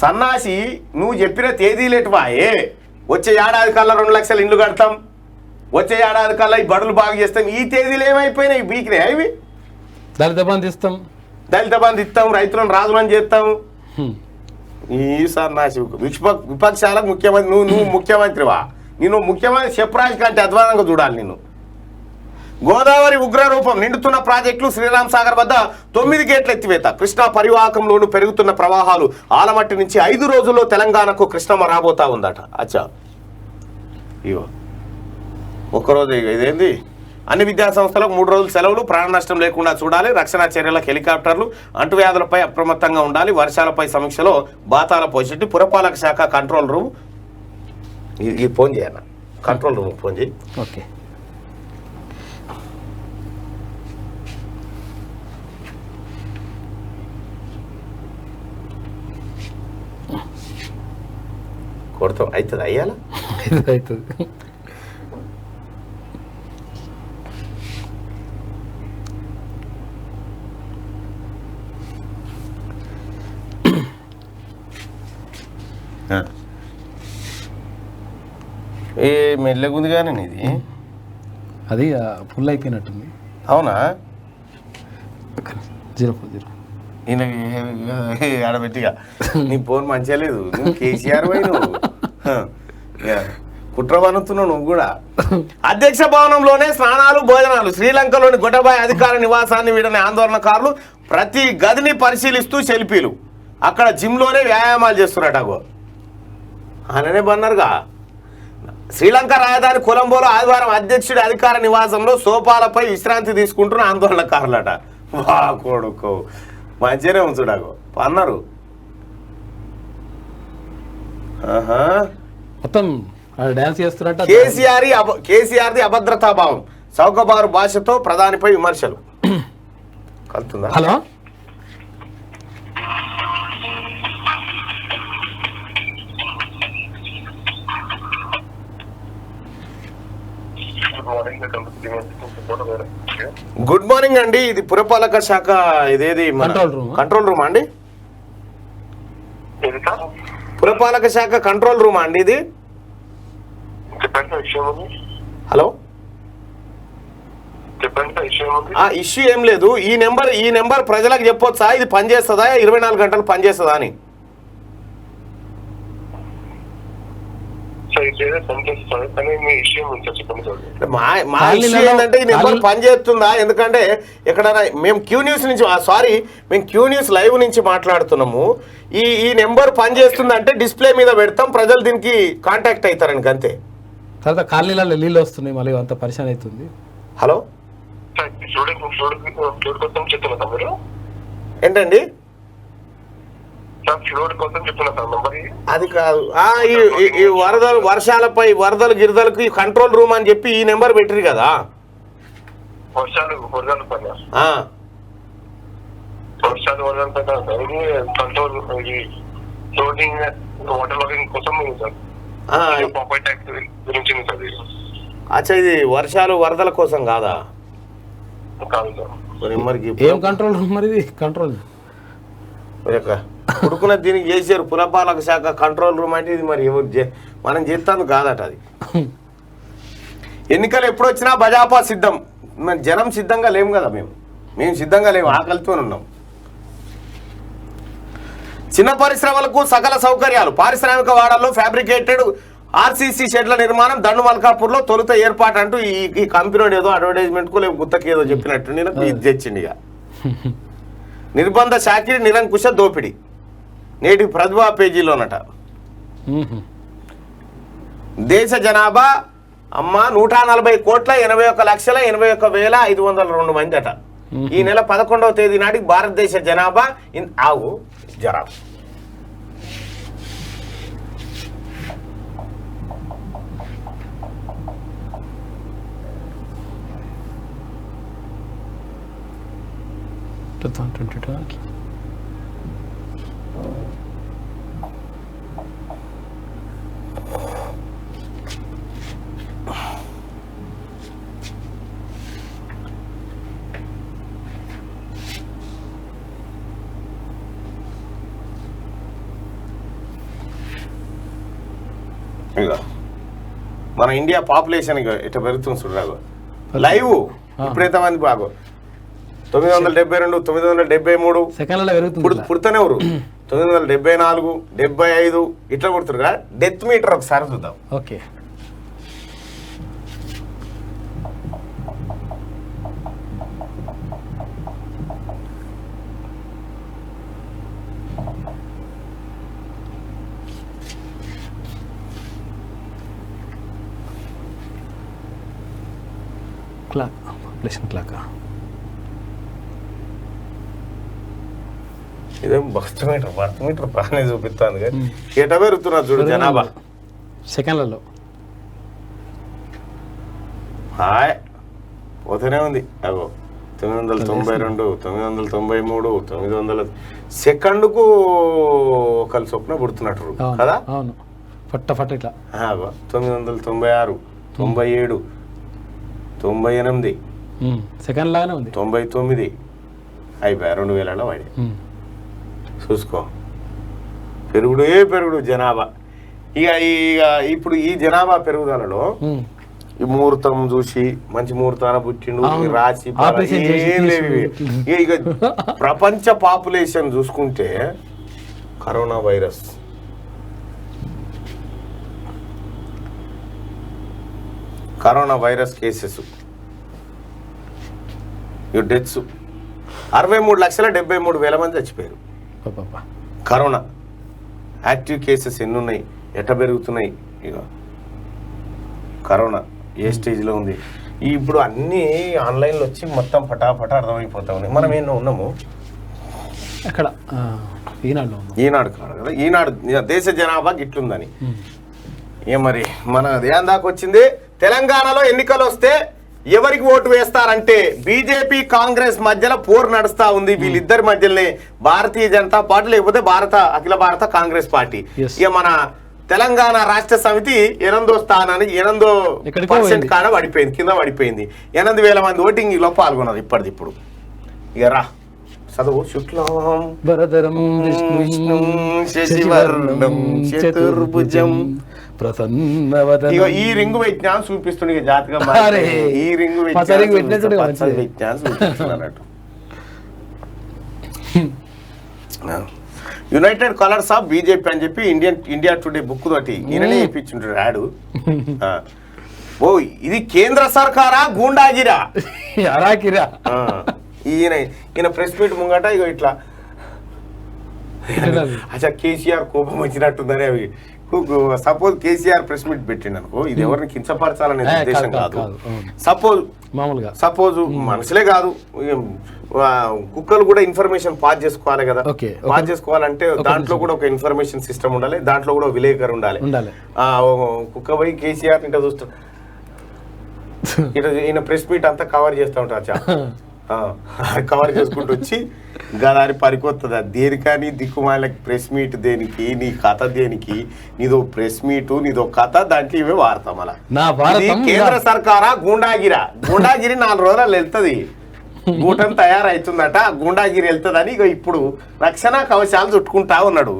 సన్నాసి నువ్వు చెప్పిన తేదీలేటివాయే. వచ్చే ఏడాది కల్లా 2 లక్షల ఇండ్లు కడతాం, వచ్చే ఏడాది కల్లా ఈ బడులు బాగా చేస్తాం. ఈ తేదీలు ఏమైపోయినాయి? బీకినాయి అవి. దళిత బంధు ఇస్తాం, రైతులను రాజులను చేస్తాం. ఈ సన్నాసి విపక్షాలకు ముఖ్యమంత్రి. నువ్వు ముఖ్యమంత్రివా? నేను ముఖ్యమంత్రి చెప్పరాజు కంటే అధ్వానంగా చూడాలి నిన్ను. గోదావరి ఉగ్రరూపం, నిండుతున్న ప్రాజెక్టులు. శ్రీరామ్ సాగర్ వద్ద 9 గేట్ల ఎత్తివేత. కృష్ణా పరివాహకంలోనూ పెరుగుతున్న ప్రవాహాలు. ఆలమట్టి నుంచి 5 రోజుల్లో తెలంగాణకు కృష్ణమ్మ రాబోతా ఉందట. అచ్చా, ఇవో ఒక్కరోజు ఇదేంది? అన్ని విద్యాసంస్థలకు 3 రోజులు సెలవులు. ప్రాణ నష్టం లేకుండా చూడాలి. రక్షణ చర్యలకు హెలికాప్టర్లు. అంటువ్యాధులపై అప్రమత్తంగా ఉండాలి. వర్షాలపై సమీక్షలో బాతాల పోషెట్టి. పురపాలక శాఖ కంట్రోల్ రూమ్. ఇది ఫోన్ చేయన్న, కంట్రోల్ రూమ్ ఫోన్ చేయి. ఓకే. కొడతాం అవుతుంది, అయ్యాలా అవుతుంది. ఏ మెల్లగుంది కానీ ఇది అది ఫుల్ అయిపోయినట్టుంది. అవునా? 040 ఈయన ఆడబెట్టిగా నీ ఫోన్ మంచిగా లేదు. నువ్వు కేసీఆర్ పోయి నువ్వు కుట్రవనుతున్నావు నువ్వు కూడా. అధ్యక్ష భవనంలోనే స్నానాలు, భోజనాలు. శ్రీలంకలోని గొటబాయ్ అధికార నివాసాన్ని వీడని ఆందోళనకారులు ప్రతి గదిని పరిశీలిస్తూ సెల్ఫీలు. అక్కడ జిమ్లోనే వ్యాయామాలు చేస్తున్నట్టు అననే బన్నారుగా. శ్రీలంక రాజధాని కొలంబోలో ఆదివారం అధ్యక్షుడి అధికార నివాసంలో సోఫాలపై విశ్రాంతి తీసుకుంటున్న ఆందోళనకారులట. వా కొడుకో, మంచిగానే ఉంచుడాగో అన్నారు. మొత్తం డాన్స్ చేస్తున్నట్టు. కేసీఆర్ది అభద్రతాభావం. చౌకబారు భాషతో ప్రధానిపై విమర్శలు. కలుతుందా? హలో, గుడ్ మార్నింగ్ అండి. ఇది పురపాలక శాఖ, ఇదేది కంట్రోల్ రూమ్ అండి? పురపాలక శాఖ కంట్రోల్ రూమా అండి ఇది? హలో, ఇష్యూ ఏం లేదు. ఈ నెంబర్ ప్రజలకు చెప్పొచ్చా? ఇది పనిచేస్తుందా? 24 గంటలు పనిచేస్తుందా అని? మా ఇష్యూ ఏంటంటే ఈ నెంబర్ పనిచేస్తుందా? ఎందుకంటే ఎక్కడైనా మేము క్యూ న్యూస్ లైవ్ నుంచి మాట్లాడుతున్నాము. ఈ నెంబర్ పనిచేస్తుందంటే డిస్ప్లే మీద పెడతాం, ప్రజలు దీనికి కాంటాక్ట్ అవుతారని అంతే. తర్వాత కాలనీలలో నీళ్ళు వస్తున్నాయి, మళ్ళీ అంత పరిశాన్ అవుతుంది. హలో, ఏంటండి? అది కాదు, ఈ వర్షాలపై వరదలు గిరదలకు ఈ కంట్రోల్ రూమ్ అని చెప్పి ఈ నెంబర్ పెట్టిరు కదా. అచ్చా, ఇది వర్షాలు వరదల కోసం కాదా? ఏం కంట్రోల్ రూమ్ మరి? ఇది కంట్రోల్ ఉడుకున్న దీనికి చేశారు పురపాలక శాఖ కంట్రోల్ రూమ్ అంటే. ఇది మరి ఎవరు మనం చేస్తాను కాదట అది. ఎన్నికలు ఎప్పుడు వచ్చినా బజాపా సిద్ధం. జనం సిద్ధంగా లేము కదా, మేము సిద్ధంగా లేము, ఆకలితో ఉన్నాం. చిన్న పరిశ్రమలకు సకల సౌకర్యాలు. పారిశ్రామిక వాడల్లో ఫ్యాబ్రికేటెడ్ ఆర్సీసీ షెడ్ల నిర్మాణం దండు మల్కాపూర్లో తొలుత ఏర్పాటు అంటూ ఈ కంపెనీ ఏదో అడ్వర్టైజ్మెంట్ కు లేకపోతే గుత్తకి ఏదో చెప్పినట్టు నేను ఇది తెచ్చింది ఇక. నిర్బంధ షాకిరి నిరంకుశ దోపిడి నేటి ప్రతిభా పేజీలోనట. దేశ జనాభా 140,81,81,502 మంది అట. ఈ నెల 11వ తేదీ నాటికి భారతదేశ జనాభా ఆవు జరా మన ఇండియా పాపులేషన్ ఇట్లా పెరుగుతుంది చూడరాగు లైవ్ ఇప్పుడైతే మంది బాగో 972 973 సెకండ్లలో ఇప్పుడు పుడతానే ఎవరు 974 75 ఇట్లా పుడుతురు కదా. డెత్ మీటర్ ఒకసారి చూద్దాం. ఓకే క్లాక్ పాపులేషన్ క్లాక్ ఇదేం బర్త్ మీటర్ బాగానే చూపిస్తుంది కానీ ఎట పెరుగుతున్నారు చూడు జనాభా సెకండ్లలో. హాయ్ పోతూనే ఉంది. అగో 992 993 900 సెకండ్కు ఒకళ్ళు చొప్పున పుడుతున్నట్టు కదా. అవును ఫట్ ఇట్లా 996 97 98 సెకండ్ లాగానే ఉంది 99 అయిపోయా 2000 వాడి చూసుకో. పెరుగుడు జనాభా. ఇక ఇప్పుడు ఈ జనాభా పెరుగుదలలో ఈ ముహూర్తం చూసి మంచి ముహూర్తాన పుట్టిండు రాసి ఇక ప్రపంచ పాపులేషన్ చూసుకుంటే కరోనా వైరస్ కేసెస్ డెత్స్ 63,73,000 మంది చచ్చిపోయారు. కరోనా యాక్టివ్ కేసెస్ ఎన్ని ఉన్నాయి, ఎట్ట పెరుగుతున్నాయి, ఇక కరోనా ఏ స్టేజ్లో ఉంది. ఇప్పుడు అన్నీ ఆన్లైన్లో వచ్చి మొత్తం ఫటాఫట అర్థమైపోతా ఉన్నాయి. మనం ఎన్నో ఉన్నాము అక్కడ ఈనాడు కదా. ఈనాడు దేశ జనాభా గిట్లుందని. మరి మన దేని దాకా వచ్చింది. తెలంగాణలో ఎన్నికలు వస్తే ఎవరికి ఓటు వేస్తారంటే బీజేపీ కాంగ్రెస్ మధ్యలో పోరు నడుస్తా ఉంది. వీళ్ళిద్దరి మధ్యలోనే భారతీయ జనతా పార్టీ లేకపోతే అఖిల భారత కాంగ్రెస్ పార్టీ. ఇక మన తెలంగాణ రాష్ట్ర సమితి 8వ స్థానానికి 8% కాడ పడిపోయింది, కింద పడిపోయింది. 8,000 మంది ఓటింగ్లో పాల్గొన్నారు ఇప్పటిదిప్పుడు. ఇక రా చదువు. శుక్లం వరదరం విష్ణు శశివర్ణం చతుర్భుజం ప్రసన్నవదనం. ఈ రింగు పెట్టినా చూపిస్తుంది జాతకం. ఈ రింగు చూపిస్తున్నట్టు. యునైటెడ్ కలర్స్ ఆఫ్ బీజేపీ అని చెప్పి ఇండియా టుడే బుక్ తోటి ఈయననే ఇప్పించుంటాడు యాడు. ఓ ఇది కేంద్ర సర్కారా గూండాగిరా అరాకిరా. ఈయన ప్రెస్ మీట్ ముంగట ఇక ఇట్లా అచ్చా కేసీఆర్ కోపం వచ్చినట్టుందని. అవి సపోజ్ కేసీఆర్ ప్రెస్ మీట్ పెట్టిండు అనుకో, ఇది ఎవరిని కించపరచాలనే ఉద్దేశం కాదు. సపోజ్ మనుషులే కాదు, కుక్కలు కూడా ఇన్ఫర్మేషన్ పాస్ చేసుకోవాలి కదా. పాస్ చేసుకోవాలంటే దాంట్లో కూడా ఒక ఇన్ఫర్మేషన్ సిస్టమ్ ఉండాలి, దాంట్లో కూడా విలేకరు ఉండాలి. కుక్క పోయి కేసీఆర్ ఇంట చూస్తాడు, ఇట్లా ఈయన ప్రెస్ మీట్ అంతా కవర్ చేస్తూ ఉంటారు. కవర్ చేసుకుంటూ వచ్చి గదారి పరికొత్తదా దేనికని దిక్కుమాలకి ప్రెస్ మీట్ దేనికి, నీ కథ దేనికి, నీదో ప్రెస్ మీటు నీదో కథ, దాంట్లో ఇవే వాడతాం. అలా కేంద్ర సర్కారా గూండాగిరి 4 రోజులు వెళ్తుంది, గూటం తయారైతుందట, గూండాగిరి వెళ్తుందని ఇక ఇప్పుడు రక్షణ కవచాలు చుట్టుకుంటా ఉన్నాడు.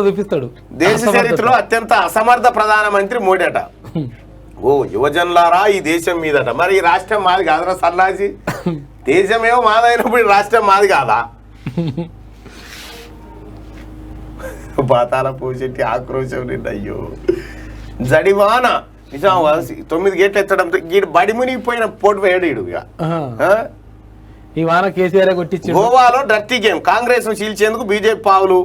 చూపిస్తాడు. దేశ చరిత్రలో అత్యంత అసమర్థ ప్రధానమంత్రి మోడీ అట. ఓ యువజనులారా ఈ దేశం మీదట. మరి ఈ రాష్ట్రం మాది కాదరా సన్నాసి? దేశమేమో మాదైనప్పుడు ఈ రాష్ట్రం మాది కాదా? పాతాల పోషెట్టి ఆక్రోశం నిండి. అయ్యో జడివాన నిజం 9 గేట్లు ఎత్తడంతో గీడు బడి మునిగిపోయిన పోటు వేయడు ఇక ఈ వాన కేసీఆర్ కొట్టించి. గోవాలో డర్టీ గేమ్, కాంగ్రెస్ ను చీల్చేందుకు బీజేపీ పావులు,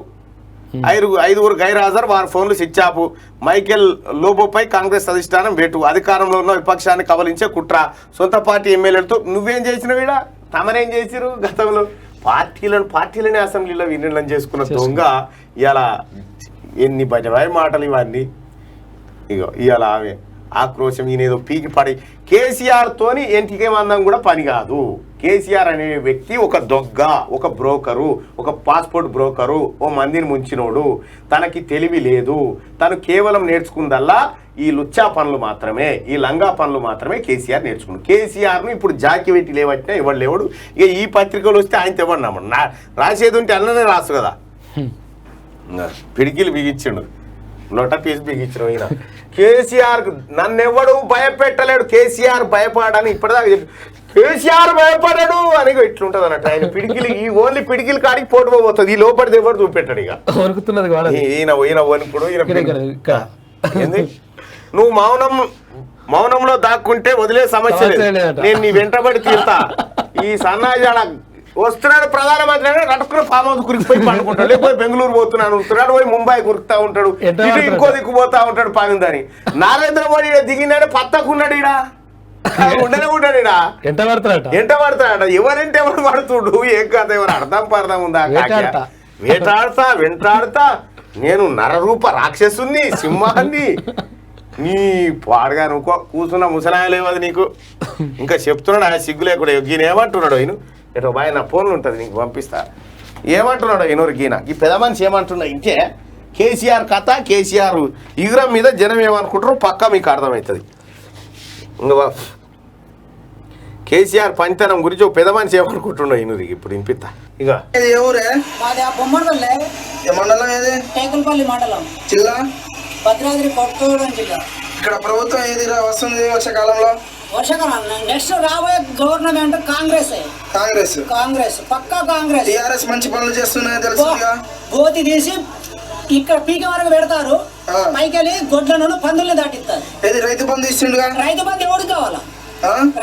ఐదుగురు గైర్హాజరు, వారి ఫోన్లు స్విచ్ ఆఫ్. మైకేల్ లోబోపై కాంగ్రెస్ అధిష్టానం వేటు, అధికారంలో ఉన్న విపక్షాన్ని కబలించే కుట్ర, సొంత పార్టీ ఎమ్మెల్యేలతో నువ్వేం చేసినావు ఈడ, తమరేం చేసిరు గతంలో, పార్టీలని అసెంబ్లీలో విలీనం చేసుకున్న దొంగ ఇలా ఎన్ని బజవాయి మాటలు ఇవన్నీ. ఇగో ఇవాళ ఆమె ఆక్రోశం, ఈయనేదో పీకి పడి కేసీఆర్ తోని ఎంటికే మందం కూడా పని కాదు. కేసీఆర్ అనే వ్యక్తి ఒక దొంగ, ఒక బ్రోకరు, ఒక పాస్పోర్ట్ బ్రోకరు, ఓ మందిని ముంచినోడు, తనకి తెలివి లేదు, తను కేవలం నేర్చుకుందల్లా ఈ లుచ్చా పనులు మాత్రమే, ఈ లంగా పనులు మాత్రమే కేసీఆర్ నేర్చుకున్నాడు. కేసీఆర్ను ఇప్పుడు జాకి పెట్టి లేవట్టినా ఎవడు లేవడు. ఇక ఈ పత్రికలు వస్తే ఆయన ఎవరు రాసేది ఉంటే అన్ననే రాసు కదా. పిడికిలు బిగించిండు, నొట పీసి బిగించిన ఈయన. కేసీఆర్ నన్నెవడు భయపెట్టలేడు, కేసీఆర్ భయపడని ఇప్పటిదాకా చెప్పి కేసీఆర్ భయపడడు అని ఇట్లుంటది అన్నట్టు. ఆయన పిడికిలు ఈ ఓన్లీ పిడికిలు కాడికి పోటుపోతుంది, ఈ లోపలిది ఎవరు చూపెట్టాడు. ఇక ఈయన వణుకుడు, ఏంది నువ్వు మౌనంలో దాక్కుంటే వదిలే సమస్య లేదు, నేను నీ వెంటబడి తీరుతా. ఈ సన్నాజాడ వస్తున్నాడు ప్రధానమంత్రి అని రట్టుకుని ఫామ్ హౌస్ కురికిపోయి పండుకుంటాడు, లేకపోతే బెంగళూరు పోతున్నాడు వస్తున్నాడు, పోయి ముంబై కురుకుతా ఉంటాడు, ఇటు ఇంకో దిక్కు పోతా ఉంటాడు పనిందని. నరేంద్ర మోడీ దిగినాడు పత్తకున్నాడు, ఈడ ఉండనే ఉంటాడు, ఈడ ఎంట పడతాడ. ఎవరంటే ఎవరు పడుతుడు, ఏం కాదు, ఎవరు అర్థం ఉందా? వెంటాడుతా నేను నరరూప రాక్షసుని, సింహాన్ని, నీ పాడుగా నువ్వు కూర్చున్న ముసలాయలేవది నీకు. ఇంకా చెప్తున్నాడు ఆయన సిగ్గు లేకుండా. ఈయన ఏమంటున్నాడు, ఈయన ఏటో బాయ్ నా ఫోన్లు ఉంటుంది నీకు పంపిస్తా. ఏమంటున్నాడు ఈయనూరికి, ఈయన ఈ పెద్ద మనిషి ఏమంటున్నా ఇంకే కేసీఆర్ కథ, కేసీఆర్ ఈగురం మీద జనం ఏమనుకుంటారో పక్కా మీకు అర్థమవుతుంది. కేసీఆర్ పంచతనం గురించి ఒక పెద్ద మనిషి ఏమనుకుంటున్నావు ఈయనూరికి ఇప్పుడు వినిపిస్తా. ఇక మండలం ఏది? టేకులపల్లి మండలం, జిల్లా భద్రాద్రి కొత్తగూడెం జిల్లా. ఇక్కడ ప్రభుత్వం ఏది వస్తుంది వర్షాకాలంలో? వర్షాకాలం నెక్స్ట్ రాబోయే గవర్నమెంట్ కాంగ్రెస్ పక్కా కాంగ్రెస్. టీఆర్ఎస్ మంచి పనులు చేస్తున్నాయి తెలుసు. గోతి తీసి ఇక్కడ పీక వరకు పెడతారు, పైకెళ్ళి గొడ్లను పందుల్ని దాటిస్తారు. ఏది రైతు బంధు ఇస్తుండగా? రైతు బంధు ఎవడు కావాలా?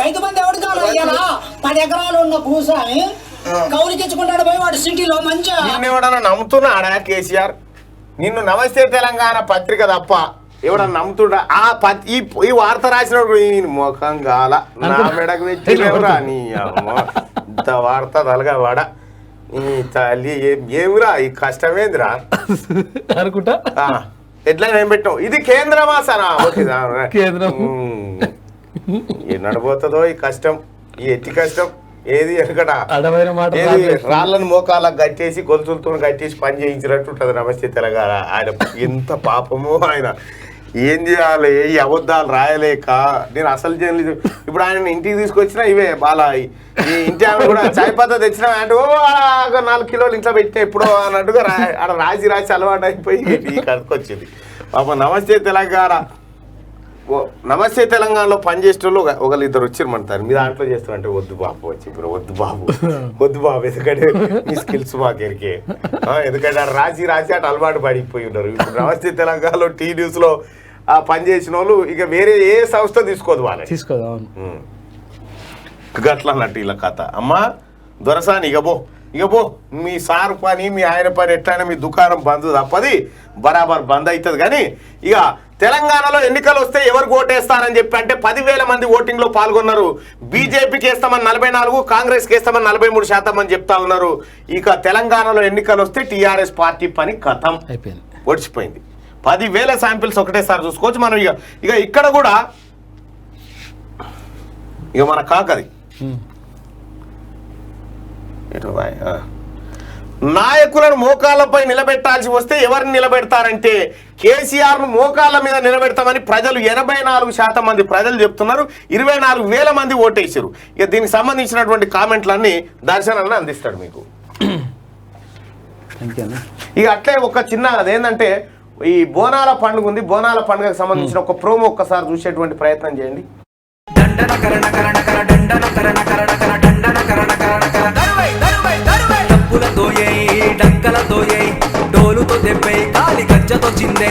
రైతు బంధు ఎవడు కావాలా? ఇలా 10 ఎకరాలు ఉన్న భూసామి కౌలికిచ్చుకుంటాడు పోయి వాడు సిటీలో మంచిగా నమ్ముతున్నాడా కేసీఆర్? నిన్ను నమస్తే తెలంగాణ పత్రిక తప్ప ఎవడన్నా నమ్ముతుడా? ఈ వార్త రాసిన ముఖం గాల నా మెడకు పెట్టిరా నీ అమ్మ, ఇంత వార్త తలగా నీ తల్లి ఏమిరా ఈ కష్టమేందిరా అనుకుంటా. ఎట్లా ఏం పెట్టావు? ఇది కేంద్రమా సనా? నడిపోతుందో ఈ కష్టం, ఈ ఎట్టి కష్టం ఏది ఎనకట రాళ్ళను మోకాలకు కట్టేసి గొలుసులతో కట్టేసి పని చేయించినట్టు ఉంటుంది నమస్తే తెలంగాణ. ఆయన ఎంత పాపమో, ఆయన ఏం చేయాలి, ఈ అబద్ధాలు రాయలేక నేను అసలు చేయలేదు. ఇప్పుడు ఆయన ఇంటికి తీసుకొచ్చినా ఇవే బాలా, ఈ ఇంటి ఆమె కూడా చాయ్ పత్తా తెచ్చినా అంటే 4 కిలోలు ఇంట్లో పెట్టినా ఎప్పుడో అన్నట్టుగా ఆడ రాసి అలవాటు అయిపోయి ఈ కడుకొచ్చింది పాప. నమస్తే తెలంగాణ నమస్తే తెలంగాణలో పనిచేసేటోళ్ళు ఒకళ్ళిద్దరు వచ్చారు మన మీ దాంట్లో చేస్తారంటే వద్దు బాబు వచ్చి ఇప్పుడు వద్దు బాబు ఎందుకంటే మీ స్కిల్స్ మాకెరికే, ఎందుకంటే రాసి అటు అలవాటు పడిపోయి ఉన్నారు. ఇప్పుడు నమస్తే తెలంగాణలో టీ న్యూస్ లో పనిచేసిన వాళ్ళు ఇక వేరే ఏ సంస్థ తీసుకోదు వాళ్ళని గట్ల అన్నట్టు ఇలా కథ. అమ్మా దొరసాని ఇక పో మీ సార్ పని మీ ఆయన పని ఎట్లయినా మీ దుకాణం బంద్ తప్పది, బరాబర్ బంద్ అవుతుంది. కానీ ఇక తెలంగాణలో ఎన్నికలు వస్తే ఎవరికి ఓటేస్తారని చెప్పి అంటే 10,000 మంది ఓటింగ్ లో పాల్గొన్నారు. బీజేపీకి వేస్తామని 44, కాంగ్రెస్కి వేస్తామని 43% అని చెప్తా ఉన్నారు. ఇక తెలంగాణలో ఎన్నికలు వస్తే టీఆర్ఎస్ పార్టీ పని కథం అయిపోయింది, ఒడిచిపోయింది. 10,000 శాంపిల్స్ ఒకటేసారి చూసుకోవచ్చు మనం. ఇక ఇక్కడ కూడా ఇక మన కాకది నాయకులను మోకాళ్ళపై నిలబెట్టాల్సి వస్తే ఎవరిని నిలబెడతారంటే కేసీఆర్ ను మోకాళ్ళ మీద నిలబెడతామని ప్రజలు 84% మంది ప్రజలు చెప్తున్నారు. 24,000 మంది ఓటేసారు. ఇక దీనికి సంబంధించినటువంటి కామెంట్లన్నీ దర్శనాన్ని అందిస్తాడు మీకు. ఇక అట్లే ఒక చిన్న అదేంటంటే ఈ బోనాల పండుగ ఉంది, బోనాల పండుగకు సంబంధించిన ఒక ప్రోమో ఒక్కసారి చూసేటువంటి ప్రయత్నం చేయండి. డప్పులతో డక్కలతో డోలుతో దెబ్బై కాలి గజ్జతో చిందే